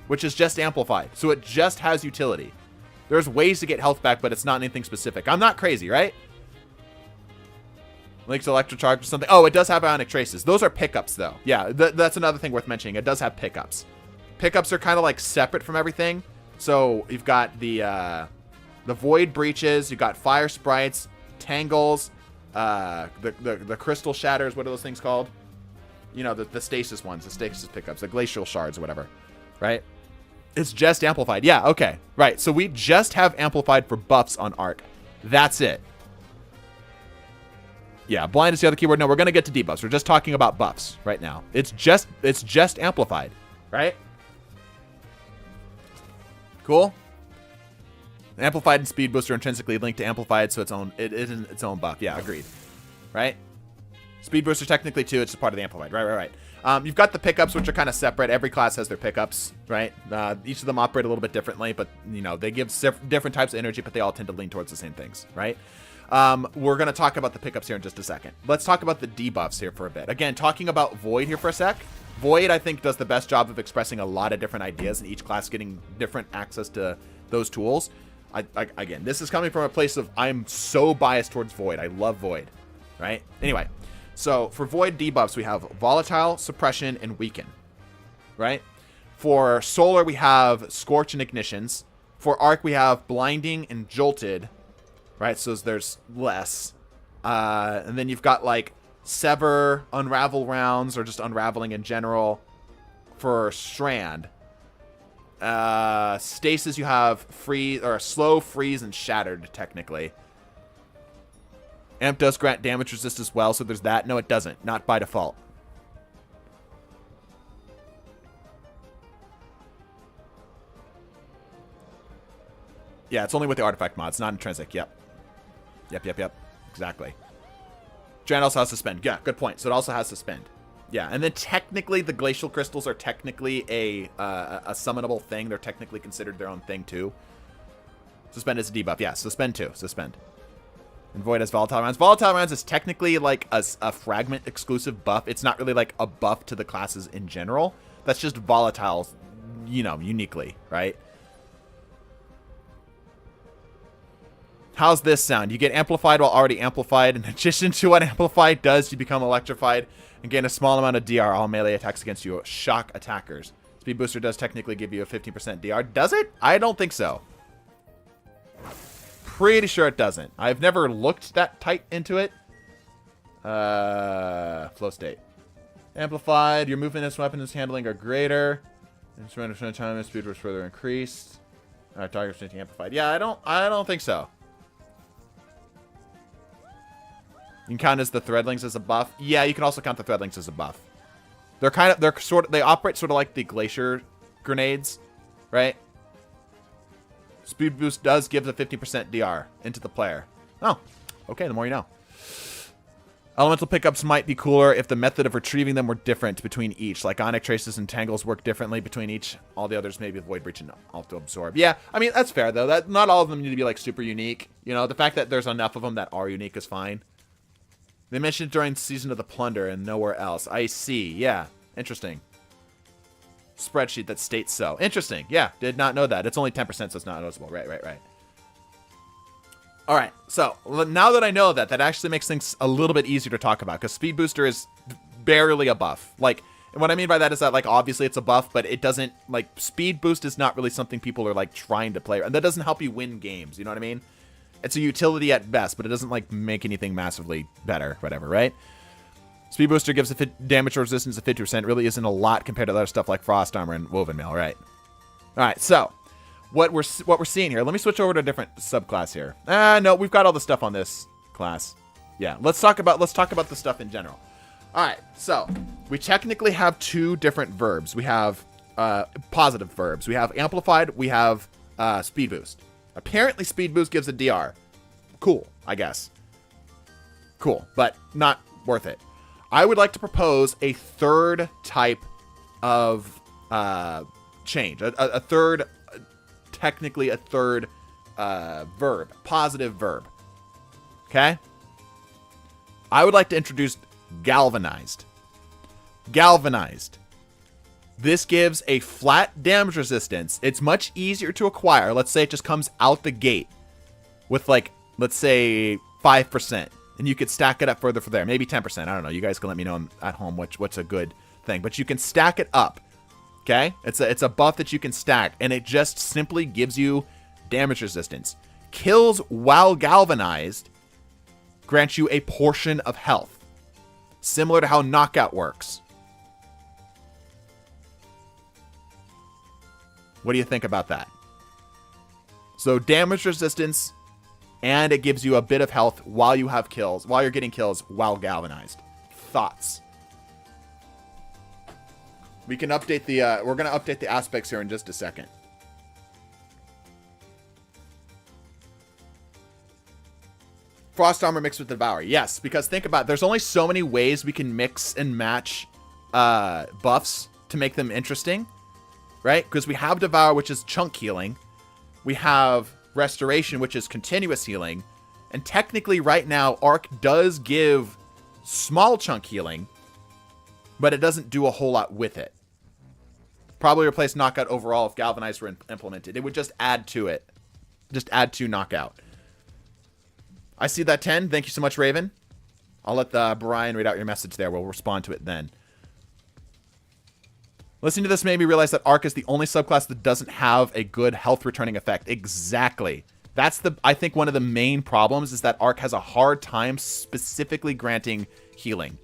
which is just Amplified. So it just has utility. There's ways to get health back, but it's not anything specific. I'm not crazy, right? Link's Electrocharge or something. Oh, it does have Ionic Traces. Those are pickups, though. Yeah, that's another thing worth mentioning. It does have pickups. Pickups are kind of like separate from everything. So you've got the Void Breaches. You've got Fire Sprites, Tangles, the Crystal Shatters. What are those things called? You know, the Stasis ones, the Stasis pickups, the Glacial Shards or whatever, right? It's just Amplified. Yeah, okay. Right, so we just have Amplified for buffs on Arc. That's it. Yeah, blind is the other keyword. No, we're going to get to debuffs. We're just talking about buffs right now. It's just Amplified, right? Cool? Amplified and Speed Boost are intrinsically linked to Amplified, so it is its own buff. Yeah, agreed. Right? Speed Boost are technically too. It's a part of the Amplified. Right. You've got the pickups, which are kind of separate. Every class has their pickups, right? Each of them operate a little bit differently, but, you know, they give different types of energy, but they all tend to lean towards the same things, right? We're going to talk about the pickups here in just a second. Let's talk about the debuffs here for a bit. Again, talking about Void here for a sec. Void, I think, does the best job of expressing a lot of different ideas, and each class getting different access to those tools. Again, this is coming from a place of I'm so biased towards Void. I love Void, right? Anyway, so for Void debuffs, we have Volatile, Suppression, and Weaken, right? For Solar, we have Scorch and Ignitions. For Arc, we have Blinding and Jolted, right? So there's less. And then you've got like Sever, Unravel rounds, or just unraveling in general. For Strand, Stasis, you have Freeze, or Slow, Freeze, and Shattered, technically. Amp does grant damage resist as well, so there's that. No, it doesn't. Not by default. Yeah, it's only with the artifact mods, not intrinsic. Yep. Exactly. Strand also has Suspend. Yeah, good point. So it also has Suspend. Yeah, and then technically the glacial crystals are technically a summonable thing. They're technically considered their own thing too. Suspend is a debuff. Yeah, suspend too. Suspend. And Void has volatile rounds. Volatile rounds is technically like a fragment exclusive buff. It's not really like a buff to the classes in general. That's just volatile, you know, uniquely, right? How's this sound? You get amplified while already amplified. In addition to what amplified does, you become electrified and gain a small amount of DR. All melee attacks against you shock attackers. Speed booster does technically give you a 15% DR. Does it? I don't think so. Pretty sure it doesn't. I've never looked that tight into it. Flow state. Amplified. Your movement and weapons handling are greater. Instrument time and speed was further increased. Target strength amplified. Yeah, I don't think so. You can count as the threadlings as a buff. Yeah, you can also count the threadlings as a buff. They operate sort of like the glacier grenades, right? Speed boost does give the 50% DR into the player. Oh, okay, the more you know. Elemental pickups might be cooler if the method of retrieving them were different between each. Like Ionic Traces and Tangles work differently between each. All the others maybe Void Breach and Auto Absorb. Yeah, I mean, that's fair, though. That not all of them need to be, like, super unique. You know, the fact that there's enough of them that are unique is fine. They mentioned during Season of the Plunder and nowhere else. I see. Yeah, interesting. Spreadsheet that states so. Interesting. Yeah, did not know that. It's only 10%, so it's not noticeable. Right. All right, so now that I know that, that actually makes things a little bit easier to talk about, because Speed Booster is barely a buff. Like, and what I mean by that is that, like, obviously it's a buff, but it doesn't, like, Speed Boost is not really something people are, like, trying to play. And that doesn't help you win games, you know what I mean? It's a utility at best, but it doesn't, like, make anything massively better, whatever, right? Speed Booster gives a damage resistance of 50%. Really isn't a lot compared to other stuff like Frost Armor and Woven Mail, right? All right, so what we're seeing here. Let me switch over to a different subclass here. No, we've got all the stuff on this class. Yeah, let's talk about the stuff in general. All right, so we technically have two different verbs. We have positive verbs. We have Amplified. We have Speed Boost. Apparently, Speed Boost gives a DR. Cool, I guess. Cool, but not worth it. I would like to propose a third type of change. A third, technically a third verb. Positive verb. Okay? I would like to introduce Galvanized. Galvanized. This gives a flat damage resistance. It's much easier to acquire. Let's say it just comes out the gate with, like, let's say 5%. And you could stack it up further from there. Maybe 10%. I don't know. You guys can let me know at home what's a good thing. But you can stack it up. Okay? It's a buff that you can stack. And it just simply gives you damage resistance. Kills while galvanized grants you a portion of health. Similar to how knockout works. What do you think about that? So damage resistance, and it gives you a bit of health while you have kills, while you're getting kills while galvanized. Thoughts? We can update the, we're going to update the aspects here in just a second. Frost Armor mixed with Devour. Yes, because think about it. There's only so many ways we can mix and match buffs to make them interesting. Right? Because we have Devour, which is chunk healing. We have Restoration, which is continuous healing. And technically, right now, Arc does give small chunk healing, but it doesn't do a whole lot with it. Probably replace Knockout overall if Galvanized were implemented. It would just add to it. Just add to Knockout. I see that 10. Thank you so much, Raven. I'll let Brian read out your message there. We'll respond to it then. Listening to this made me realize that Arc is the only subclass that doesn't have a good health returning effect. Exactly. That's I think one of the main problems is that Arc has a hard time specifically granting healing.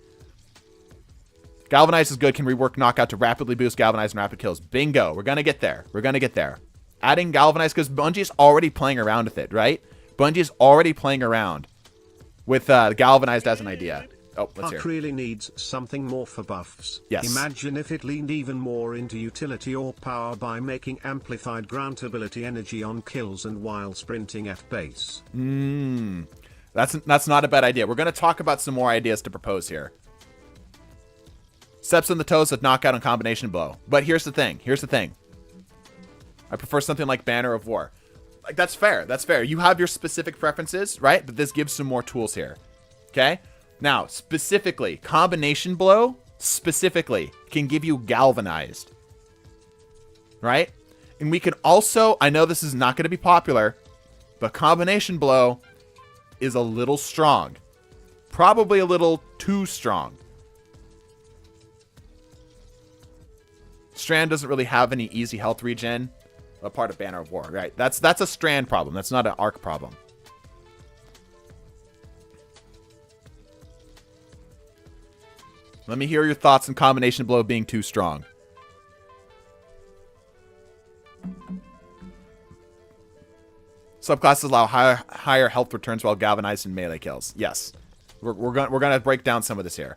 Galvanize is good, can rework Knockout to rapidly boost Galvanize and rapid kills. Bingo. We're going to get there. We're going to get there. Adding Galvanize, because Bungie's already playing around with it, right? Bungie's already playing around with Galvanized as an idea. Oh, let's hear. Arc really needs something more for buffs. Yes. Imagine if it leaned even more into utility or power by making amplified grant ability energy on kills and while sprinting at base. That's not a bad idea. We're going to talk about some more ideas to propose here. Steps on the toes with knockout and combination blow. But here's the thing. I prefer something like Banner of War. Like, that's fair. That's fair. You have your specific preferences, right? But this gives some more tools here. Okay? Now, specifically, combination blow, specifically, can give you galvanized. Right? And we can also, I know this is not going to be popular, but combination blow is a little strong. Probably a little too strong. Strand doesn't really have any easy health regen. A part of Banner of War, right? That's a Strand problem. That's not an Arc problem. Let me hear your thoughts on combination blow being too strong. Subclasses allow higher health returns while galvanized in melee kills. Yes, we're gonna break down some of this here.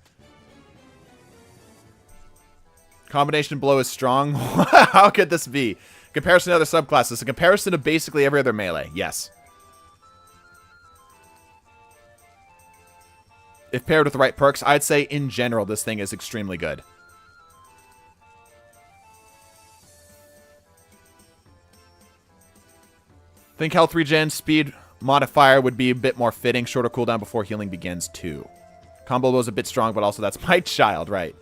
Combination blow is strong. How could this be? Comparison to other subclasses. A comparison to basically every other melee. Yes. If paired with the right perks, I'd say in general this thing is extremely good. Think health regen speed modifier would be a bit more fitting. Shorter cooldown before healing begins too. Combo blow is a bit strong, but also that's my child, right?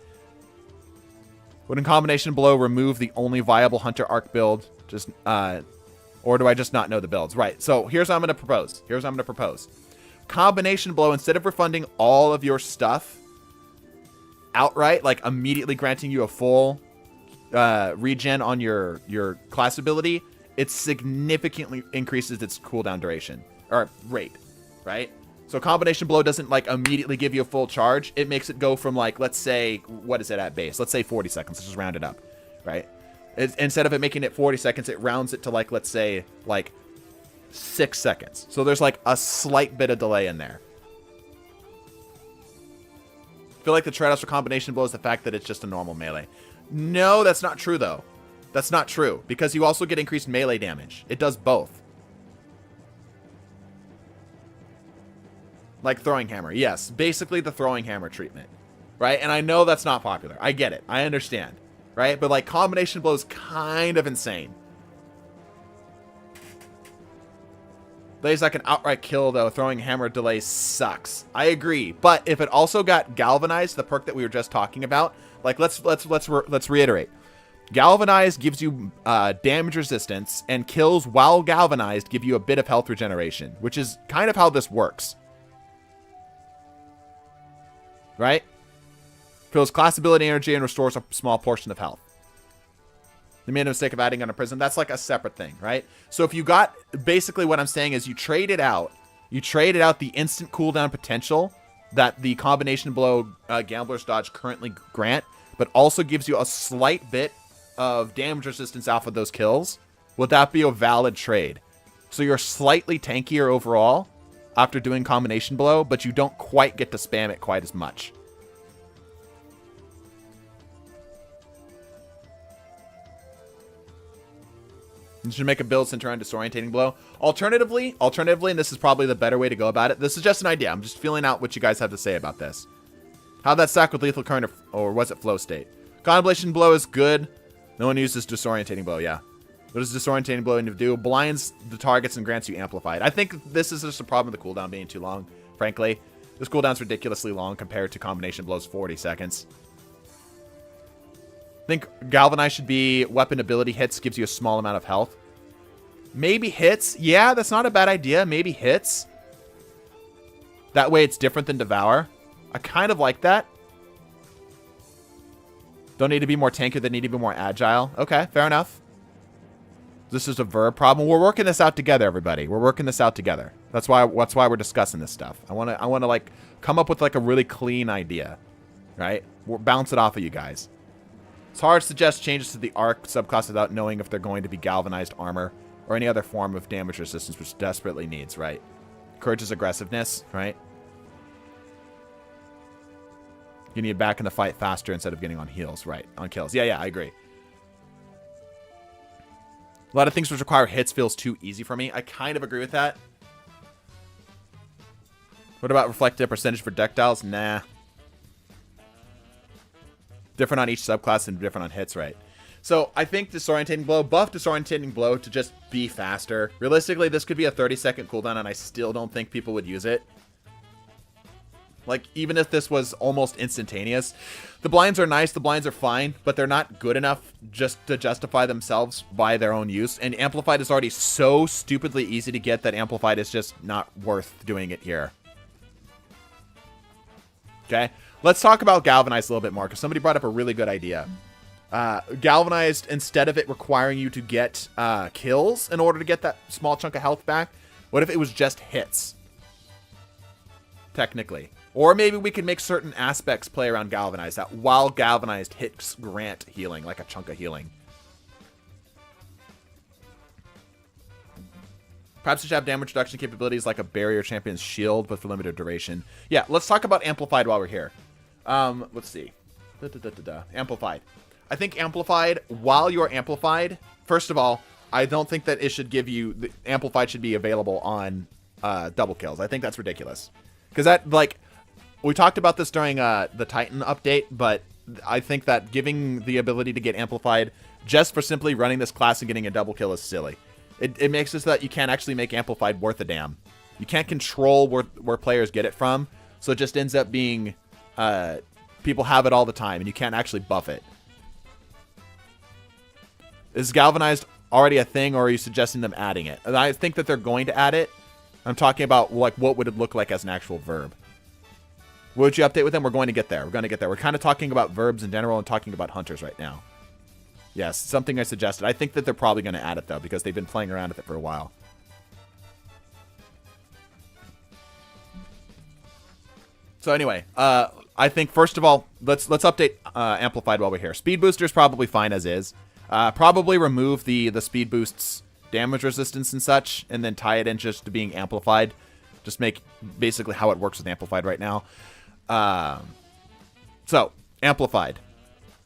Would in combination blow remove the only viable Hunter Arc build? Just or do I just not know the builds? Right. So here's what I'm going to propose. Combination blow, instead of refunding all of your stuff outright, like immediately granting you a full regen on your class ability, it significantly increases its cooldown duration or rate, right? So combination blow doesn't like immediately give you a full charge. It makes it go from like, let's say, what is it at base? Let's say 40 seconds. Let's just round it up, right? Instead of it making it 40 seconds, it rounds it to like, let's say, like 6 seconds. So there's like a slight bit of delay in there. I feel like the trade-offs for combination blow is the fact that it's just a normal melee. No, that's not true though. That's not true because you also get increased melee damage. It does both. Like throwing hammer. Yes, basically the throwing hammer treatment. Right? And I know that's not popular. I get it. I understand. Right? But like combination blow is kind of insane. Delays that can outright kill though. Throwing hammer delay sucks. I agree. But if it also got galvanized, the perk that we were just talking about, like let's reiterate. Galvanized gives you damage resistance, and kills while galvanized give you a bit of health regeneration, which is kind of how this works. Right? Fills class ability energy and restores a small portion of health. They made a mistake of adding on a prison. That's like a separate thing, right? So if you got, basically what I'm saying is you traded out the instant cooldown potential that the combination blow Gambler's Dodge currently grant, but also gives you a slight bit of damage resistance off of those kills. Would that be a valid trade? So you're slightly tankier overall after doing combination blow, but you don't quite get to spam it quite as much. You should make a build centered around disorientating blow. Alternatively, and this is probably the better way to go about it. This is just an idea. I'm just feeling out what you guys have to say about this. How that stack with lethal current or was it flow state? Contemplation blow is good. No one uses disorientating blow, yeah. What does disorientating blow need to do? Blinds the targets and grants you amplified. I think this is just a problem with the cooldown being too long, frankly. This cooldown's ridiculously long compared to combination blow's 40 seconds. I think Galvanize should be weapon ability hits, gives you a small amount of health. Maybe hits. Yeah, that's not a bad idea. Maybe hits. That way it's different than Devour. I kind of like that. Don't need to be more tanky, they need to be more agile. Okay, fair enough. This is a verb problem. We're working this out together, everybody. We're working this out together. That's why we're discussing this stuff. I want to like come up with like a really clean idea, right? We'll bounce it off of you guys. It's hard to suggest changes to the arc subclass without knowing if they're going to be galvanized armor or any other form of damage resistance which desperately needs, right? Encourages aggressiveness, right? You need back in the fight faster instead of getting on heals, right? On kills. Yeah, I agree. A lot of things which require hits feels too easy for me. I kind of agree with that. What about reflective percentage projectiles? Nah. Different on each subclass and different on hits, right? So I think Disorientating Blow, buff Disorientating Blow to just be faster. Realistically, this could be a 30-second cooldown, and I still don't think people would use it. Like, even if this was almost instantaneous. The blinds are nice, the blinds are fine, but they're not good enough just to justify themselves by their own use. And Amplified is already so stupidly easy to get that Amplified is just not worth doing it here. Okay, let's talk about Galvanized a little bit more, because somebody brought up a really good idea. Galvanized, instead of it requiring you to get kills in order to get that small chunk of health back, what if it was just hits? Technically. Or maybe we can make certain aspects play around Galvanized, that while Galvanized hits grant healing, like a chunk of healing. Perhaps it should have damage reduction capabilities like a Barrier Champion's Shield, but for limited duration. Yeah, let's talk about Amplified while we're here. Let's see. Amplified. I think Amplified, while you're Amplified, first of all, I don't think that it should give you... The Amplified should be available on double kills. I think that's ridiculous. Because that, like... We talked about this during the Titan update, but I think that giving the ability to get Amplified just for simply running this class and getting a double kill is silly. It makes it so that you can't actually make Amplified worth a damn. You can't control where players get it from, so it just ends up being people have it all the time, and you can't actually buff it. Is Galvanized already a thing, or are you suggesting them adding it? And I think that they're going to add it. I'm talking about like what would it look like as an actual verb. Would you update with them? We're going to get there. We're going to get there. We're kind of talking about verbs in general and talking about hunters right now. Yes, something I suggested. I think that they're probably going to add it, though, because they've been playing around with it for a while. So anyway, I think, first of all, let's update Amplified while we're here. Speed Booster is probably fine as is. Probably remove the speed boost's damage resistance and such, and then tie it in just to being Amplified. Just make basically how it works with Amplified right now. So, Amplified.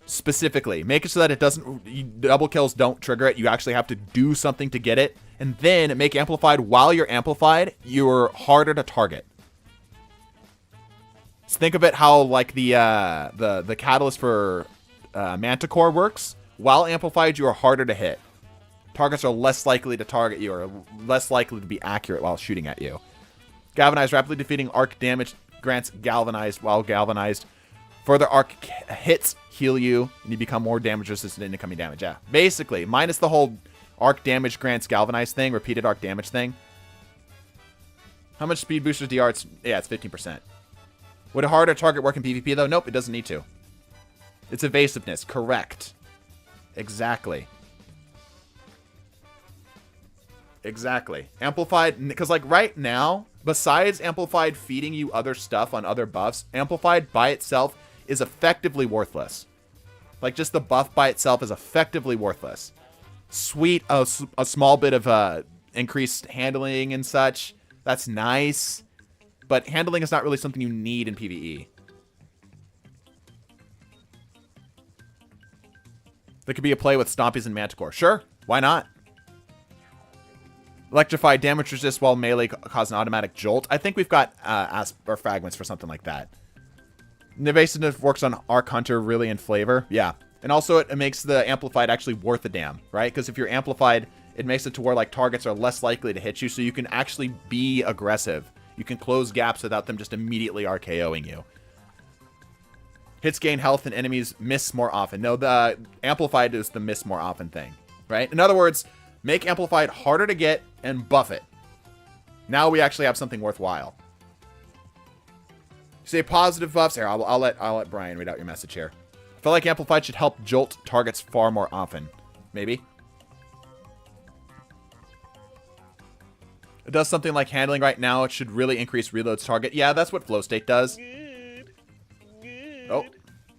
Specifically, make it so that it doesn't... double kills don't trigger it. You actually have to do something to get it. And then make Amplified, while you're Amplified, you're harder to target. So think of it how, like, the catalyst for Manticore works. While Amplified, you are harder to hit. Targets are less likely to target you, or less likely to be accurate while shooting at you. Galvanized, rapidly defeating arc damage grants Galvanized while Galvanized. Further arc hits heal you, and you become more damage resistant to incoming damage. Yeah, basically, minus the whole arc damage grants Galvanized thing, repeated arc damage thing. How much speed boosters DR? Yeah, it's 15%. Would a harder target work in PvP, though? Nope, it doesn't need to. It's evasiveness. Correct. Exactly. Exactly. Amplified, because like right now, besides Amplified feeding you other stuff on other buffs, Amplified by itself is effectively worthless. Like just the buff by itself is effectively worthless. Sweet, a small bit of increased handling and such. That's nice. But handling is not really something you need in PvE. There could be a play with Stompies and Manticore. Sure, why not? Electrify, damage resist while melee cause an automatic jolt. I think we've got or fragments for something like that. Evasiveness works on Arc Hunter really in flavor. Yeah. And also it makes the Amplified actually worth a damn, right? Because if you're Amplified, it makes it to where like targets are less likely to hit you, so you can actually be aggressive. You can close gaps without them just immediately RKOing you. Hits gain health and enemies miss more often. No, the Amplified is the miss more often thing, right? In other words, make Amplified harder to get and buff it. Now we actually have something worthwhile. Say positive buffs. Here, I'll let Brian read out your message here. I feel like Amplified should help jolt targets far more often. Maybe. It does something like handling right now. It should really increase reloads target. Yeah, that's what flow state does. Oh.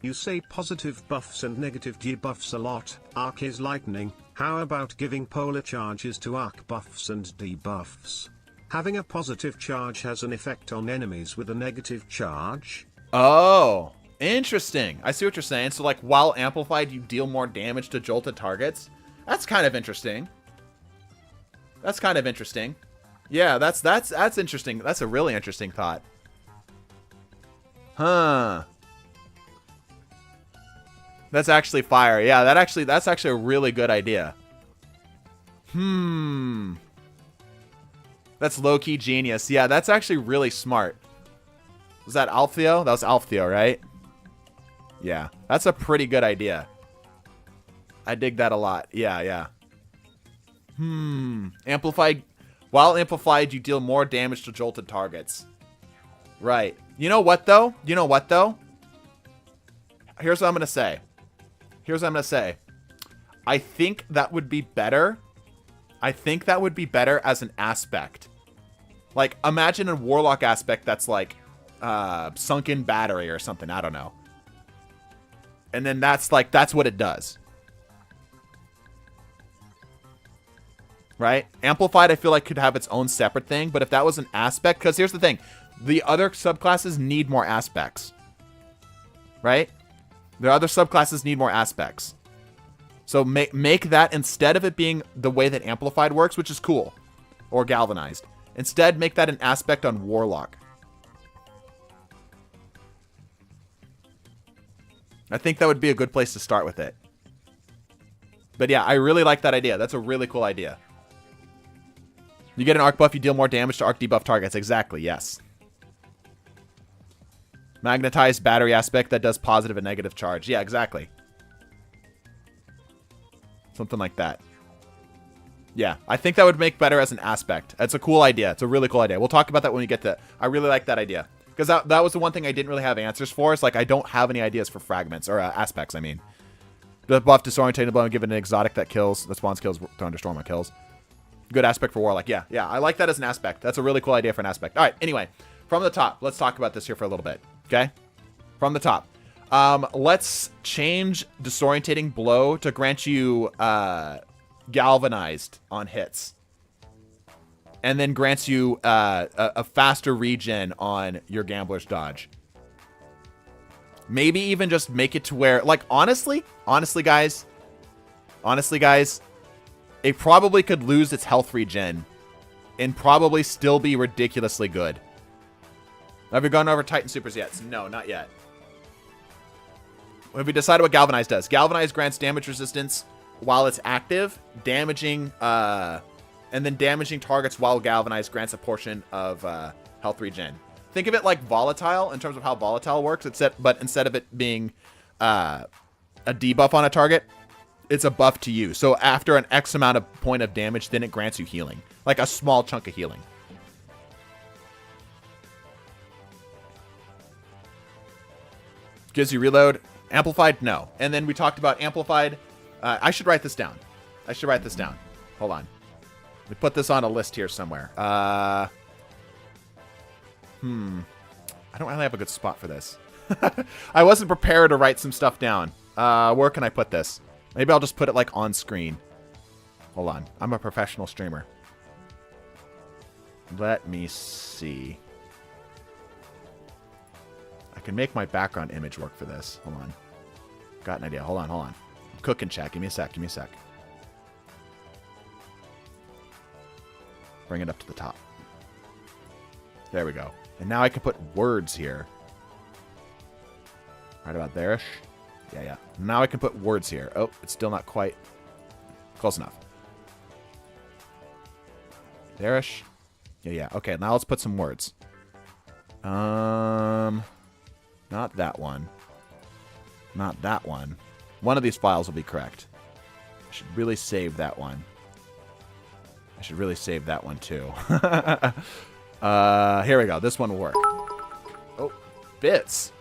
You say positive buffs and negative debuffs a lot. Arc is lightning. How about giving polar charges to arc buffs and debuffs? Having a positive charge has an effect on enemies with a negative charge. Oh, interesting. I see what you're saying. So like while Amplified, you deal more damage to jolted targets. That's kind of interesting. That's kind of interesting. Yeah, that's interesting. That's a really interesting thought. Huh. That's actually fire. Yeah, that's actually a really good idea. That's low-key genius. Yeah, that's actually really smart. Was that Alfio? That was Alfio, right? Yeah, that's a pretty good idea. I dig that a lot. Yeah, yeah. Amplified. While amplified, you deal more damage to jolted targets. Right. You know what, though? Here's what I'm going to say. I think that would be better. As an aspect. Like, imagine a Warlock aspect that's like sunken battery or something. I don't know. And then that's what it does. Right? Amplified, I feel like, could have its own separate thing. But if that was an aspect, because here's the thing. The other subclasses need more aspects. Right? The other subclasses need more aspects. So make that, instead of it being the way that Amplified works, which is cool. Or Galvanized. Instead, make that an aspect on Warlock. I think that would be a good place to start with it. But yeah, I really like that idea. That's a really cool idea. You get an arc buff, you deal more damage to arc debuff targets. Exactly, yes. Magnetized battery aspect that does positive and negative charge. Yeah, exactly. Something like that. Yeah, I think that would make better as an aspect. That's a cool idea. It's a really cool idea. We'll talk about that when we get to... I really like that idea. Because that was the one thing I didn't really have answers for. It's like I don't have any ideas for fragments. Or aspects, I mean. The buff disorientating the blow and given an exotic that kills. That spawns kills. Thunderstorm that kills. Good aspect for Warlock. Yeah, yeah. I like that as an aspect. That's a really cool idea for an aspect. All right, anyway. From the top. Let's talk about this here for a little bit. Okay? From the top. Let's change disorientating blow to grant you galvanized on hits. And then grants you a faster regen on your gambler's dodge. Maybe even just make it to where, like, honestly guys, it probably could lose its health regen and probably still be ridiculously good. Have you gone over Titan Supers yet? No, not yet. Have we decided what Galvanize does? Galvanize grants damage resistance while it's active, damaging, and then damaging targets while Galvanize grants a portion of health regen. Think of it like Volatile in terms of how Volatile works, but instead of it being a debuff on a target, it's a buff to you. So after an X amount of point of damage, then it grants you healing. Like a small chunk of healing. Gives you reload. Amplified? No. And then we talked about Amplified. I should write this down. Hold on. Let me put this on a list here somewhere. I don't really have a good spot for this. I wasn't prepared to write some stuff down. Where can I put this? Maybe I'll just put it like on screen. Hold on. I'm a professional streamer. Let me see. I can make my background image work for this. Hold on. Got an idea. Hold on. I'm cooking, chat. Give me a sec. Bring it up to the top. There we go. And now I can put words here. Right about there-ish. Yeah. Now I can put words here. Oh, it's still not quite close enough. There-ish. Yeah. Okay, now let's put some words. Not that one. Not that one. One of these files will be correct. I should really save that one. I should really save that one too. Here we go. This one will work. Oh, bits.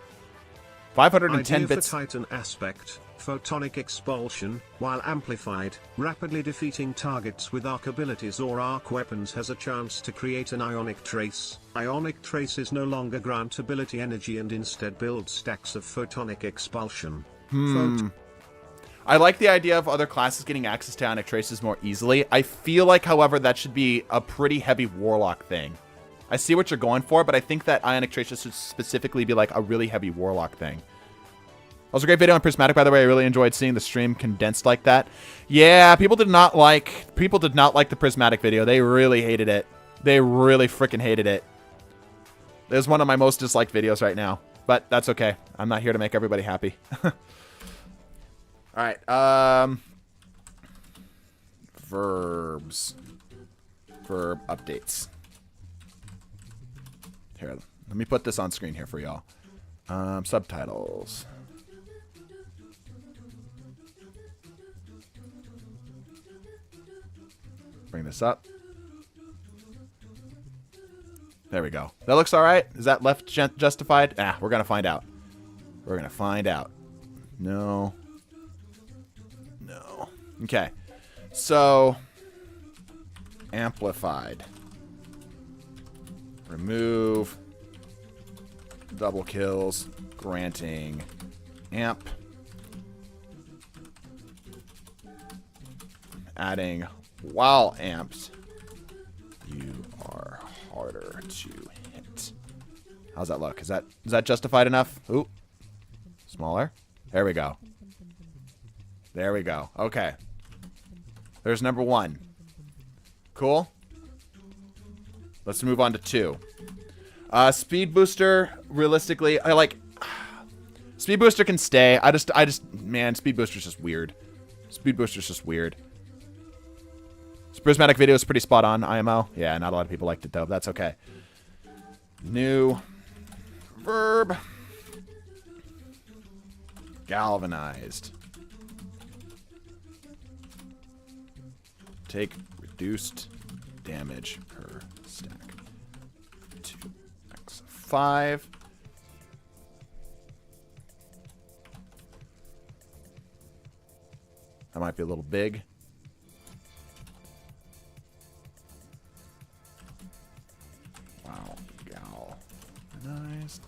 510 bits. For Titan aspect, photonic expulsion, while amplified, rapidly defeating targets with arc abilities or arc weapons has a chance to create an ionic trace. Ionic traces no longer grant ability energy and instead build stacks of photonic expulsion. I like the idea of other classes getting access to ionic traces more easily. I feel like, however, that should be a pretty heavy Warlock thing. I see what you're going for, but I think that ionic traces should specifically be like a really heavy Warlock thing. That was a great video on Prismatic, by the way. I really enjoyed seeing the stream condensed like that. Yeah, people did not like the Prismatic video. They really hated it. They really freaking hated it. It was one of my most disliked videos right now, but that's okay. I'm not here to make everybody happy. All right. Verbs. Verb updates. Here, let me put this on screen here for y'all. Subtitles. Bring this up. There we go. That looks all right. Is that left justified? Ah, we're going to find out. We're going to find out. No. No. Okay. So, amplified. Remove. Double kills. Granting. Amp. Adding while amped. You are harder to hit. How's that look? Is that justified enough? Ooh. Smaller. There we go. There we go. Okay. There's number 1. Cool. Let's move on to 2. Speed booster, realistically, I like... Speed booster can stay. Man, speed booster's just weird. Speed booster's just weird. Prismatic video is pretty spot on, IMO. Yeah, not a lot of people liked it, though. That's okay. New verb. Galvanized. Take reduced damage per stack. 2x5. That might be a little big. Wow. Galvanized.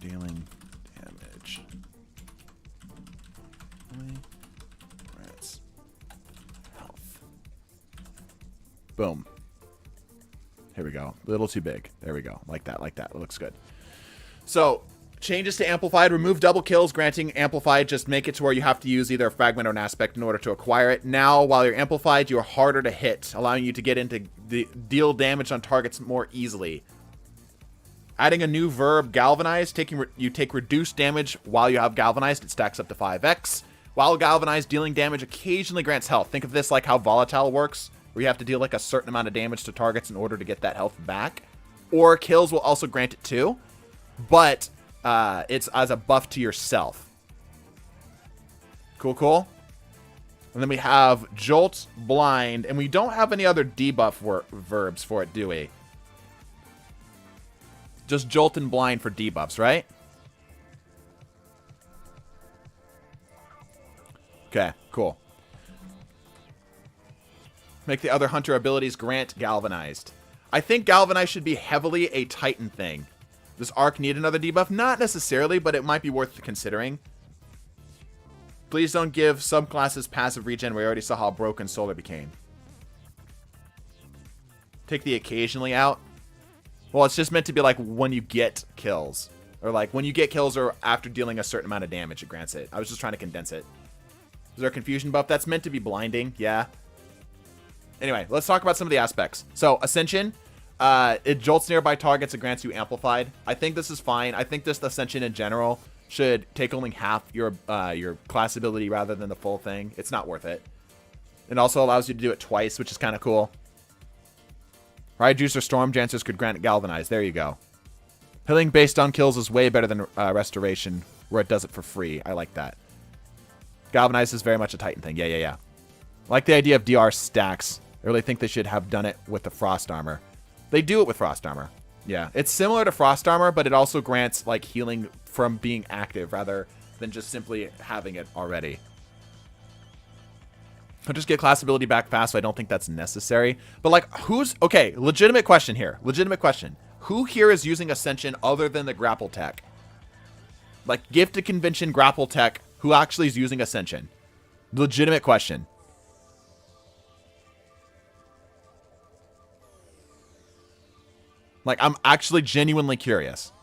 Dealing damage. Rats. Health. Boom. Here we go. A little too big. There we go. Like that. Like that. It looks good. So, changes to Amplified. Remove double kills. Granting Amplified. Just make it to where you have to use either a fragment or an aspect in order to acquire it. Now, while you're Amplified, you're harder to hit, allowing you to get into deal damage on targets more easily. Adding a new verb, Galvanized. You take reduced damage while you have Galvanized. It stacks up to 5x. While Galvanized, dealing damage occasionally grants health. Think of this like how Volatile works, where you have to deal like a certain amount of damage to targets in order to get that health back. Or kills will also grant it too, but it's as a buff to yourself. Cool, cool. And then we have Jolt, Blind, and we don't have any other debuff verbs for it, do we? Just Jolt and Blind for debuffs, right? Okay, cool. Make the other Hunter abilities grant Galvanized. I think Galvanized should be heavily a Titan thing. Does Arc need another debuff? Not necessarily, but it might be worth considering. Please don't give subclasses passive regen. We already saw how broken Solar became. Take the occasionally out. Well, it's just meant to be like when you get kills. Or like when you get kills or after dealing a certain amount of damage, it grants it. I was just trying to condense it. Is there a confusion buff? That's meant to be blinding. Yeah. Anyway, let's talk about some of the aspects. So, Ascension. It jolts nearby targets and grants you Amplified. I think this is fine. I think this Ascension in general should take only half your class ability rather than the full thing. It's not worth it. It also allows you to do it twice, which is kind of cool. Riot Juice or Storm Dancers could grant it Galvanized. There you go. Healing based on kills is way better than Restoration, where it does it for free. I like that. Galvanized is very much a Titan thing. Yeah, yeah, yeah. I like the idea of DR stacks. I really think they should have done it with the Frost Armor. They do it with Frost Armor. Yeah, it's similar to Frost Armor, but it also grants like healing from being active rather than just simply having it already. I'll just get class ability back fast, so I don't think that's necessary. But like, okay, legitimate question here. Legitimate question. Who here is using Ascension other than the grapple tech? Like, Gifted Convention grapple tech, who actually is using Ascension? Legitimate question. Like, I'm actually genuinely curious.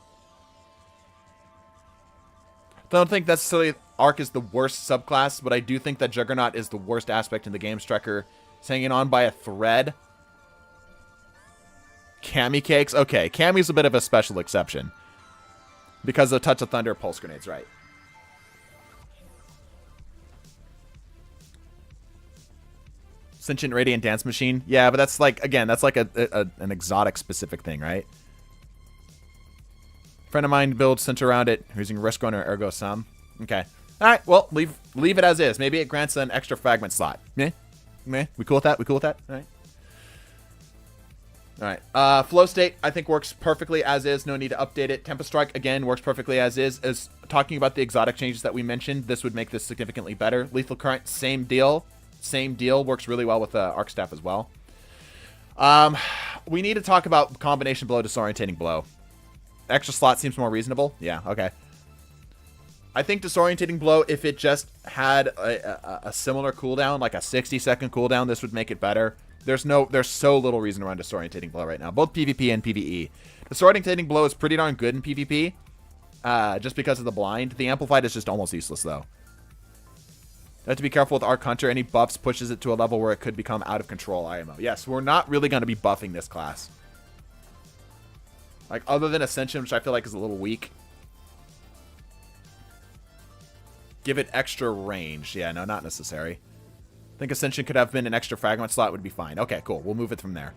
I don't think necessarily Arc is the worst subclass, but I do think that Juggernaut is the worst aspect in the game. Striker is hanging on by a thread. Cammy Cakes? Okay, Cammy's a bit of a special exception. Because of Touch of Thunder, Pulse Grenades, right. Sentient Radiant Dance Machine. Yeah, but that's like, again, that's like an exotic specific thing, right? Friend of mine builds center around it using Risk Runner Ergo Sum. Okay. All right, well, leave it as is. Maybe it grants an extra fragment slot. Meh. We cool with that? All right. All right. Flow State, I think, works perfectly as is. No need to update it. Tempest Strike, again, works perfectly as is. As talking about the exotic changes that we mentioned, this would make this significantly better. Lethal Current, same deal. Works really well with Arc Staff as well. We need to talk about Combination Blow, Disorientating Blow. Extra slot seems more reasonable. Yeah, okay. I think Disorientating Blow, if it just had a similar cooldown, like a 60-second cooldown, this would make it better. There's so little reason to run Disorientating Blow right now, both PvP and PvE. Disorientating Blow is pretty darn good in PvP, just because of the blind. The Amplified is just almost useless, though. You have to be careful with Arc Hunter. Any buffs pushes it to a level where it could become out of control IMO. Yes, we're not really going to be buffing this class. Like, other than Ascension, which I feel like is a little weak. Give it extra range. Yeah, no, not necessary. I think Ascension could have been an extra fragment slot would be fine. Okay, cool. We'll move it from there.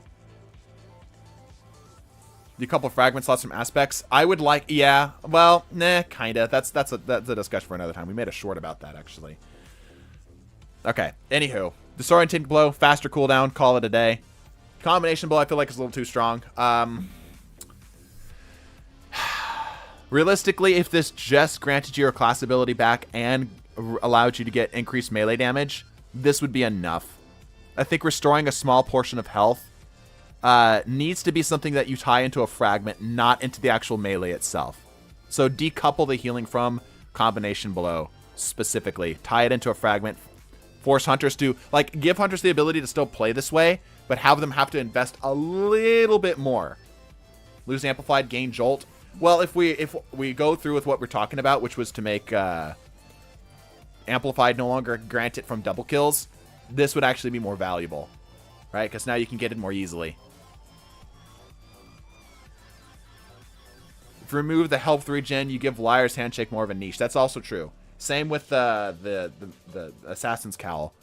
A couple fragment slots from aspects. I would like, yeah, well, nah, kinda. That's a discussion for another time. We made a short about that, actually. Okay, anywho. Disorienting Blow, faster cooldown, call it a day. Combination Blow, I feel like is a little too strong. Realistically, if this just granted you your class ability back and allowed you to get increased melee damage, this would be enough. I think restoring a small portion of health needs to be something that you tie into a fragment, not into the actual melee itself. So decouple the healing from Combination Blow specifically. Tie it into a fragment. Force hunters to, like, give hunters the ability to still play this way, but have them have to invest a little bit more. Lose Amplified, gain Jolt. Well, if we go through with what we're talking about, which was to make Amplified no longer grant it from double kills, this would actually be more valuable, right? Because now you can get it more easily. If you remove the health regen, you give Liar's Handshake more of a niche. That's also true. Same with the Assassin's Cowl.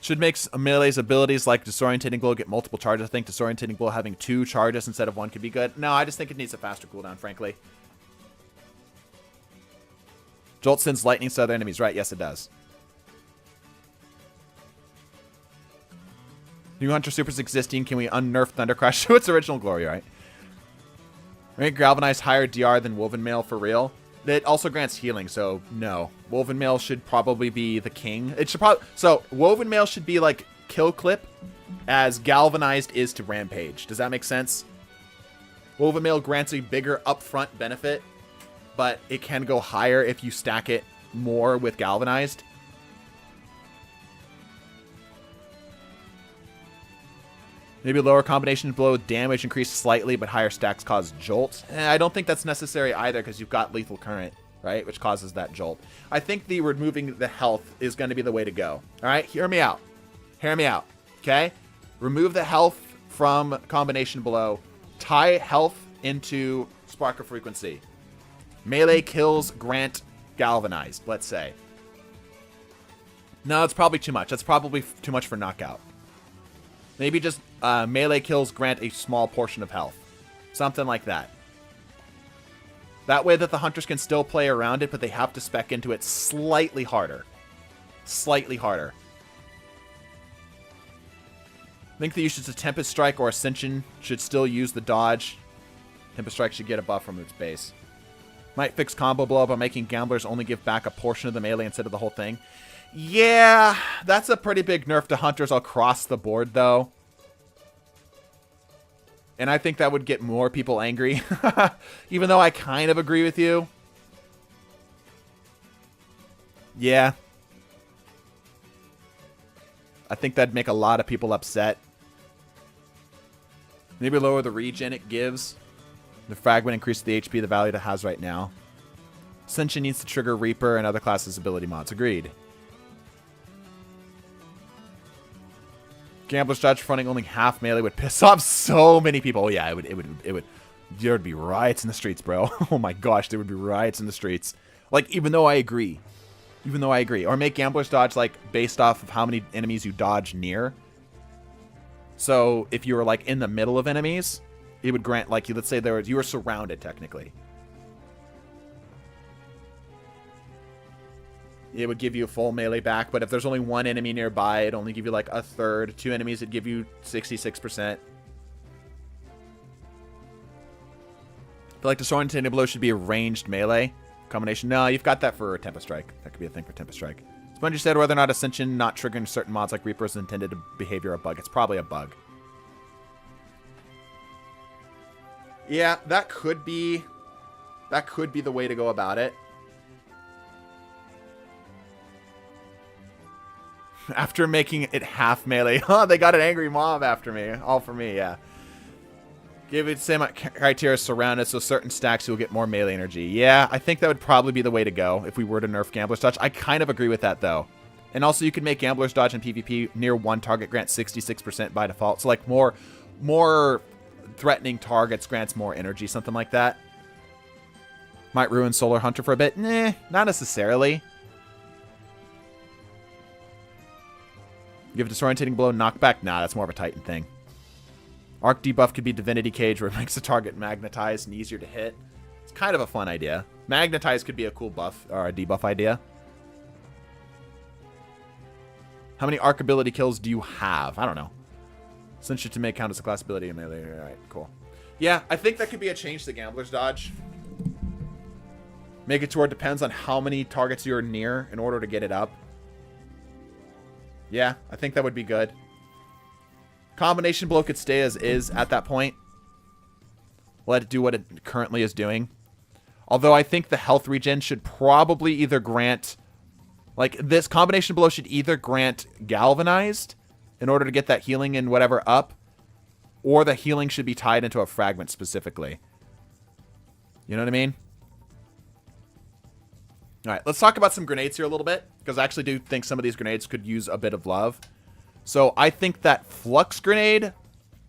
Should make Melee's abilities like Disorientating Blow get multiple charges. I think Disorientating Blow having 2 charges instead of 1 could be good. No, I just think it needs a faster cooldown, frankly. Jolt sends lightning to other enemies. Right, yes it does. New Hunter Supers existing. Can we unnerf Thunder Crush to its original glory, right? Right, Galvanize higher DR than Woven Mail for real. It also grants healing, so no. Woven Mail should probably be the king. It should probably, so Woven Mail should be like Kill Clip as Galvanized is to Rampage. Does that make sense? Woven Mail grants a bigger upfront benefit, but it can go higher if you stack it more with Galvanized. Maybe lower Combination Blow damage increased slightly, but higher stacks cause Jolt. I don't think that's necessary either, because you've got Lethal Current, right, which causes that Jolt. I think the removing the health is going to be the way to go. All right, hear me out. Hear me out, okay? Remove the health from Combination Blow. Tie health into Spark of Frequency. Melee kills grant Galvanized, let's say. No, that's probably too much. That's probably too much for Knockout. Maybe just melee kills grant a small portion of health. Something like that. That way that the hunters can still play around it, but they have to spec into it slightly harder. Slightly harder. I think the usage of Tempest Strike or Ascension should still use the dodge. Tempest Strike should get a buff from its base. Might fix Combo Blow by making gamblers only give back a portion of the melee instead of the whole thing. Yeah, that's a pretty big nerf to hunters across the board, though. And I think that would get more people angry. Even though I kind of agree with you. Yeah. I think that'd make a lot of people upset. Maybe lower the regen it gives. The fragment increases the HP the value it has right now. Ascension needs to trigger Reaper and other classes' ability mods. Agreed. Gambler's Dodge fronting only half melee would piss off so many people. Oh, yeah, it would. There would be riots in the streets, bro. Oh my gosh, there would be riots in the streets. Like, even though I agree. Even though I agree. Or make Gambler's Dodge, like, based off of how many enemies you dodge near. So, if you were, like, in the middle of enemies, it would grant, like, let's say you were surrounded, technically. It would give you a full melee back, but if there's only one enemy nearby, it'd only give you, like, a third. 2 enemies, it'd give you 66%. I feel like Disorientating Blow should be a ranged melee combination. No, you've got that for Tempest Strike. That could be a thing for Tempest Strike. Spongy said whether or not Ascension not triggering certain mods like Reaper is intended to behavior a bug. It's probably a bug. Yeah, that could be the way to go about it. After making it half melee. Huh, they got an angry mob after me. All for me, yeah. Give it the same criteria surrounded, so certain stacks you'll get more melee energy. Yeah, I think that would probably be the way to go if we were to nerf Gambler's Dodge. I kind of agree with that, though. And also, you could make Gambler's Dodge in PvP near one target grants 66% by default. So, like, more threatening targets grants more energy, something like that. Might ruin Solar Hunter for a bit. Nah, not necessarily. Give Disorientating Blow knockback? Nah, that's more of a Titan thing. Arc debuff could be Divinity Cage, where it makes the target magnetized and easier to hit. It's kind of a fun idea. Magnetize could be a cool buff, or a debuff idea. How many arc ability kills do you have? I don't know. Cinch it to make count as a class ability in melee. Alright, cool. Yeah, I think that could be a change to Gambler's Dodge. Make it to where it depends on how many targets you're near in order to get it up. Yeah, I think that would be good. Combination Blow could stay as is at that point. Let it do what it currently is doing. Although I think the health regen should probably either grant... Like, this Combination Blow should either grant Galvanized in order to get that healing and whatever up, or the healing should be tied into a fragment specifically. You know what I mean? Alright, let's talk about some grenades here a little bit, because I actually do think some of these grenades could use a bit of love. So I think that Flux Grenade,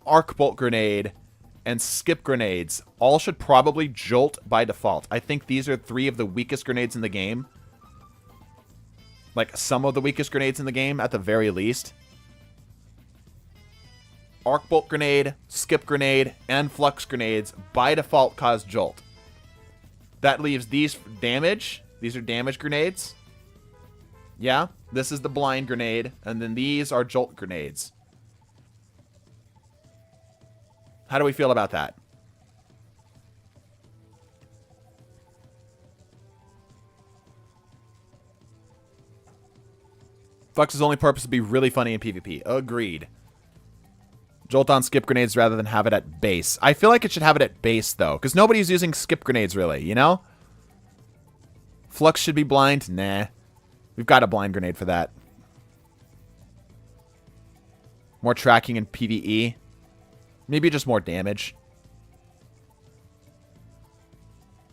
Arc Bolt Grenade, and Skip Grenades all should probably jolt by default. I think these are 3 of the weakest grenades in the game. Like, some of the weakest grenades in the game, at the very least. Arc Bolt Grenade, Skip Grenade, and Flux Grenades by default cause jolt. That leaves these damage. These are damage grenades. Yeah, this is the blind grenade, and then these are jolt grenades. How do we feel about that? Flux's only purpose would be really funny in PvP. Agreed. Jolt on skip grenades rather than have it at base. I feel like it should have it at base, though, because nobody's using skip grenades, really, you know? Flux should be blind? Nah. We've got a blind grenade for that. More tracking in PvE. Maybe just more damage.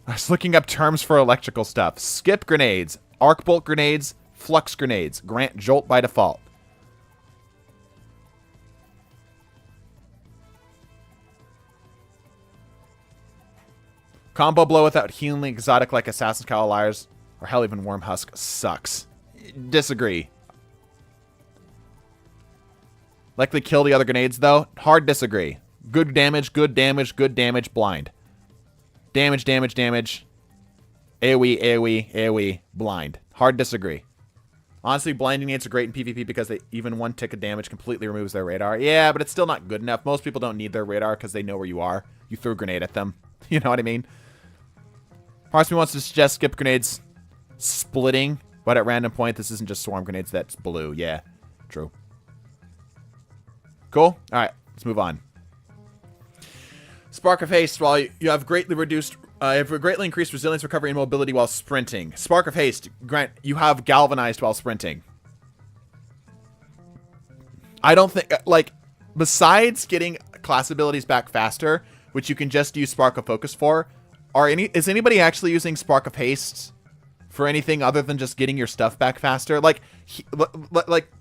I was looking up terms for electrical stuff. Skip grenades, arc bolt grenades, flux grenades. Grant jolt by default. Combo blow without healing exotic like Assassin's Cavaliers or hell even Wormhusk sucks. Disagree. Likely kill the other grenades though. Hard disagree. Good damage, good damage, good damage, blind. Damage, damage, damage. AoE, AoE, AoE, blind. Hard disagree. Honestly, blinding nades are great in PvP because they even one tick of damage completely removes their radar. Yeah, but it's still not good enough. Most people don't need their radar because they know where you are. You throw a grenade at them. You know what I mean? Parts of me wants to suggest skip grenades splitting, but at random point, this isn't just swarm grenades, that's blue. Yeah, true. Cool? Alright, let's move on. Spark of Haste, while you have greatly reduced... have greatly increased resilience, recovery, and mobility while sprinting. Spark of Haste, grant you have galvanized while sprinting. I don't think... Like, besides getting class abilities back faster, which you can just use Spark of Focus for, is anybody actually using Spark of Haste for anything other than just getting your stuff back faster? Like,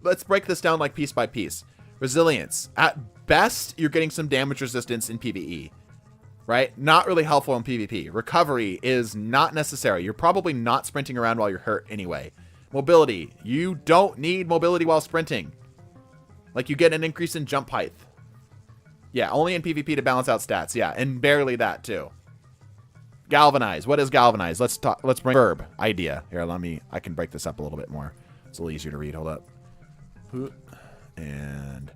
let's break this down like piece by piece. Resilience. At best, you're getting some damage resistance in PvE. Right? Not really helpful in PvP. Recovery is not necessary. You're probably not sprinting around while you're hurt anyway. Mobility. You don't need mobility while sprinting. Like, you get an increase in jump height. Yeah, only in PvP to balance out stats. Yeah, and barely that, too. Galvanize. What is galvanize? Let's bring verb idea. Here, I can break this up a little bit more. It's a little easier to read. Hold up. And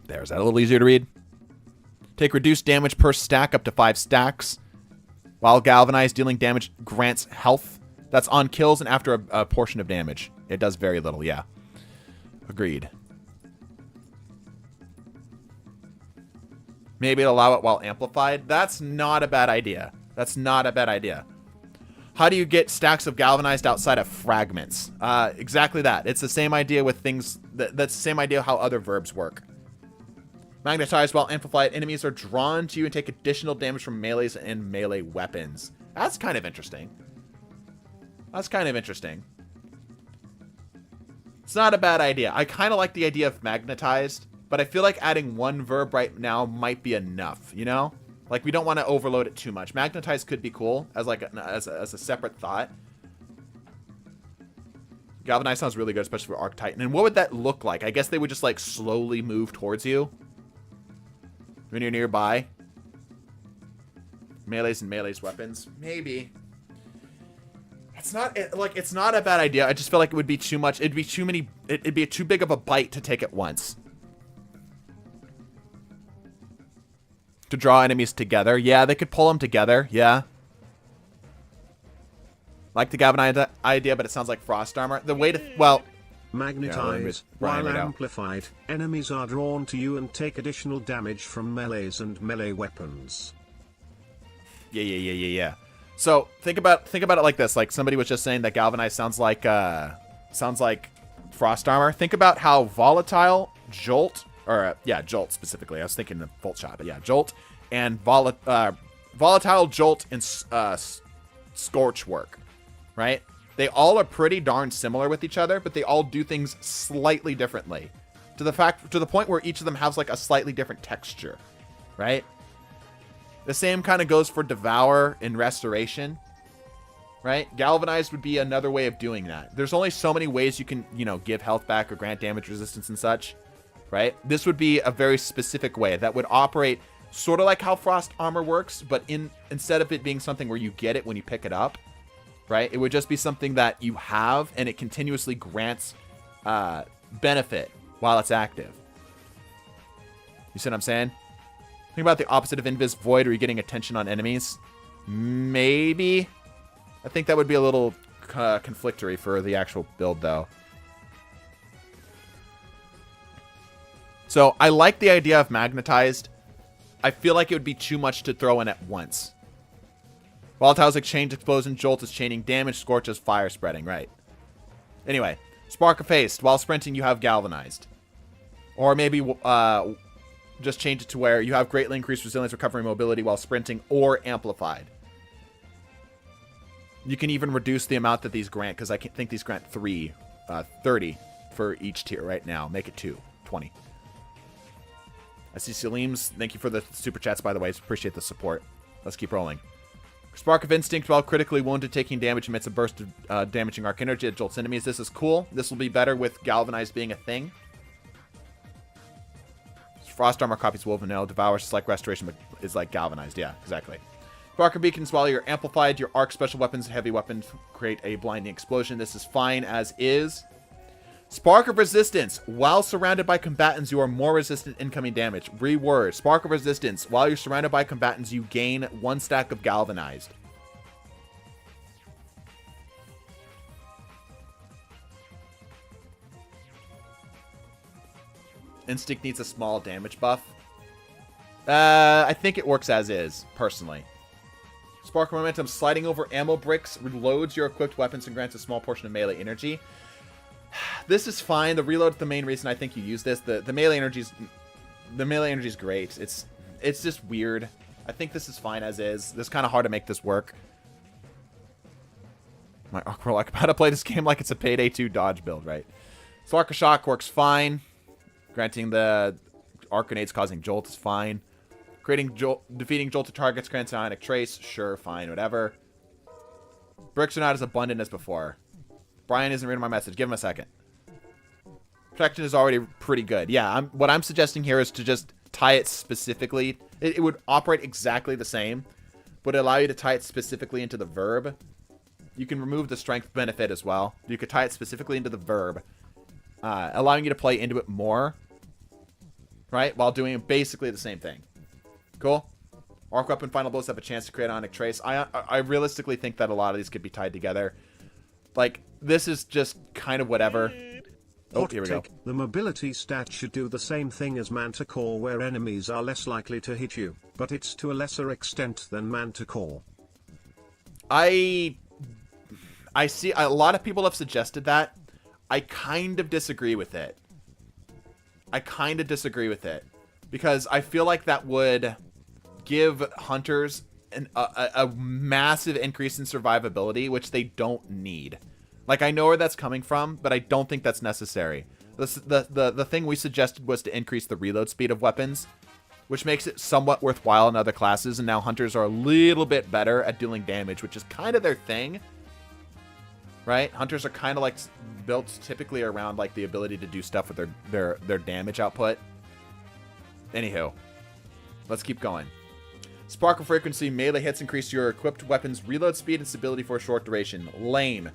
there's that. A little easier to read. Take reduced damage per stack up to 5 stacks. While galvanized, dealing damage grants health. That's on kills and after a portion of damage. It does very little, yeah. Agreed. Maybe allow it while amplified. That's not a bad idea. That's not a bad idea. How do you get stacks of galvanized outside of fragments? Exactly that. It's the same idea with things. That's the same idea how other verbs work. Magnetized while amplified, enemies are drawn to you and take additional damage from melees and melee weapons. That's kind of interesting. That's kind of interesting. It's not a bad idea. I kind of like the idea of magnetized, but I feel like adding one verb right now might be enough, you know? Like, we don't want to overload it too much. Magnetize could be cool as like as a separate thought. Galvanize sounds really good, especially for Arc Titan. And what would that look like? I guess they would just like slowly move towards you when you're nearby. Melees and melees weapons, maybe. It's not like it's not a bad idea. I just feel like it would be too much. It'd be too many. It'd be too big of a bite to take at once. To draw enemies together. Yeah, they could pull them together. Yeah. Like the galvanized idea, but it sounds like frost armor. The way to, well... Magnetize. While amplified, enemies are drawn to you and take additional damage from melees and melee weapons. Yeah. So, think about it like this. Like, somebody was just saying that galvanized sounds like frost armor. Think about how volatile, jolt... Or, yeah, Jolt specifically. I was thinking of Volt Shot, but yeah, Jolt and Volatile, Jolt, and Scorch work, right? They all are pretty darn similar with each other, but they all do things slightly differently. To the point where each of them has like a slightly different texture, right? The same kind of goes for Devour and Restoration, right? Galvanized would be another way of doing that. There's only so many ways you can, give health back or grant damage resistance and such. Right? This would be a very specific way that would operate sort of like how frost armor works, but instead of it being something where you get it when you pick it up, right? It would just be something that you have and it continuously grants benefit while it's active. You see what I'm saying? Think about the opposite of Invis Void. Are you getting attention on enemies? Maybe. I think that would be a little conflictory for the actual build, though. So, I like the idea of magnetized. I feel like it would be too much to throw in at once. Volatile's exchange, explosion, jolt is chaining damage, scorch is fire spreading, right? Anyway, Spark Effaced. While sprinting, you have galvanized. Or maybe just change it to where you have greatly increased resilience, recovery, mobility while sprinting, or amplified. You can even reduce the amount that these grant, because I think these grant 30 for each tier right now. Make it 20. I see Salim's. Thank you for the super chats, by the way. Appreciate the support. Let's keep rolling. Spark of Instinct, while critically wounded, taking damage, emits a burst of damaging arc energy that jolts enemies. This is cool. This will be better with Galvanized being a thing. Frost Armor copies Woven Nail. Devours is like Restoration, but is like Galvanized. Yeah, exactly. Spark of Beacons, while you're amplified, your arc special weapons, heavy weapons create a blinding explosion. This is fine as is. Spark of Resistance. While surrounded by combatants, you are more resistant to incoming damage. Reword. Spark of Resistance. While you're surrounded by combatants, you gain 1 stack of Galvanized. Instinct needs a small damage buff. I think it works as is, personally. Spark of Momentum. Sliding over ammo bricks reloads your equipped weapons and grants a small portion of melee energy. This is fine. The reload is the main reason I think you use this. The melee energy is great. It's just weird. I think this is fine as is. It's kind of hard to make this work. My awkward like how to play this game like it's a Payday 2 dodge build, right? Spark of Shock works fine. Granting the arc grenades causing jolt is fine. Defeating jolted targets grants ionic trace. Sure, fine, whatever. Bricks are not as abundant as before. Brian isn't reading my message. Give him a second. Protection is already pretty good. Yeah, what I'm suggesting here is to just tie it specifically. It would operate exactly the same, but allow you to tie it specifically into the verb. You can remove the strength benefit as well. You could tie it specifically into the verb, allowing you to play into it more, right? While doing basically the same thing. Cool? Arc Weapon Final Blows have a chance to create Ionic Trace. I realistically think that a lot of these could be tied together. Like, this is just kind of whatever. Oh, here we go. The mobility stat should do the same thing as Manticore, where enemies are less likely to hit you, but it's to a lesser extent than Manticore. I see a lot of people have suggested that. I kind of disagree with it. Because I feel like that would give hunters a massive increase in survivability, which they don't need. Like, I know where that's coming from, but I don't think that's necessary. The thing we suggested was to increase the reload speed of weapons, which makes it somewhat worthwhile in other classes, and now hunters are a little bit better at dealing damage, which is kind of their thing, right? Hunters are kind of like built typically around like the ability to do stuff with their damage output. Anywho, let's keep going. Sparkle frequency. Melee hits increase your equipped weapon's reload speed and stability for a short duration. Lame.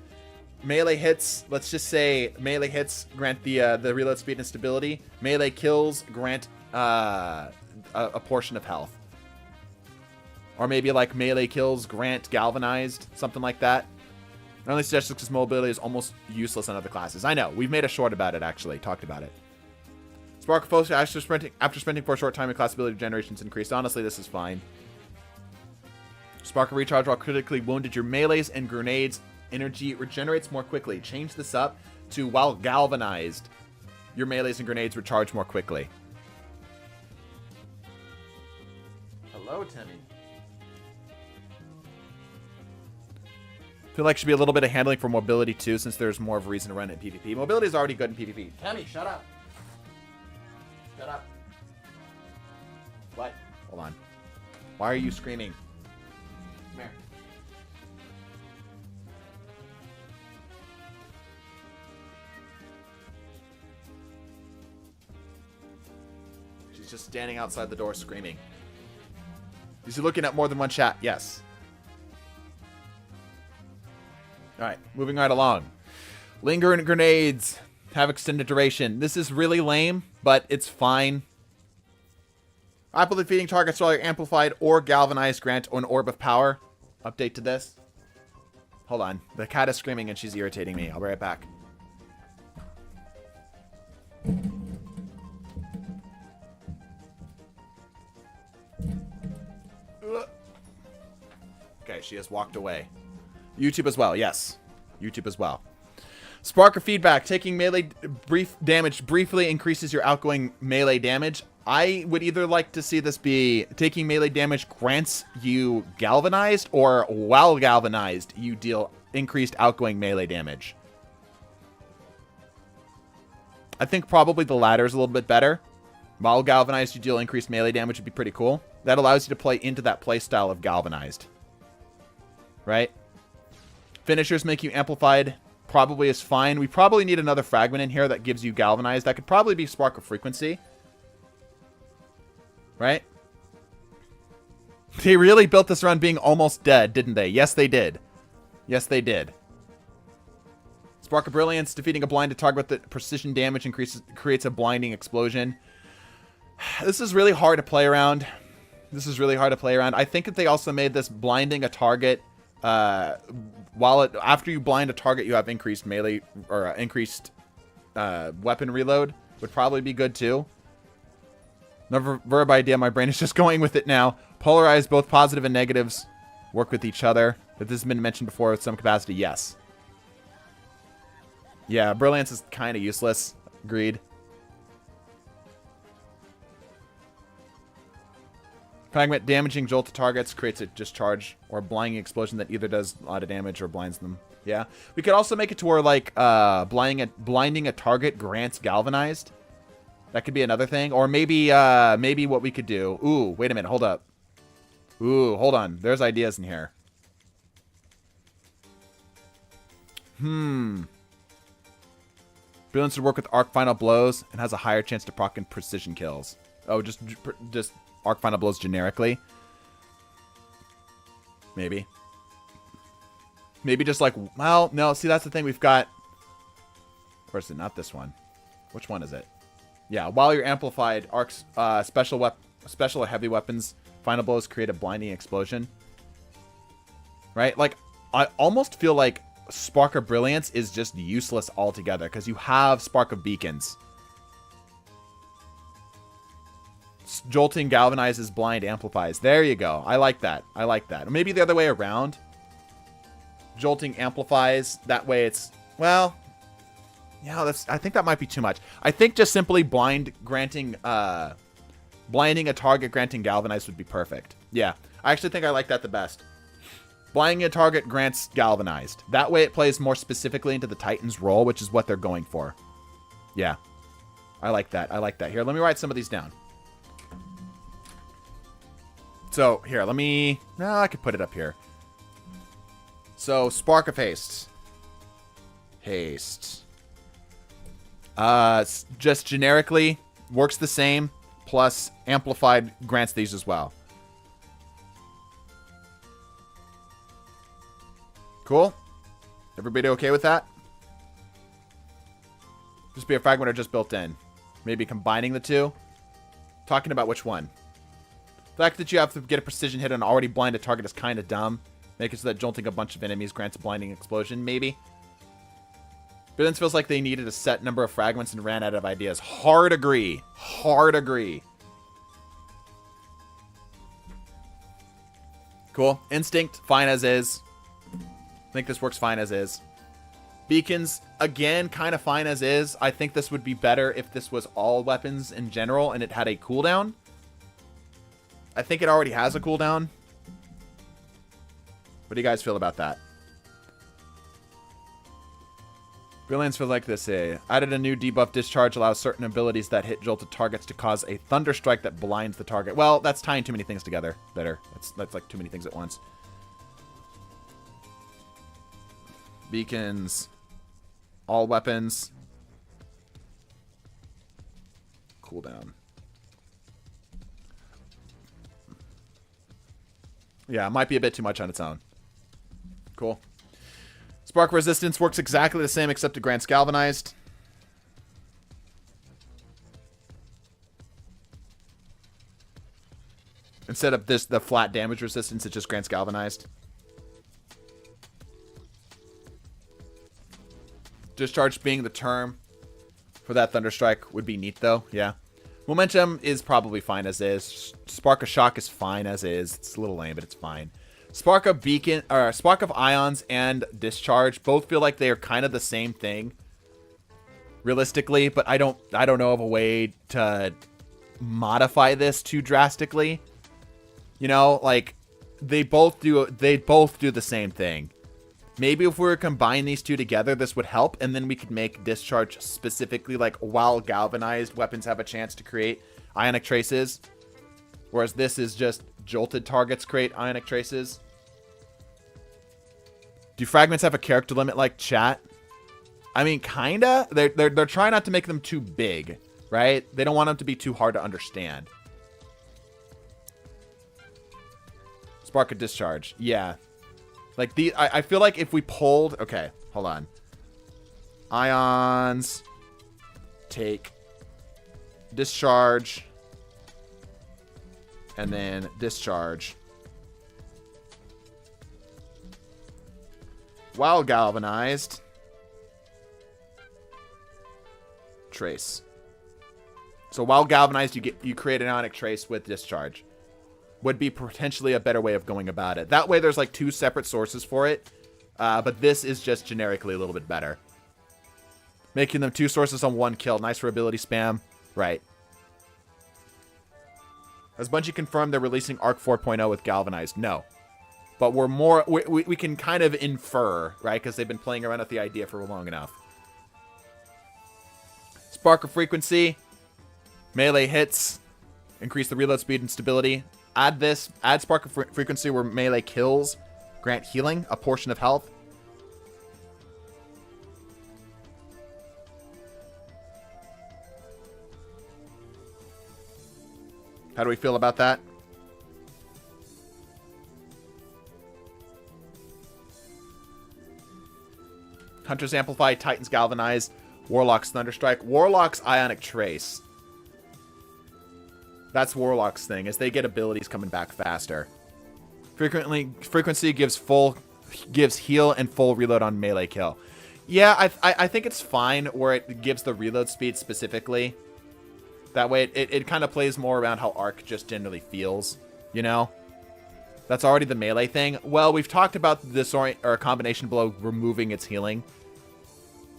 Melee hits, let's just say melee hits grant the reload speed and stability. Melee kills grant a portion of health. Or maybe like melee kills grant galvanized, something like that. My only suggestion because mobility is almost useless in other classes. I know, we've made a short about it actually, talked about it. Sparkle focus after sprinting for a short time and class ability generations increased. Honestly, this is fine. Sparkle recharge while critically wounded. Your melees and grenades energy regenerates more quickly. Change this up to while galvanized, your melees and grenades recharge more quickly. Hello, Timmy. Feel like should be a little bit of handling for mobility too, since there's more of a reason to run it in PvP. Mobility is already good in PvP. Timmy, shut up. Shut up. What? Hold on. Why are you screaming? Come here. She's just standing outside the door screaming. Is he looking at more than one chat? Yes. Alright, moving right along. Lingering grenades have extended duration. This is really lame, but it's fine. Rapidly feeding targets while you're amplified or galvanized grant an orb of power. Update to this. Hold on. The cat is screaming and she's irritating me. I'll be right back. Okay, she has walked away. YouTube as well, yes. YouTube as well. Spark or feedback. Taking melee damage briefly increases your outgoing melee damage. I would either like to see this be taking melee damage grants you galvanized, or while galvanized, you deal increased outgoing melee damage. I think probably the latter is a little bit better. While galvanized, you deal increased melee damage would be pretty cool. That allows you to play into that playstyle of galvanized. Right? Finishers make you amplified. Probably is fine. We probably need another fragment in here that gives you galvanized. That could probably be spark of frequency. Right? They really built this run being almost dead, didn't they? Yes, they did. Yes, they did. Spark of Brilliance. Defeating a blinded target with the precision damage creates a blinding explosion. This is really hard to play around. I think that they also made this blinding a target. After you blind a target, you have increased melee or increased weapon reload. Would probably be good too. Another verb idea. My brain is just going with it now. Polarize both positive and negatives. Work with each other. If this has been mentioned before with some capacity, yes. Yeah, Brilliance is kind of useless. Agreed. Fragment damaging jolt to targets creates a discharge or blinding explosion that either does a lot of damage or blinds them. Yeah. We could also make it to where like blinding a target grants galvanized. That could be another thing. Or maybe maybe what we could do. Ooh, wait a minute. Hold up. Ooh, hold on. There's ideas in here. Brilliance would work with arc final blows and has a higher chance to proc and precision kills. Oh, just arc final blows generically. Maybe. Maybe just like, well, no, see, that's the thing. We've got, or is it not this one? Which one is it? Yeah, while you're amplified, arcs, special or heavy weapons, final blows create a blinding explosion. Right? Like, I almost feel like Spark of Brilliance is just useless altogether because you have Spark of Beacons. Jolting galvanizes, blind amplifies. There you go. I like that. I like that. Or maybe the other way around. Jolting amplifies. That way it's, well, yeah, I think that might be too much. I think just simply blinding a target granting galvanized would be perfect. Yeah, I actually think I like that the best. Blinding a target grants galvanized. That way it plays more specifically into the Titan's role, which is what they're going for. Yeah, I like that. I like that. Here, let me write some of these down. So, here, let me... No, I could put it up here. So, Spark of Haste. Haste. Just generically, works the same, plus Amplified grants these as well. Cool? Everybody okay with that? Just be a fragment or just built in? Maybe combining the two? Talking about which one? The fact that you have to get a precision hit on an already blinded target is kind of dumb. Make it so that jolting a bunch of enemies grants a blinding explosion, maybe. Brilliance feels like they needed a set number of fragments and ran out of ideas. Hard agree. Hard agree. Cool. Instinct, fine as is. I think this works fine as is. Beacons, again, kind of fine as is. I think this would be better if this was all weapons in general and it had a cooldown. I think it already has a cooldown. What do you guys feel about that? Brilliance feels like this. Added a new debuff discharge, allows certain abilities that hit jolted targets to cause a thunder strike that blinds the target. Well, that's tying too many things together. Better. That's like too many things at once. Beacons. All weapons. Cooldown. Yeah, it might be a bit too much on its own. Cool. Spark resistance works exactly the same except it grants galvanized. Instead of the flat damage resistance, it just grants galvanized. Discharge being the term for that Thunderstrike would be neat, though. Yeah. Momentum is probably fine as is. Spark of Shock is fine as is. It's a little lame, but it's fine. Spark of Beacon, or Spark of Ions and Discharge both feel like they are kind of the same thing, realistically. But I don't know of a way to modify this too drastically. You know, like they both do the same thing. Maybe if we were to combine these two together, this would help, and then we could make Discharge specifically, like, while galvanized weapons have a chance to create ionic traces, whereas this is just jolted targets create ionic traces. Do fragments have a character limit like chat? I mean, kinda. They're trying not to make them too big, right? They don't want them to be too hard to understand. Spark of Discharge. Yeah. Like, I feel like if we pulled... Okay, hold on. Ions. Take. Discharge. And then Discharge. While galvanized. Trace. So while galvanized, you create an ionic trace with Discharge. Would be potentially a better way of going about it. That way there's like two separate sources for it. But this is just generically a little bit better. Making them two sources on one kill. Nice for ability spam. Right. Has Bungie confirmed they're releasing Arc 4.0 with Galvanized? No. But we can kind of infer, right? Because they've been playing around with the idea for long enough. Spark of Frequency. Melee hits, increase the reload speed and stability. Add Spark of Frequency where melee kills, grant healing, a portion of health. How do we feel about that? Hunters Amplify, Titans Galvanize, Warlock's Thunderstrike, Warlock's Ionic Trace. That's Warlock's thing, is they get abilities coming back faster. Frequency gives heal and full reload on melee kill. Yeah, I think it's fine where it gives the reload speed specifically. That way it kind of plays more around how Arc just generally feels, you know? That's already the melee thing. Well, we've talked about Combination Blow removing its healing.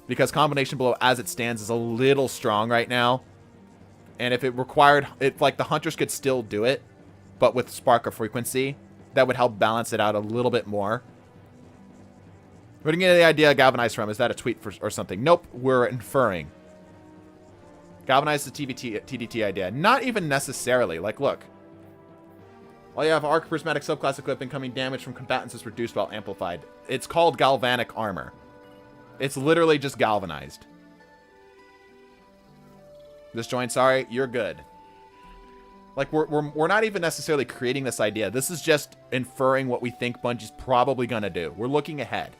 Because Combination Blow as it stands is a little strong right now. And if it required, like the Hunters could still do it, but with Spark of Frequency, that would help balance it out a little bit more. Where do you get the idea Galvanize from? Is that a tweet or something? Nope, we're inferring. Galvanize the TDT idea. Not even necessarily. Like, look. While you have Arc Prismatic Subclass equipped, incoming damage from combatants is reduced while amplified. It's called Galvanic Armor. It's literally just galvanized. Disjoint, sorry, you're good. Like, we're not even necessarily creating this idea. This is just inferring what we think Bungie's probably going to do. We're looking ahead.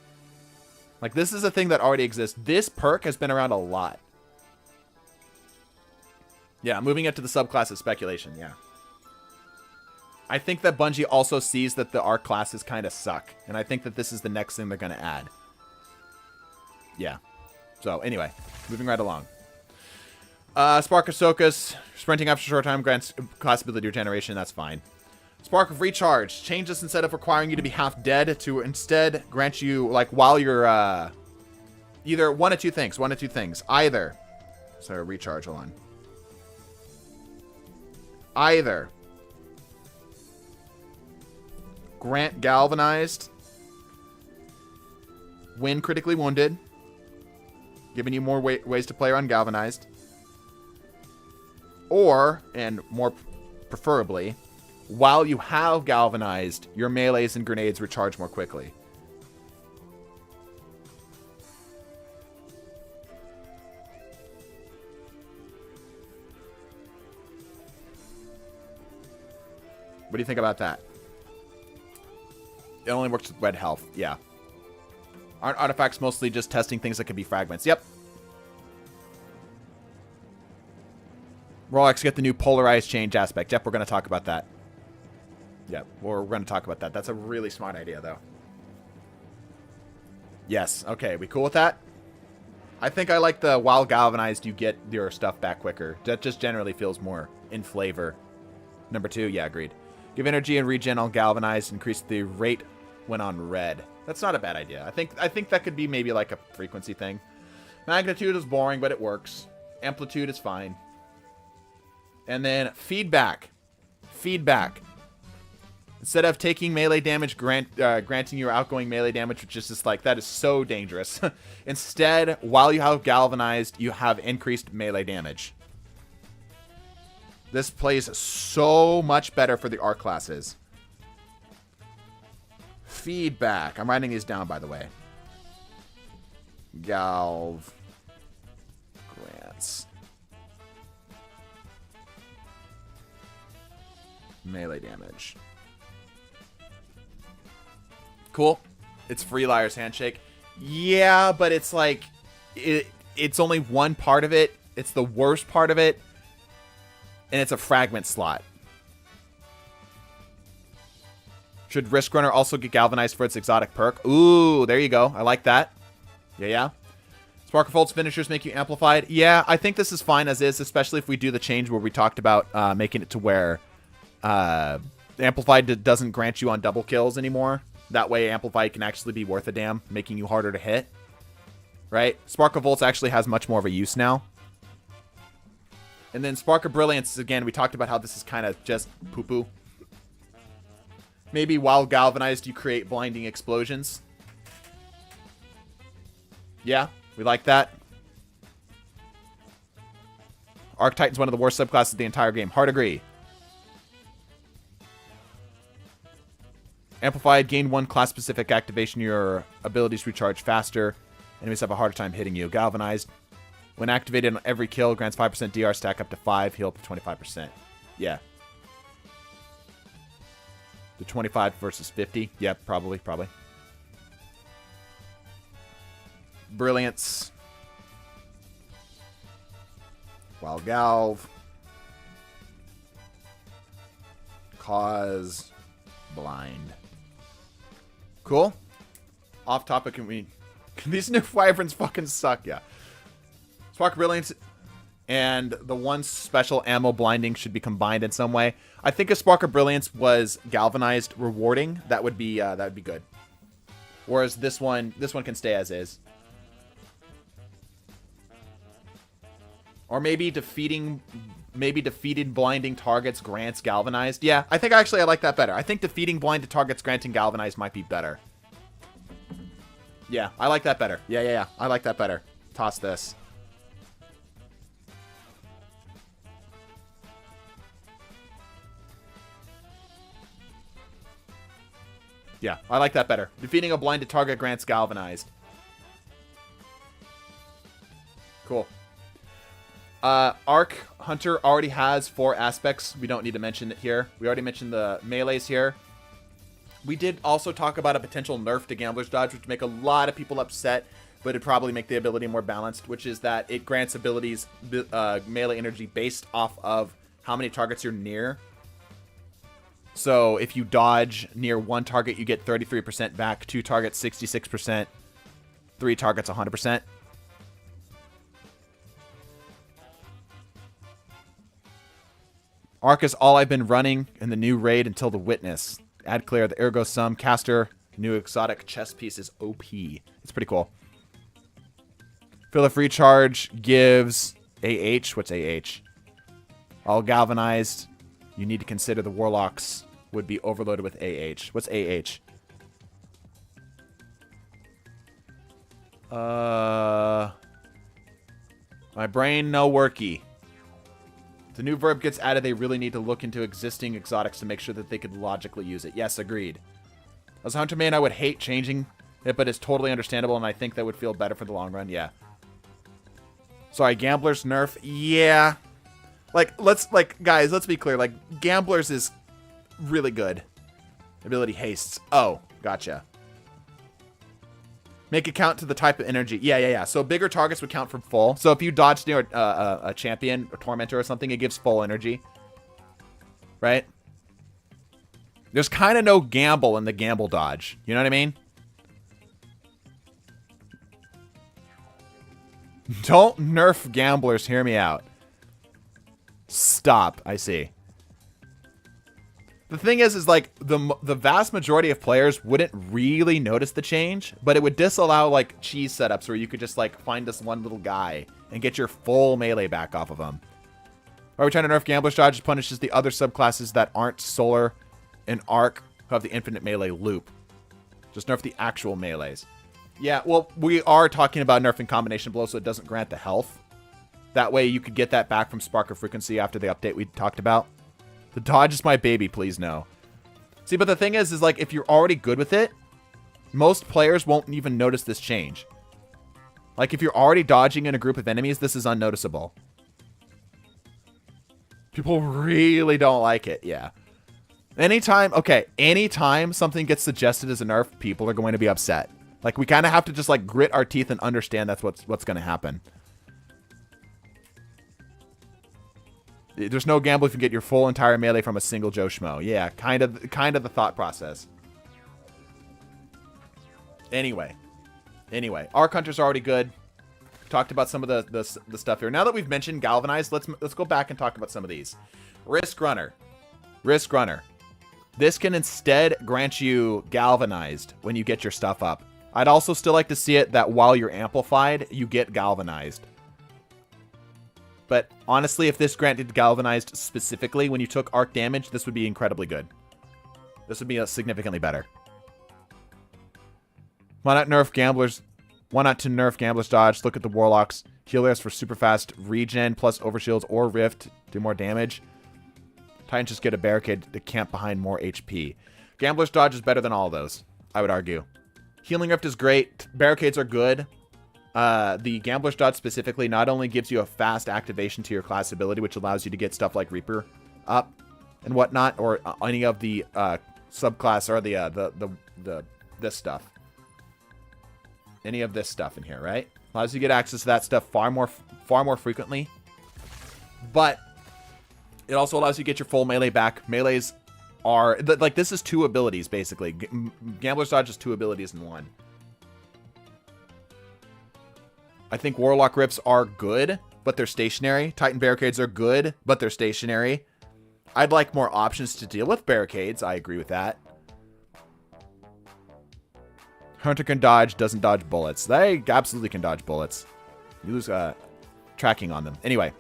Like, this is a thing that already exists. This perk has been around a lot. Yeah, moving it to the subclass is speculation, yeah. I think that Bungie also sees that the Arc classes kind of suck. And I think that this is the next thing they're going to add. Yeah. So, anyway, moving right along. Spark of Sokus, sprinting after a short time grants class ability regeneration. That's fine. Spark of Recharge changes instead of requiring you to be half dead to instead grant you, like, while you're either one of two things. Either, sorry, recharge, hold on. Either grant Galvanized, win critically wounded, giving you more ways to play around Galvanized. Or, and more preferably, while you have Galvanized, your melees and grenades recharge more quickly. What do you think about that? It only works with red health. Yeah. Aren't artifacts mostly just testing things that could be fragments? Yep. Warlocks get the new polarized change aspect. Yep, we're going to talk about that. Yep, we're going to talk about that. That's a really smart idea, though. Yes. Okay, we cool with that? I think I like the while galvanized, you get your stuff back quicker. That just generally feels more in flavor. Number 2, yeah, agreed. Give energy and regen on galvanized, increase the rate when on red. That's not a bad idea. I think that could be maybe like a frequency thing. Magnitude is boring, but it works. Amplitude is fine. And then feedback. Feedback. Instead of taking melee damage, granting your outgoing melee damage, which is just like, that is so dangerous. Instead, while you have galvanized, you have increased melee damage. This plays so much better for the Arc classes. Feedback. I'm writing these down, by the way. Galv. Grants. Melee damage. Cool. It's Free Liar's Handshake. Yeah, but it's like... It's only one part of it. It's the worst part of it. And it's a fragment slot. Should Risk Runner also get galvanized for its exotic perk? Ooh, there you go. I like that. Yeah. Spark of Bolt's finishers make you amplified. Yeah, I think this is fine as is, especially if we do the change where we talked about making it to where amplified doesn't grant you on double kills anymore. That way amplified can actually be worth a damn, making you harder to hit. Right? Spark of Volts actually has much more of a use now. And then Spark of Brilliance, again, we talked about how this is kind of just poo-poo. Maybe while galvanized, you create blinding explosions. Yeah, we like that. Arc Titan's one of the worst subclasses of the entire game. Hard agree. Amplified, gain 1 class-specific activation. Your abilities recharge faster. Enemies have a harder time hitting you. Galvanized. When activated on every kill, grants 5% DR, stack up to 5, heal up to 25%. Yeah. The 25 versus 50. Yep, probably. Brilliance. Wild Galv. Cause. Blind. Cool. Off topic, can these new wyverns fucking suck? Yeah. Spark Brilliance and the one special ammo blinding should be combined in some way. I think if Spark of Brilliance was galvanized rewarding, that would be good. Whereas this one can stay as is. Or maybe defeating blinding targets grants galvanized. Yeah, I think actually I like that better. I think defeating blinded targets granting galvanized might be better. Yeah, I like that better. Yeah. I like that better. Toss this. Yeah, I like that better. Defeating a blinded target grants galvanized. Cool. Arc Hunter already has 4 aspects. We don't need to mention it here. We already mentioned the melees here. We did also talk about a potential nerf to Gambler's Dodge, which would make a lot of people upset, but it'd probably make the ability more balanced, which is that it grants abilities melee energy based off of how many targets you're near. So if you dodge near 1 target, you get 33% back, 2 targets 66%, 3 targets 100%. Arc is all I've been running in the new raid until the Witness. Add clear the Ergo Sum caster. New exotic chest piece is OP. It's pretty cool. Fill of recharge gives AH. What's AH? All galvanized. You need to consider the warlocks would be overloaded with AH. What's AH? My brain no worky. The new verb gets added, they really need to look into existing exotics to make sure that they could logically use it. Yes, agreed. As a hunter man, I would hate changing it, but it's totally understandable, and I think that would feel better for the long run. Yeah. Sorry, Gamblers nerf. Yeah. Guys, let's be clear. Gamblers is really good. Ability hastes. Oh, gotcha. Make it count to the type of energy. Yeah. So bigger targets would count from full. So if you dodge near a champion or tormentor or something, it gives full energy. Right? There's kind of no gamble in the gamble dodge. You know what I mean? Don't nerf gamblers. Hear me out. Stop. I see. The thing is the vast majority of players wouldn't really notice the change, but it would disallow cheese setups where you could just find this one little guy and get your full melee back off of him. Are we trying to nerf Gambler's Dodge? Punishes the other subclasses that aren't Solar and Arc who have the infinite melee loop. Just nerf the actual melees. Yeah, well, we are talking about nerfing combination blow so it doesn't grant the health. That way you could get that back from Spark of Frequency after the update we talked about. The dodge is my baby, please no. See, but the thing is if you're already good with it, most players won't even notice this change. If you're already dodging in a group of enemies, this is unnoticeable. People really don't like it, yeah. Anytime something gets suggested as a nerf, people are going to be upset. We kind of have to just grit our teeth and understand that's what's going to happen. There's no gamble if you get your full entire melee from a single Joe Schmo. Yeah, kind of the thought process. Anyway, Arc Hunter's already good. Talked about some of the stuff here. Now that we've mentioned Galvanized, let's go back and talk about some of these. Risk Runner. This can instead grant you Galvanized when you get your stuff up. I'd also still like to see it that while you're amplified, you get Galvanized. But honestly, if this granted Galvanized specifically when you took arc damage, this would be incredibly good. This would be significantly better. Why not to nerf Gambler's Dodge? Look at the Warlocks. Healers for super fast regen plus overshields or rift. Do more damage. Titans just get a barricade to camp behind more HP. Gambler's Dodge is better than all of those, I would argue. Healing Rift is great. Barricades are good. The Gambler's Dodge specifically not only gives you a fast activation to your class ability, which allows you to get stuff like Reaper up and whatnot, or any of the subclass or this stuff. Any of this stuff in here, right? Allows you to get access to that stuff far more frequently. But it also allows you to get your full melee back. Melees are like, this is 2 abilities basically. Gambler's Dodge is 2 abilities in one. I think Warlock Rifts are good, but they're stationary. Titan Barricades are good, but they're stationary. I'd like more options to deal with barricades. I agree with that. Hunter can dodge, doesn't dodge bullets. They absolutely can dodge bullets. You lose tracking on them. Anyway,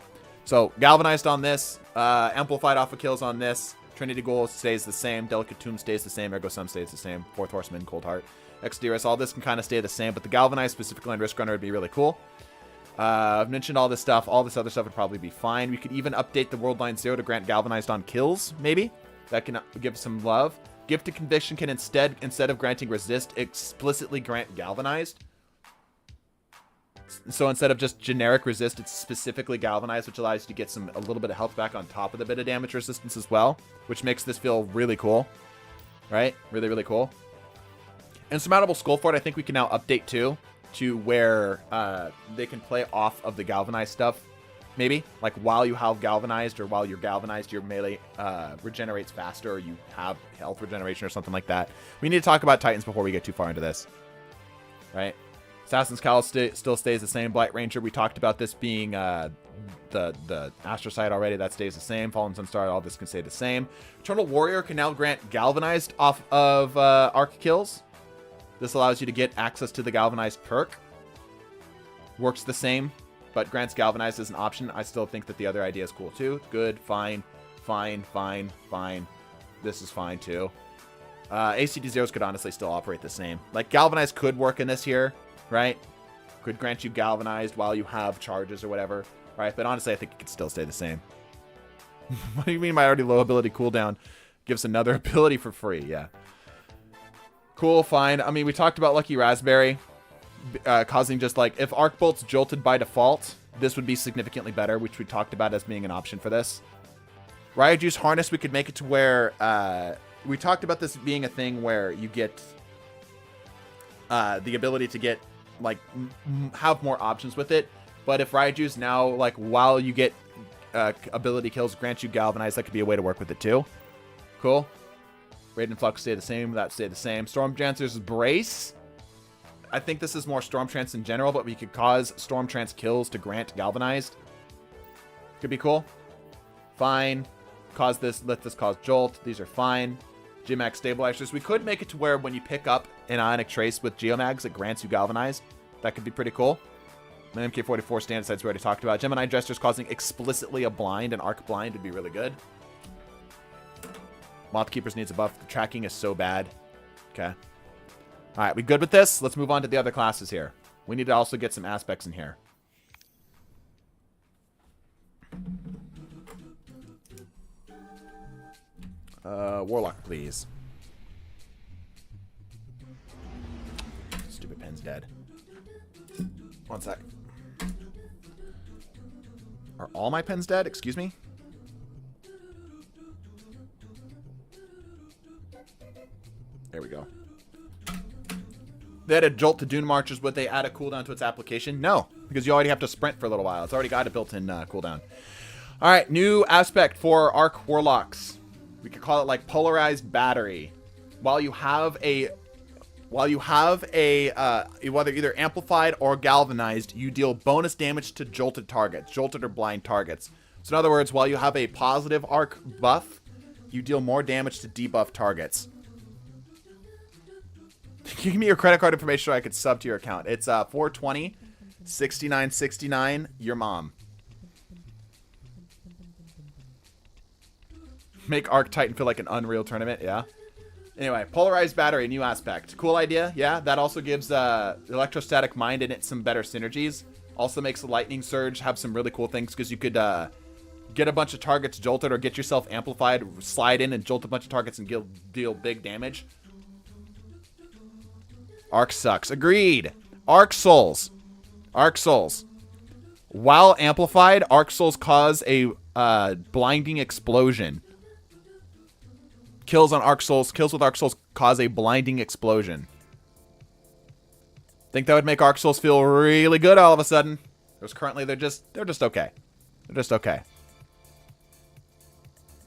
so Galvanized on this. Amplified Alpha Kills on this. Trinity Goal stays the same. Delicate Tomb stays the same. Ergo Sum stays the same. Fourth Horseman, Cold Heart. Exodus, all this can kind of stay the same, but the Galvanized, specifically on Risk Runner, would be really cool. I've mentioned all this stuff. All this other stuff would probably be fine. We could even update the World Line 0 to grant Galvanized on kills, maybe. That can give some love. Gifted Conviction can instead of granting Resist, explicitly grant Galvanized. So instead of just generic Resist, it's specifically Galvanized, which allows you to get a little bit of health back on top of the bit of damage resistance as well, which makes this feel really cool. Right? Really, really cool. Insurmountable Skullfort, I think we can now update too, to where they can play off of the Galvanized stuff. Maybe. Like while you have Galvanized, or while you're Galvanized, your melee regenerates faster, or you have health regeneration or something like that. We need to talk about Titans before we get too far into this. Right? Assassin's Cowl still stays the same. Blight Ranger, we talked about this being the Astrocyte already. That stays the same. Fallen Sunstar, all this can stay the same. Eternal Warrior can now grant Galvanized off of arc kills. This allows you to get access to the Galvanized perk. Works the same, but grants Galvanized as an option. I still think that the other idea is cool too. Good, fine, fine, fine, fine. This is fine too. ACD Zeros could honestly still operate the same. Like, Galvanized could work in this here, right? Could grant you Galvanized while you have charges or whatever, right? But honestly, I think it could still stay the same. What do you mean my already low ability cooldown gives another ability for free? Yeah. Cool, fine. I mean, we talked about Lucky Raspberry causing just like, if Arc Bolt's jolted by default, this would be significantly better, which we talked about as being an option for this. Riot Juice Harness, we could make it to where, we talked about this being a thing where you get the ability to get, like, have more options with it. But if Riot Juice now, like, while you get ability kills, grant you Galvanize, that could be a way to work with it too. Cool. Radiant Flux stay the same. That stay the same. Storm Chance's Brace. I think this is more Storm Trance in general, but we could cause Storm Trance kills to grant Galvanized. Could be cool. Fine. Cause this. Let this cause Jolt. These are fine. Geomag Stabilizers. We could make it to where when you pick up an Ionic Trace with Geomags, it grants you Galvanized. That could be pretty cool. The MK44 standard sites we already talked about. Gemini Jesters causing explicitly a blind, and Arc Blind would be really good. Moth Keepers needs a buff. The tracking is so bad. Okay. Alright, we good with this? Let's move on to the other classes here. We need to also get some aspects in here. Warlock, please. Stupid pen's dead. One sec. Are all my pens dead? Excuse me? There we go. They added Jolt to Dune Marches. Would they add a cooldown to its application? No, because you already have to sprint for a little while. It's already got a built-in cooldown. All right, new aspect for Arc Warlocks. We could call it like Polarized Battery. While you have a whether either amplified or galvanized, you deal bonus damage to jolted targets, jolted or blind targets. So in other words, while you have a positive arc buff, you deal more damage to debuff targets. Give me your credit card information so I could sub to your account. It's 420 6969. Your mom. Make Arc Titan feel like an Unreal tournament. Yeah. Anyway, polarized battery, new aspect. Cool idea. Yeah, that also gives electrostatic mind in it some better synergies. Also makes the lightning surge have some really cool things because you could get a bunch of targets jolted or get yourself amplified, slide in and jolt a bunch of targets and deal big damage. Arc sucks. Agreed. Arc Souls. Arc Souls. While amplified, Arc Souls cause a blinding explosion. Kills with Arc Souls cause a blinding explosion. Think that would make Arc Souls feel really good all of a sudden. Because currently they're just okay. They're just okay.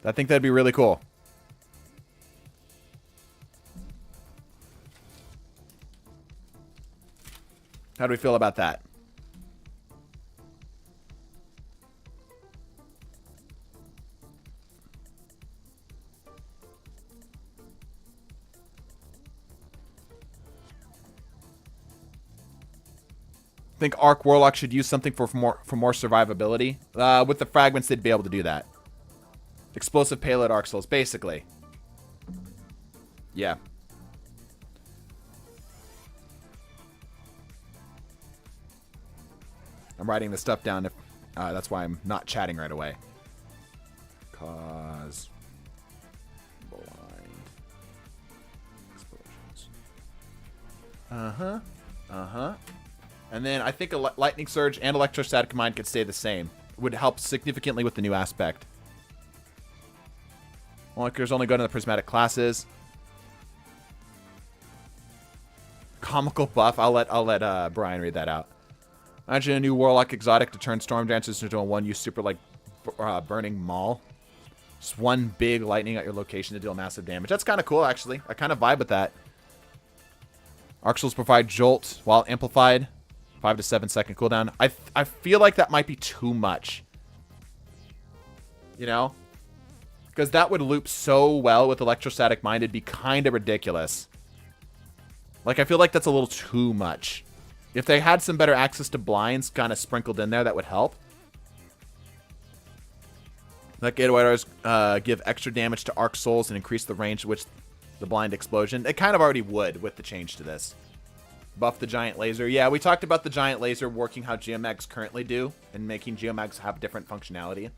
I think that'd be really cool. How do we feel about that? Think Arc Warlock should use something for more survivability. With the fragments, they'd be able to do that. Explosive payload Arc Souls, basically. Yeah. I'm writing this stuff down. That's why I'm not chatting right away. Cause blind explosions. And then I think a lightning surge and electrostatic mind could stay the same. Would help significantly with the new aspect. Walkers only go to the prismatic classes. Comical buff. I'll let Brian read that out. Imagine a new Warlock exotic to turn Storm Dancers into a one-use super like burning maul. Just one big lightning at your location to deal massive damage. That's kind of cool, actually. I kind of vibe with that. Arc Souls provide Jolt while amplified. 5 to 7 second cooldown. I feel like that might be too much. You know? Because that would loop so well with Electrostatic Mind. It'd be kind of ridiculous. Like, I feel like that's a little too much. If they had some better access to blinds kind of sprinkled in there, that would help. Let Gateway Arrows give extra damage to Arc Souls and increase the range which the blind explosion. It kind of already would with the change to this. Buff the giant laser. Yeah, we talked about the giant laser working how Geomags currently do and making Geomags have different functionality.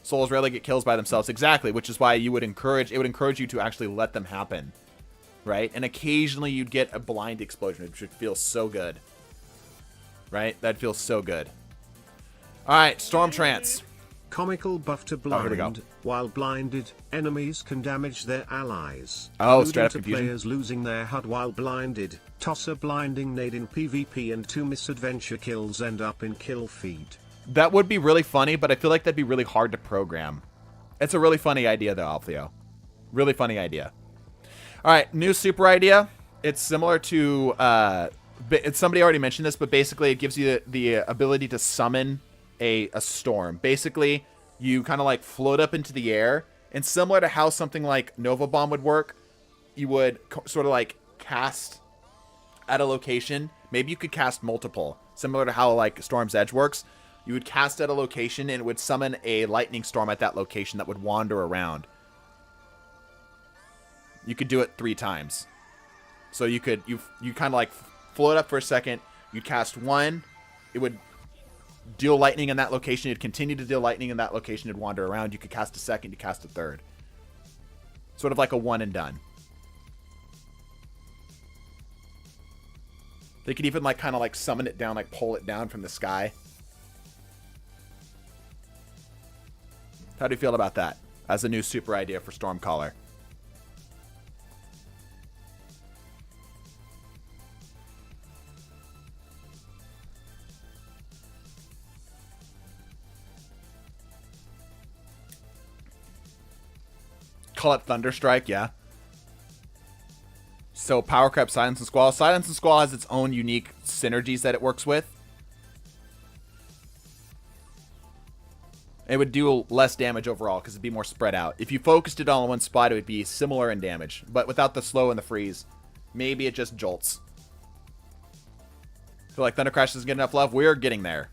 Souls rarely get kills by themselves. Exactly, which is why it would encourage you to actually let them happen. Right? And occasionally you'd get a blind explosion, which would feel so good. Right? That'd feel so good. Alright, Storm Trance. Comical buff to blind. Here we go. While blinded, enemies can damage their allies. Oh, straight up to confusion. Players losing their HUD while blinded. Toss a blinding nade in PvP and 2 misadventure kills end up in kill feed. That would be really funny, but I feel like that'd be really hard to program. It's a really funny idea, though, Alfio. Really funny idea. All right, new super idea. It's similar to... somebody already mentioned this, but basically it gives you the ability to summon a storm. Basically, you kind of like float up into the air, and similar to how something like Nova Bomb would work, you would sort of like cast at a location. Maybe you could cast multiple, similar to how like Storm's Edge works. You would cast at a location and it would summon a lightning storm at that location that would wander around. You could do it 3 times. So you could you kind of like float up for a second, you'd cast one, it would deal lightning in that location, it'd continue to deal lightning in that location, it'd wander around, you could cast a second, you cast a third. Sort of like a one and done. They could even like kind of like summon it down, like pull it down from the sky. How do you feel about that as a new super idea for Stormcaller? Call it Thunderstrike, yeah. So Power Creep, Silence and Squall. Silence and Squall has its own unique synergies that it works with. It would do less damage overall because it'd be more spread out. If you focused it all in one spot, it would be similar in damage. But without the slow and the freeze, maybe it just jolts. Feel like Thunder Crash doesn't get enough love? We're getting there.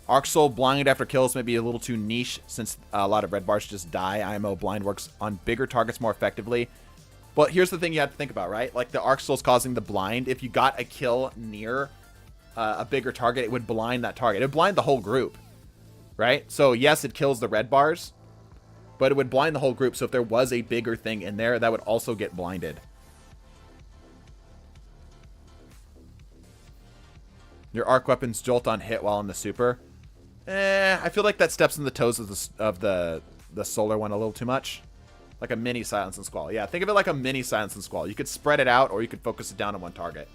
Arc Soul blind after kills may be a little too niche since a lot of red bars just die. IMO blind works on bigger targets more effectively But here's the thing you have to think about, right? Like the Arc Soul's causing the blind. If you got a kill near a bigger target, it would blind that target. It would blind the whole group, right? So yes, it kills the red bars, but it would blind the whole group. So if there was a bigger thing in there, that would also get blinded. Your arc weapons jolt on hit while in the super. I feel like that steps on the toes of the solar one a little too much. Like a mini Silence and Squall. Yeah, think of it like a mini Silence and Squall. You could spread it out, or you could focus it down on one target.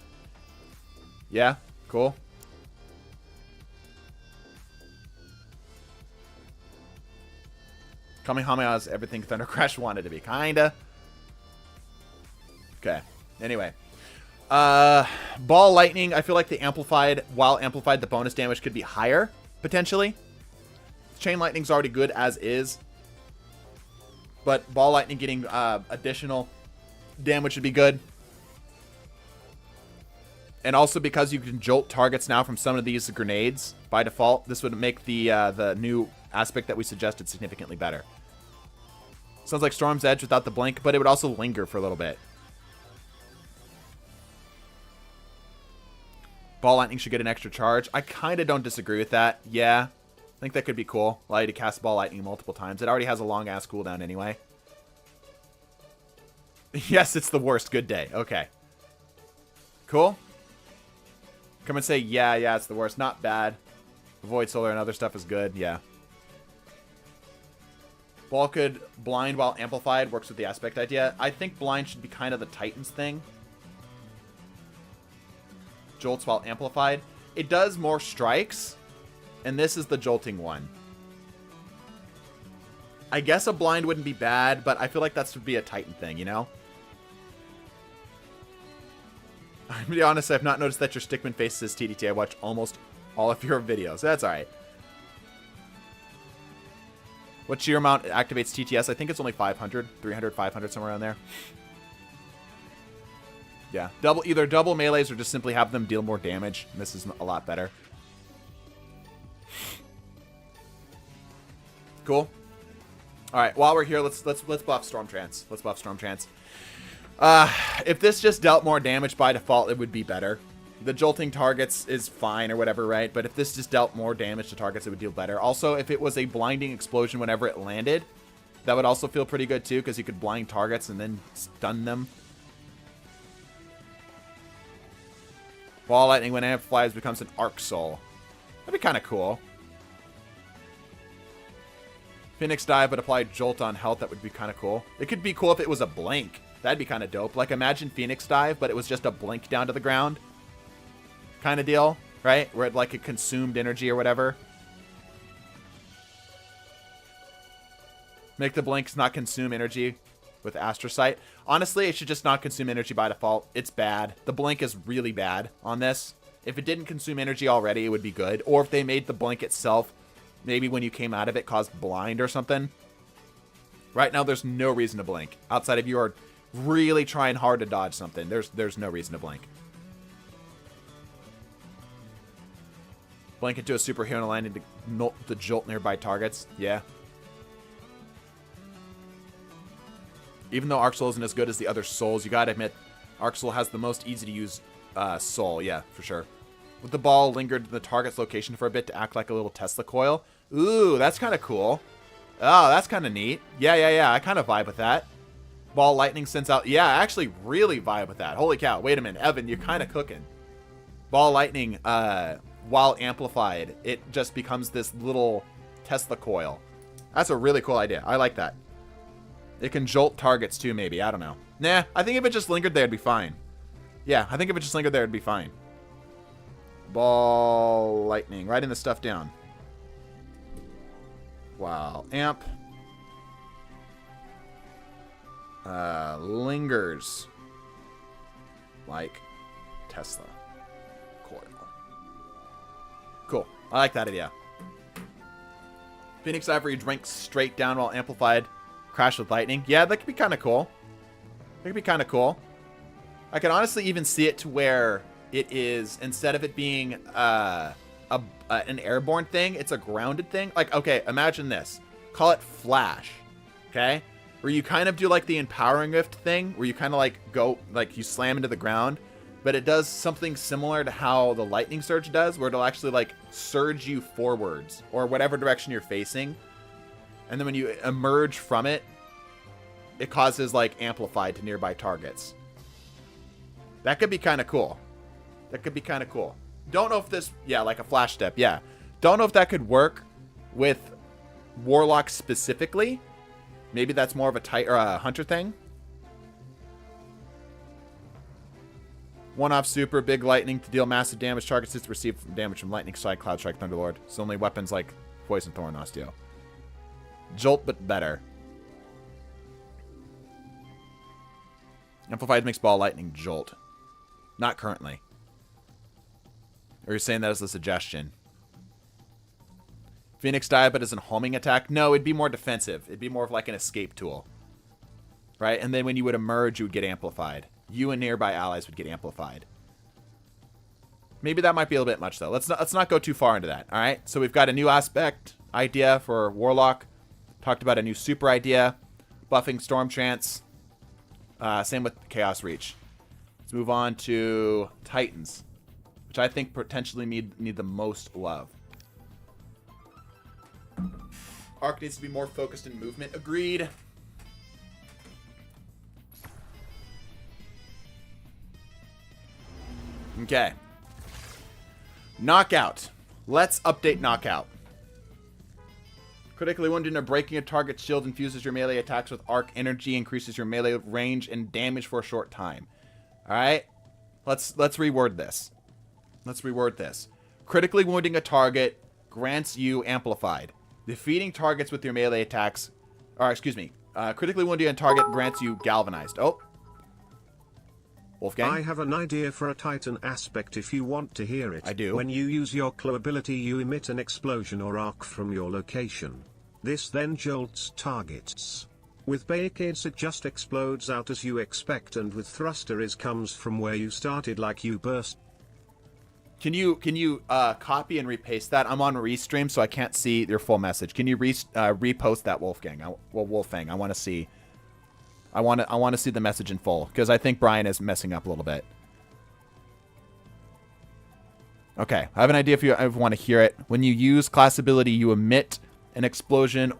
Yeah, cool. Kamehameha is everything Thunder Crash wanted to be. Kinda. Okay. Anyway. Ball Lightning, I feel like the amplified, while amplified, the bonus damage could be higher, potentially. Chain Lightning's already good as is. But Ball Lightning getting additional damage would be good. And also because you can jolt targets now from some of these grenades by default, this would make the new aspect that we suggested significantly better. Sounds like Storm's Edge without the blink, but it would also linger for a little bit. Ball Lightning should get an extra charge. I kind of don't disagree with that. Yeah, I think that could be cool. Allow you to cast Ball Lightning multiple times. It already has a long-ass cooldown anyway. Yes, it's the worst. Good day. Okay. Cool. Come and say, yeah, it's the worst. Not bad. Void Solar and other stuff is good. Yeah. Ball could blind while amplified. Works with the aspect idea. I think blind should be kind of the Titans thing. Jolts while amplified. It does more strikes, and this is the jolting one. I guess a blind wouldn't be bad, but I feel like that would be a Titan thing, you know? I'm gonna be honest, I've not noticed that your Stickman face says TDT. I watch almost all of your videos. That's alright. What sheer amount activates TTS? I think it's only 500, 300, 500, somewhere around there. Yeah, either double melees or just simply have them deal more damage. And this is a lot better. Cool. All right, while we're here, let's buff Storm Trance. Let's buff Storm Trance. If this just dealt more damage by default, it would be better. The jolting targets is fine or whatever, right? But if this just dealt more damage to targets, it would deal better. Also, if it was a blinding explosion whenever it landed, that would also feel pretty good too, because you could blind targets and then stun them. Ball Lightning, when amplifies, becomes an Arc Soul. That'd be kind of cool. Phoenix Dive, but apply Jolt on health. That would be kind of cool. It could be cool if it was a blink. That'd be kind of dope. Like, imagine Phoenix Dive, but it was just a blink down to the ground. Kind of deal, right? Where it, like, it consumed energy or whatever. Make the blinks not consume energy with Astrocyte. Honestly, it should just not consume energy by default. It's bad. The blink is really bad on this. If it didn't consume energy already, it would be good. Or if they made the blink itself, maybe when you came out of it, caused blind or something. Right now, there's no reason to blink. Outside of you are really trying hard to dodge something. There's no reason to blink. Blink into a superhero and land to jolt nearby targets. Yeah. Even though Arc Soul isn't as good as the other souls, you gotta admit, Arc Soul has the most easy to use soul. Yeah, for sure. With the ball lingered in the target's location for a bit to act like a little Tesla coil. Ooh, that's kind of cool. Oh, that's kind of neat. Yeah. I kind of vibe with that. Ball Lightning sends out... Yeah, I actually really vibe with that. Holy cow. Wait a minute. Evan, you're kind of cooking. Ball Lightning, while amplified, it just becomes this little Tesla coil. That's a really cool idea. I like that. It can jolt targets too, maybe. I don't know. Nah, I think if it just lingered there, it'd be fine. Yeah, I think if it just lingered there, it'd be fine. Ball Lightning. Writing the stuff down. Wow. Amp. Lingers. Like Tesla. Coil. Cool. I like that idea. Phoenix Ivory drinks straight down while amplified. Crash with lightning. Yeah, that could be kind of cool. That could be kind of cool. I can honestly even see it to where it is, instead of it being an airborne thing, it's a grounded thing. Like, okay, imagine this. Call it Flash. Okay? where you kind of do like the empowering rift thing, where you kind of like go, like you slam into the ground, but it does something similar to how the lightning surge does, where it'll actually like surge you forwards or whatever direction you're facing. And then when you emerge from it, it causes like amplified to nearby targets. That could be kind of cool. That could be kind of cool. Don't know if this, yeah, like a flash step, yeah. Don't know if that could work with Warlock specifically. Maybe that's more of a hunter thing. One-off super, big lightning to deal massive damage. Targets to receive damage from lightning strike, cloud strike, thunderlord. It's only weapons like poison thorn, osteo. Jolt, but better. Amplified makes ball lightning jolt. Not currently. Or you're saying that as a suggestion. Phoenix Diabot is a homing attack. No, it'd be more defensive. It'd be more of like an escape tool. Right? And then when you would emerge, you would get amplified. You and nearby allies would get amplified. Maybe that might be a little bit much, though. Let's not go too far into that. All right? So we've got a new aspect idea for Warlock. Talked about a new super idea. Buffing Storm Trance. Same with Chaos Reach. Let's move on to Titans, which I think potentially need the most love. Arc needs to be more focused in movement. Agreed. Okay. Knockout. Let's update Knockout. Critically wounded or breaking a target's shield infuses your melee attacks with arc energy, increases your melee range and damage for a short time. Alright? Let's reword this. Critically wounding a target grants you amplified. Defeating targets with your melee attacks... critically wounding a target grants you galvanized. Oh. Wolfgang? I have an idea for a Titan aspect if you want to hear it. I do. When you use your claw ability, you emit an explosion or arc from your location. This then jolts targets. With barricades it just explodes out as you expect, and with thruster it comes from where you started, like you burst. Can you copy and repaste that? I'm on Restream, so I can't see your full message. Can you repost that, Wolfgang? Wolfang. I want to see. I want to see the message in full, because I think Brian is messing up a little bit. Okay, I have an idea if you want to hear it. When you use class ability, you emit an explosion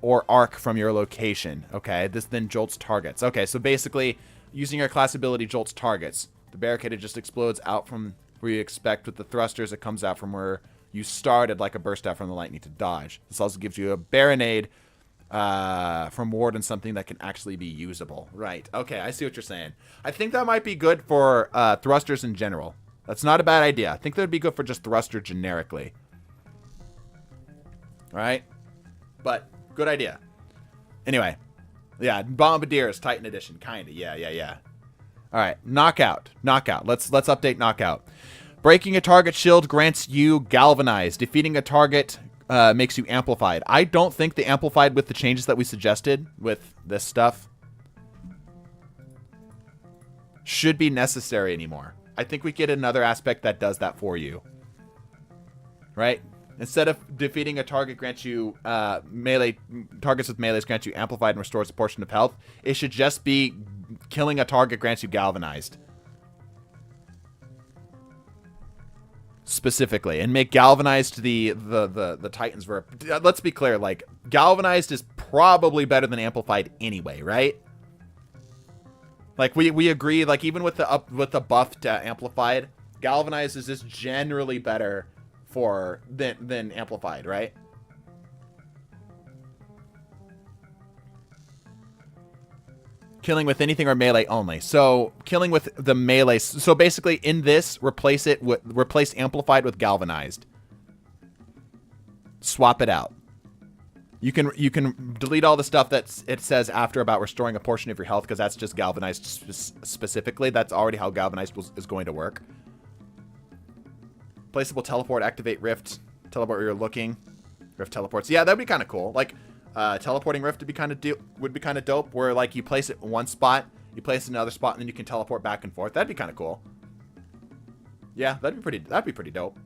or arc from your location. Okay, this then jolts targets. Okay, so basically, using your class ability jolts targets. The barricade just explodes out from where you expect. With the thrusters, it comes out from where you started, like a burst out from the lightning to dodge. This also gives you a Baronade from ward and something that can actually be usable. Right, okay, I see what you're saying. I think that might be good for thrusters in general. That's not a bad idea. I think that would be good for just thruster generically. Right? But, good idea. Anyway. Yeah, Bombardiers, Titan Edition. Kinda, yeah. Alright, Knockout. Let's update Knockout. Breaking a target shield grants you Galvanized. Defeating a target makes you Amplified. I don't think the Amplified with the changes that we suggested with this stuff should be necessary anymore. I think we get another aspect that does that for you. Right? Instead of defeating a target grants you melee, targets with melees grant you amplified and restores a portion of health. It should just be killing a target grants you galvanized. Specifically. And make galvanized the Titans verb. Let's be clear, like, galvanized is probably better than amplified anyway, right? Like, we agree, like, even with the buff to amplified, galvanized is just generally better than amplified, right? Killing with anything or melee only. So killing with the melee. So basically in this, replace amplified with galvanized. Swap it out. You can delete all the stuff that it says after about restoring a portion of your health, because that's just galvanized specifically. That's already how galvanized is going to work. Placeable teleport, activate rift, teleport where you're looking. Rift teleports. Yeah, that'd be kind of cool. Like, teleporting rift would be kind of dope. Where like you place it in one spot, you place it in another spot, and then you can teleport back and forth. That'd be kind of cool. Yeah, that'd be pretty dope.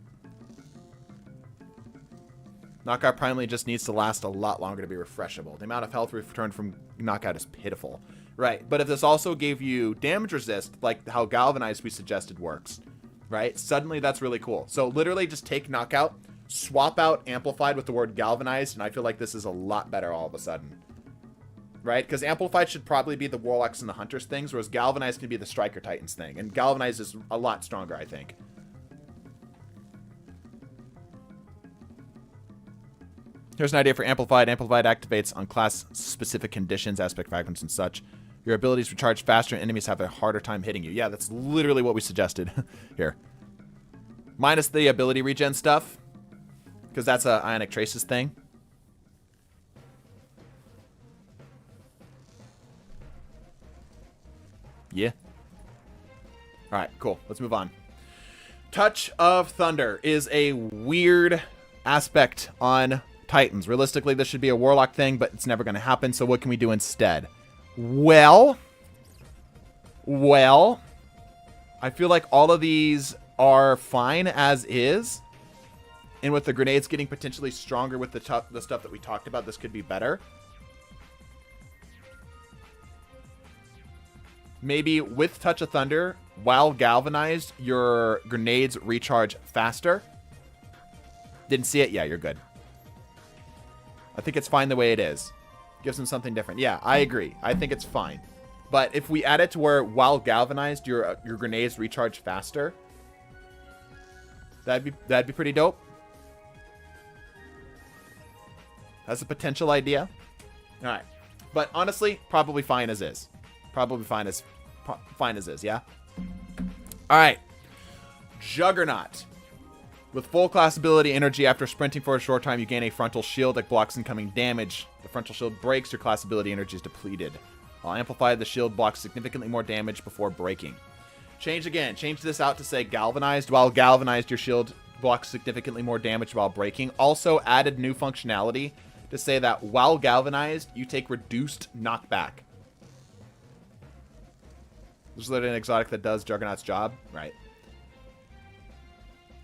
Knockout primarily just needs to last a lot longer to be refreshable. The amount of health returned from knockout is pitiful. Right, but if this also gave you damage resist, like how galvanized we suggested works, right? Suddenly that's really cool. So literally just take knockout, swap out amplified with the word galvanized, and I feel like this is a lot better all of a sudden. Right? Because amplified should probably be the warlocks and the hunters things, whereas galvanized can be the striker titans thing. And galvanized is a lot stronger, I think. Here's an idea for amplified. Amplified activates on class-specific conditions, aspect fragments, and such. Your abilities recharge faster and enemies have a harder time hitting you. Yeah, that's literally what we suggested here. Minus the ability regen stuff, because that's a Ionic Traces thing. Yeah. Alright, cool. Let's move on. Touch of Thunder is a weird aspect on Titans. Realistically, this should be a Warlock thing, but it's never going to happen, so what can we do instead? Well, I feel like all of these are fine as is. And with the grenades getting potentially stronger with the stuff that we talked about, this could be better. Maybe with Touch of Thunder, while galvanized, your grenades recharge faster. Didn't see it? Yeah, you're good. I think it's fine the way it is. Gives them something different. Yeah, I agree. I think it's fine. But if we add it to where while galvanized, your grenades recharge faster, that'd be pretty dope. That's a potential idea. All right. But honestly, probably fine as is. Probably fine as is, yeah? All right. Juggernaut. With full class ability energy, after sprinting for a short time, you gain a frontal shield that blocks incoming damage. The frontal shield breaks, your class ability energy is depleted. While amplified, the shield blocks significantly more damage before breaking. Change again. Change this out to say galvanized. While galvanized, your shield blocks significantly more damage while breaking. Also added new functionality to say that while galvanized, you take reduced knockback. This is literally an exotic that does Juggernaut's job. Right.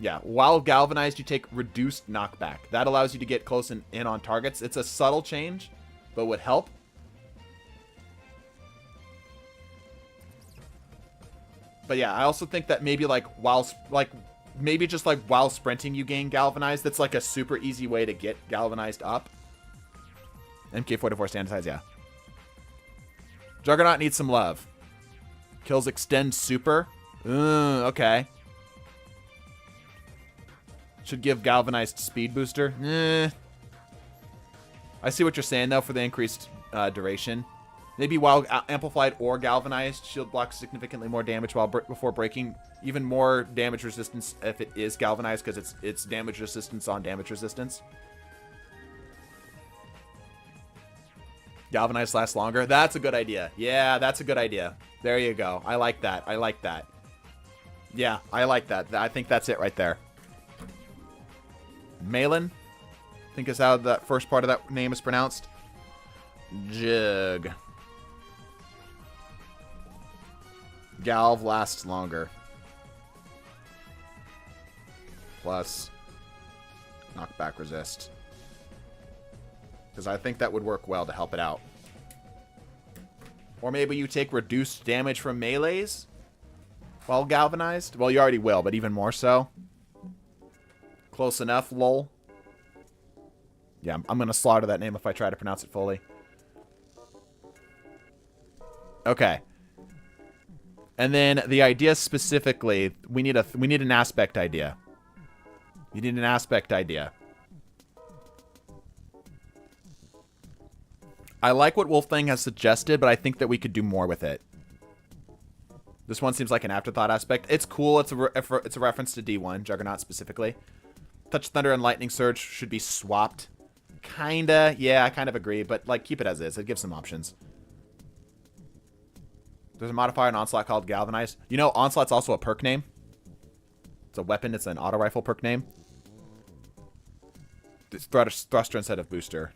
Yeah, while galvanized, you take reduced knockback. That allows you to get close and in on targets. It's a subtle change, but would help. But yeah, I also think that maybe while sprinting you gain galvanized. That's like a super easy way to get galvanized up. MK44 standardized, yeah. Juggernaut needs some love. Kills extend super. Okay. Should give galvanized speed booster. I see what you're saying though for the increased duration. Maybe while amplified or galvanized, shield blocks significantly more damage before breaking. Even more damage resistance if it is galvanized because it's damage resistance on damage resistance. Galvanized lasts longer. That's a good idea. Yeah, that's a good idea. There you go. I like that. I like that. Yeah, I like that. I think that's it right there. Malin, I think is how that first part of that name is pronounced. Jug. Galv lasts longer. Plus knockback resist. Because I think that would work well to help it out. Or maybe you take reduced damage from melees while galvanized. Well, you already will, but even more so. Close enough, lol. Yeah, I'm going to slaughter that name if I try to pronounce it fully. Okay. And then the idea specifically, we need an aspect idea. You need an aspect idea. I like what Wolfang has suggested, but I think that we could do more with it. This one seems like an afterthought aspect. It's cool. It's a reference to D1, Juggernaut specifically. Touch Thunder and Lightning Surge should be swapped. Kinda. Yeah, I kind of agree, but like keep it as is. It gives some options. There's a modifier in Onslaught called Galvanized. You know, Onslaught's also a perk name. It's a weapon. It's an auto rifle perk name. It's thruster instead of booster.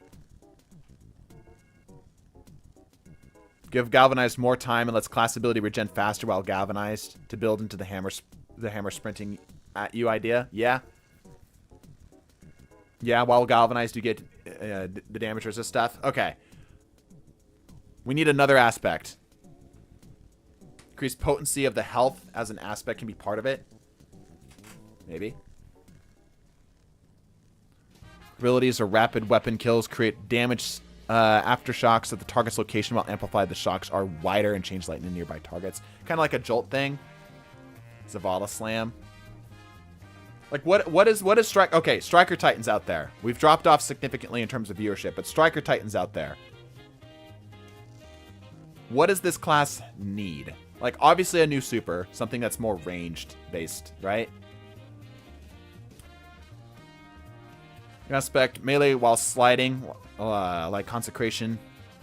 Give Galvanized more time and lets class ability regen faster while Galvanized to build into the hammer sprinting at you idea. Yeah. Yeah, while galvanized, you get the damage resist stuff. Okay. We need another aspect. Increased potency of the health as an aspect can be part of it. Maybe. Abilities or rapid weapon kills create damage aftershocks at the target's location while amplified. The shocks are wider and change lightning nearby targets. Kind of like a jolt thing. Zavala Slam. Like what is strike? Okay, Striker Titans out there. We've dropped off significantly in terms of viewership, but Striker Titans out there. What does this class need? Like obviously a new super, something that's more ranged based, right? Aspect melee while sliding, like Consecration.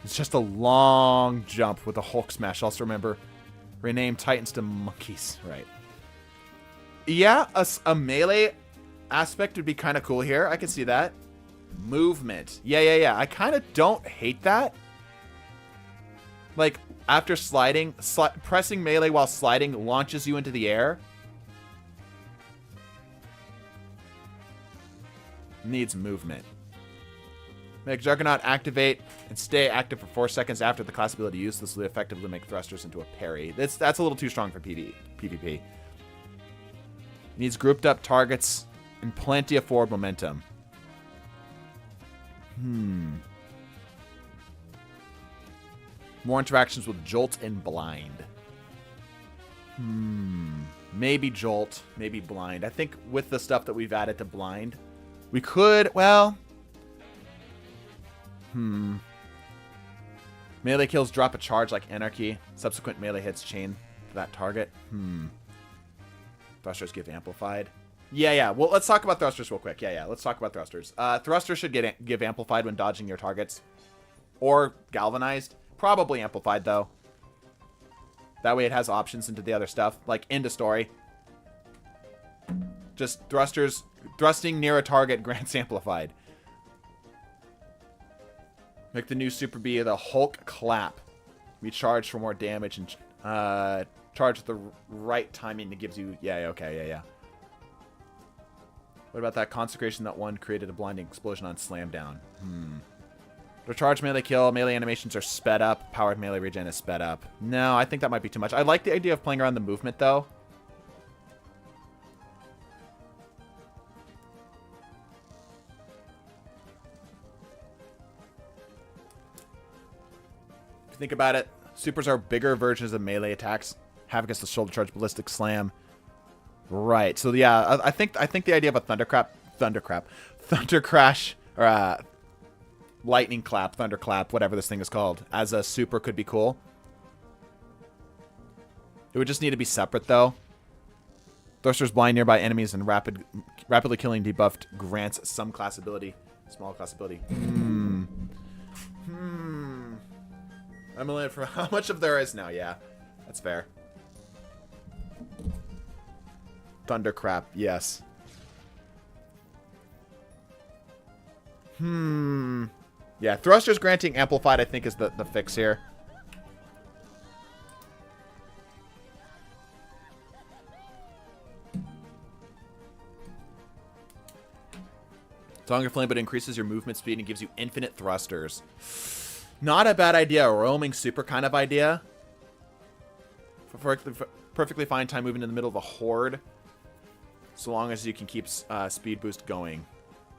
It's just a long jump with a Hulk smash. Also remember, rename Titans to monkeys, right? Yeah, a melee aspect would be kind of cool here. I can see that. Movement. Yeah. I kind of don't hate that. Like, after sliding, pressing melee while sliding launches you into the air. Needs movement. Make Juggernaut activate and stay active for 4 seconds after the class ability use. This will effectively make thrusters into a parry. That's a little too strong for PvP. Needs grouped up targets and plenty of forward momentum. More interactions with Jolt and Blind. Maybe Jolt, maybe Blind. I think with the stuff that we've added to Blind, we could, well... Melee kills drop a charge like Anarchy. Subsequent melee hits chain to that target. Thrusters give amplified. Yeah. Well, let's talk about thrusters real quick. Yeah. Let's talk about thrusters. Thrusters should give amplified when dodging your targets. Or galvanized. Probably amplified, though. That way it has options into the other stuff. Like, into story. Just thrusting near a target grants amplified. Make the new Super B the Hulk Clap. Recharge for more damage and charge at the right timing. It gives you... Yeah. What about that Consecration that one created a blinding explosion on Slam Down? Recharge melee kill. Melee animations are sped up. Powered melee regen is sped up. No, I think that might be too much. I like the idea of playing around the movement, though. If you think about it, supers are bigger versions of melee attacks. Havoc is the shoulder charge, ballistic slam. Right. So yeah, I think the idea of a thunder crash, or lightning clap, thunder clap, whatever this thing is called, as a super could be cool. It would just need to be separate though. Thrusters blind nearby enemies and rapidly killing debuffed grants some class ability, small class ability. I'm a limit for how much of there is now. Yeah, that's fair. Thundercrap, yes. Yeah, thrusters granting amplified, I think, is the fix here. Longer flame, but increases your movement speed and gives you infinite thrusters. Not a bad idea. A roaming super kind of idea. Perfectly fine time moving in the middle of a horde. So long as you can keep speed boost going.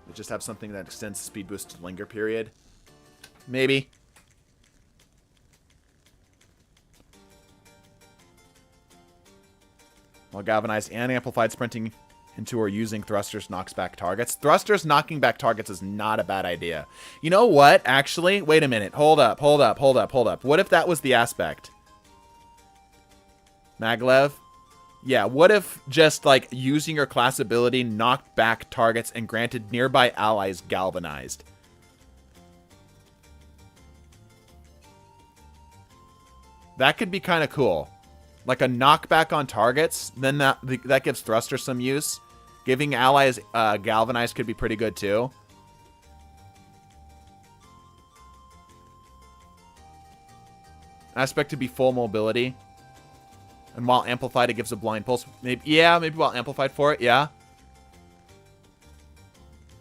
You just have something that extends speed boost to linger period. Maybe. While galvanized and amplified sprinting into or using thrusters knocks back targets. Thrusters knocking back targets is not a bad idea. You know what? Actually, wait a minute. Hold up. What if that was the aspect? Maglev? Yeah, what if just, like, using your class ability knocked back targets and granted nearby allies galvanized? That could be kind of cool. Like a knockback on targets, then that gives thrusters some use. Giving allies galvanized could be pretty good, too. Aspect to be full mobility. And while amplified, it gives a blind pulse. Maybe while amplified for it, yeah.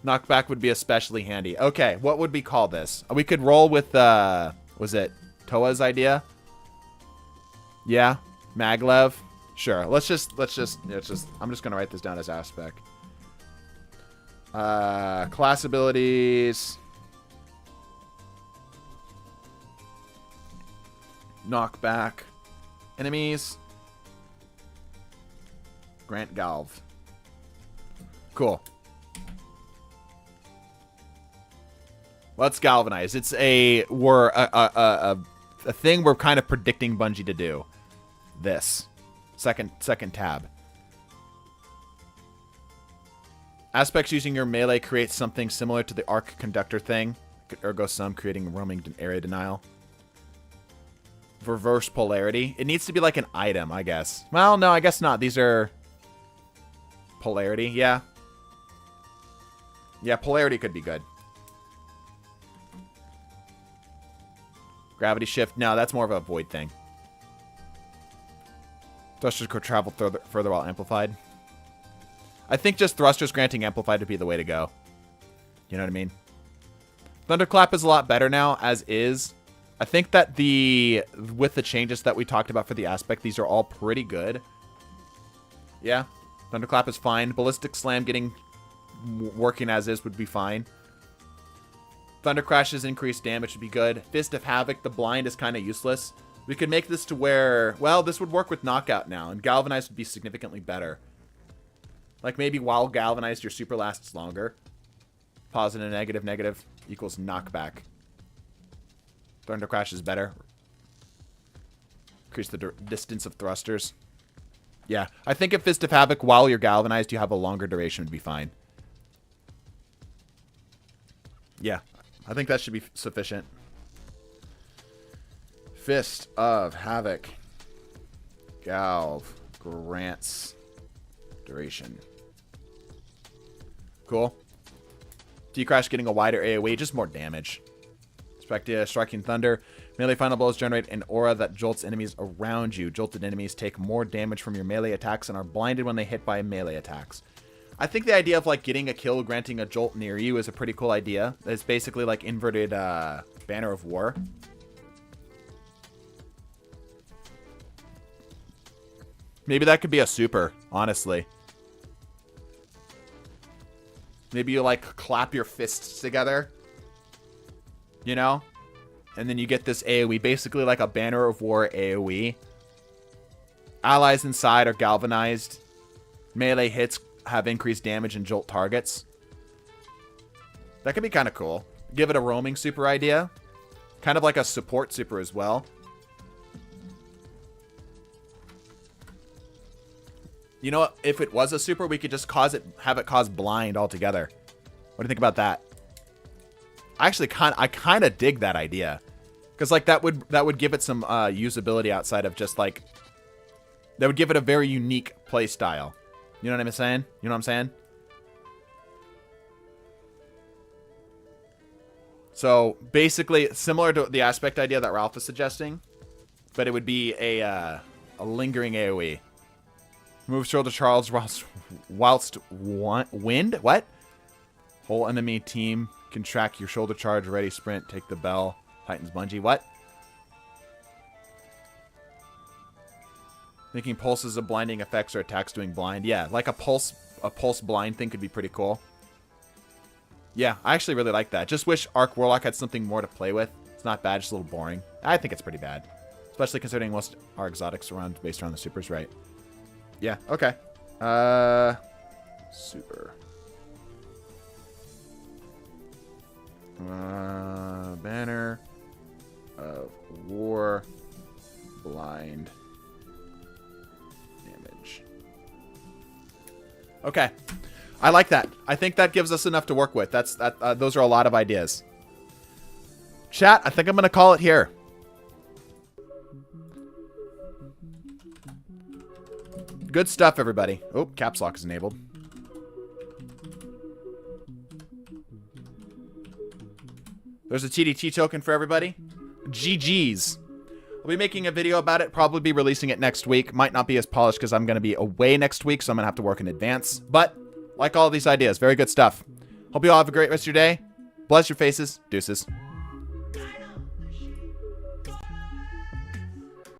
Knockback would be especially handy. Okay, what would we call this? We could roll with, was it Toa's idea? Yeah, Maglev. Sure. Let's just, I'm just gonna write this down as aspect. Class abilities. Knockback. Enemies. Grant Galv. Cool. Let's galvanize. It's a thing we're kind of predicting Bungie to do. This. Second tab. Aspects using your melee creates something similar to the arc conductor thing. Ergo sum, creating roaming area denial. Reverse polarity. It needs to be like an item, I guess. Well, no, I guess not. These are polarity. Yeah. Yeah, polarity could be good. Gravity shift. No, that's more of a void thing. Thrusters could travel further while amplified. I think just thrusters granting amplified would be the way to go. You know what I mean? Thunderclap is a lot better now, as is. I think that with the changes that we talked about for the aspect, these are all pretty good. Yeah, Thunderclap is fine. Ballistic Slam working as is would be fine. Thunder Crash's increased damage would be good. Fist of Havoc, the blind is kind of useless. We could make this to where, well, this would work with Knockout now, and Galvanized would be significantly better. Like maybe while Galvanized, your super lasts longer. Positive, negative equals Knockback. Thunder Crash is better. Increase the distance of thrusters. Yeah, I think if Fist of Havoc, while you're Galvanized, you have a longer duration would be fine. Yeah, I think that should be sufficient. Fist of Havoc. Galv grants duration. Cool. T-Crash getting a wider AoE, just more damage. Striking Thunder. Melee final blows generate an aura that jolts enemies around you. Jolted enemies take more damage from your melee attacks and are blinded when they hit by melee attacks. I think the idea of like getting a kill granting a jolt near you is a pretty cool idea. It's basically like inverted Banner of War. Maybe that could be a super, honestly. Maybe you like clap your fists together. You know? And then you get this AoE, basically like a Banner of War AoE. Allies inside are galvanized. Melee hits have increased damage and jolt targets. That could be kind of cool. Give it a roaming super idea. Kind of like a support super as well. You know what? If it was a super, we could just have it cause blind altogether. What do you think about that? Actually, I kind of dig that idea, because like that would give it some usability outside of just like, that would give it a very unique play style. You know what I'm saying? You know what I'm saying? So basically, similar to the aspect idea that Ralph was suggesting, but it would be a lingering AOE. Move shoulder charge whilst wind. What? Whole enemy team can track your shoulder charge, ready, sprint, take the bell, Titans bungee. What? Making pulses of blinding effects or attacks doing blind. Yeah, like a pulse blind thing could be pretty cool. Yeah, I actually really like that. Just wish Arc Warlock had something more to play with. It's not bad, just a little boring. I think it's pretty bad. Especially considering most our exotics based around the supers, right? Yeah, okay. Super. Banner of War, blind damage. Okay, I like that. I think that gives us enough to work with. Those are a lot of ideas. Chat, I think I'm gonna call it here. Good stuff, everybody. Oh, caps lock is enabled. There's a TDT token for everybody. GG's. I'll be making a video about it. Probably be releasing it next week. Might not be as polished because I'm going to be away next week, so I'm going to have to work in advance. But, like all these ideas, very good stuff. Hope you all have a great rest of your day. Bless your faces. Deuces.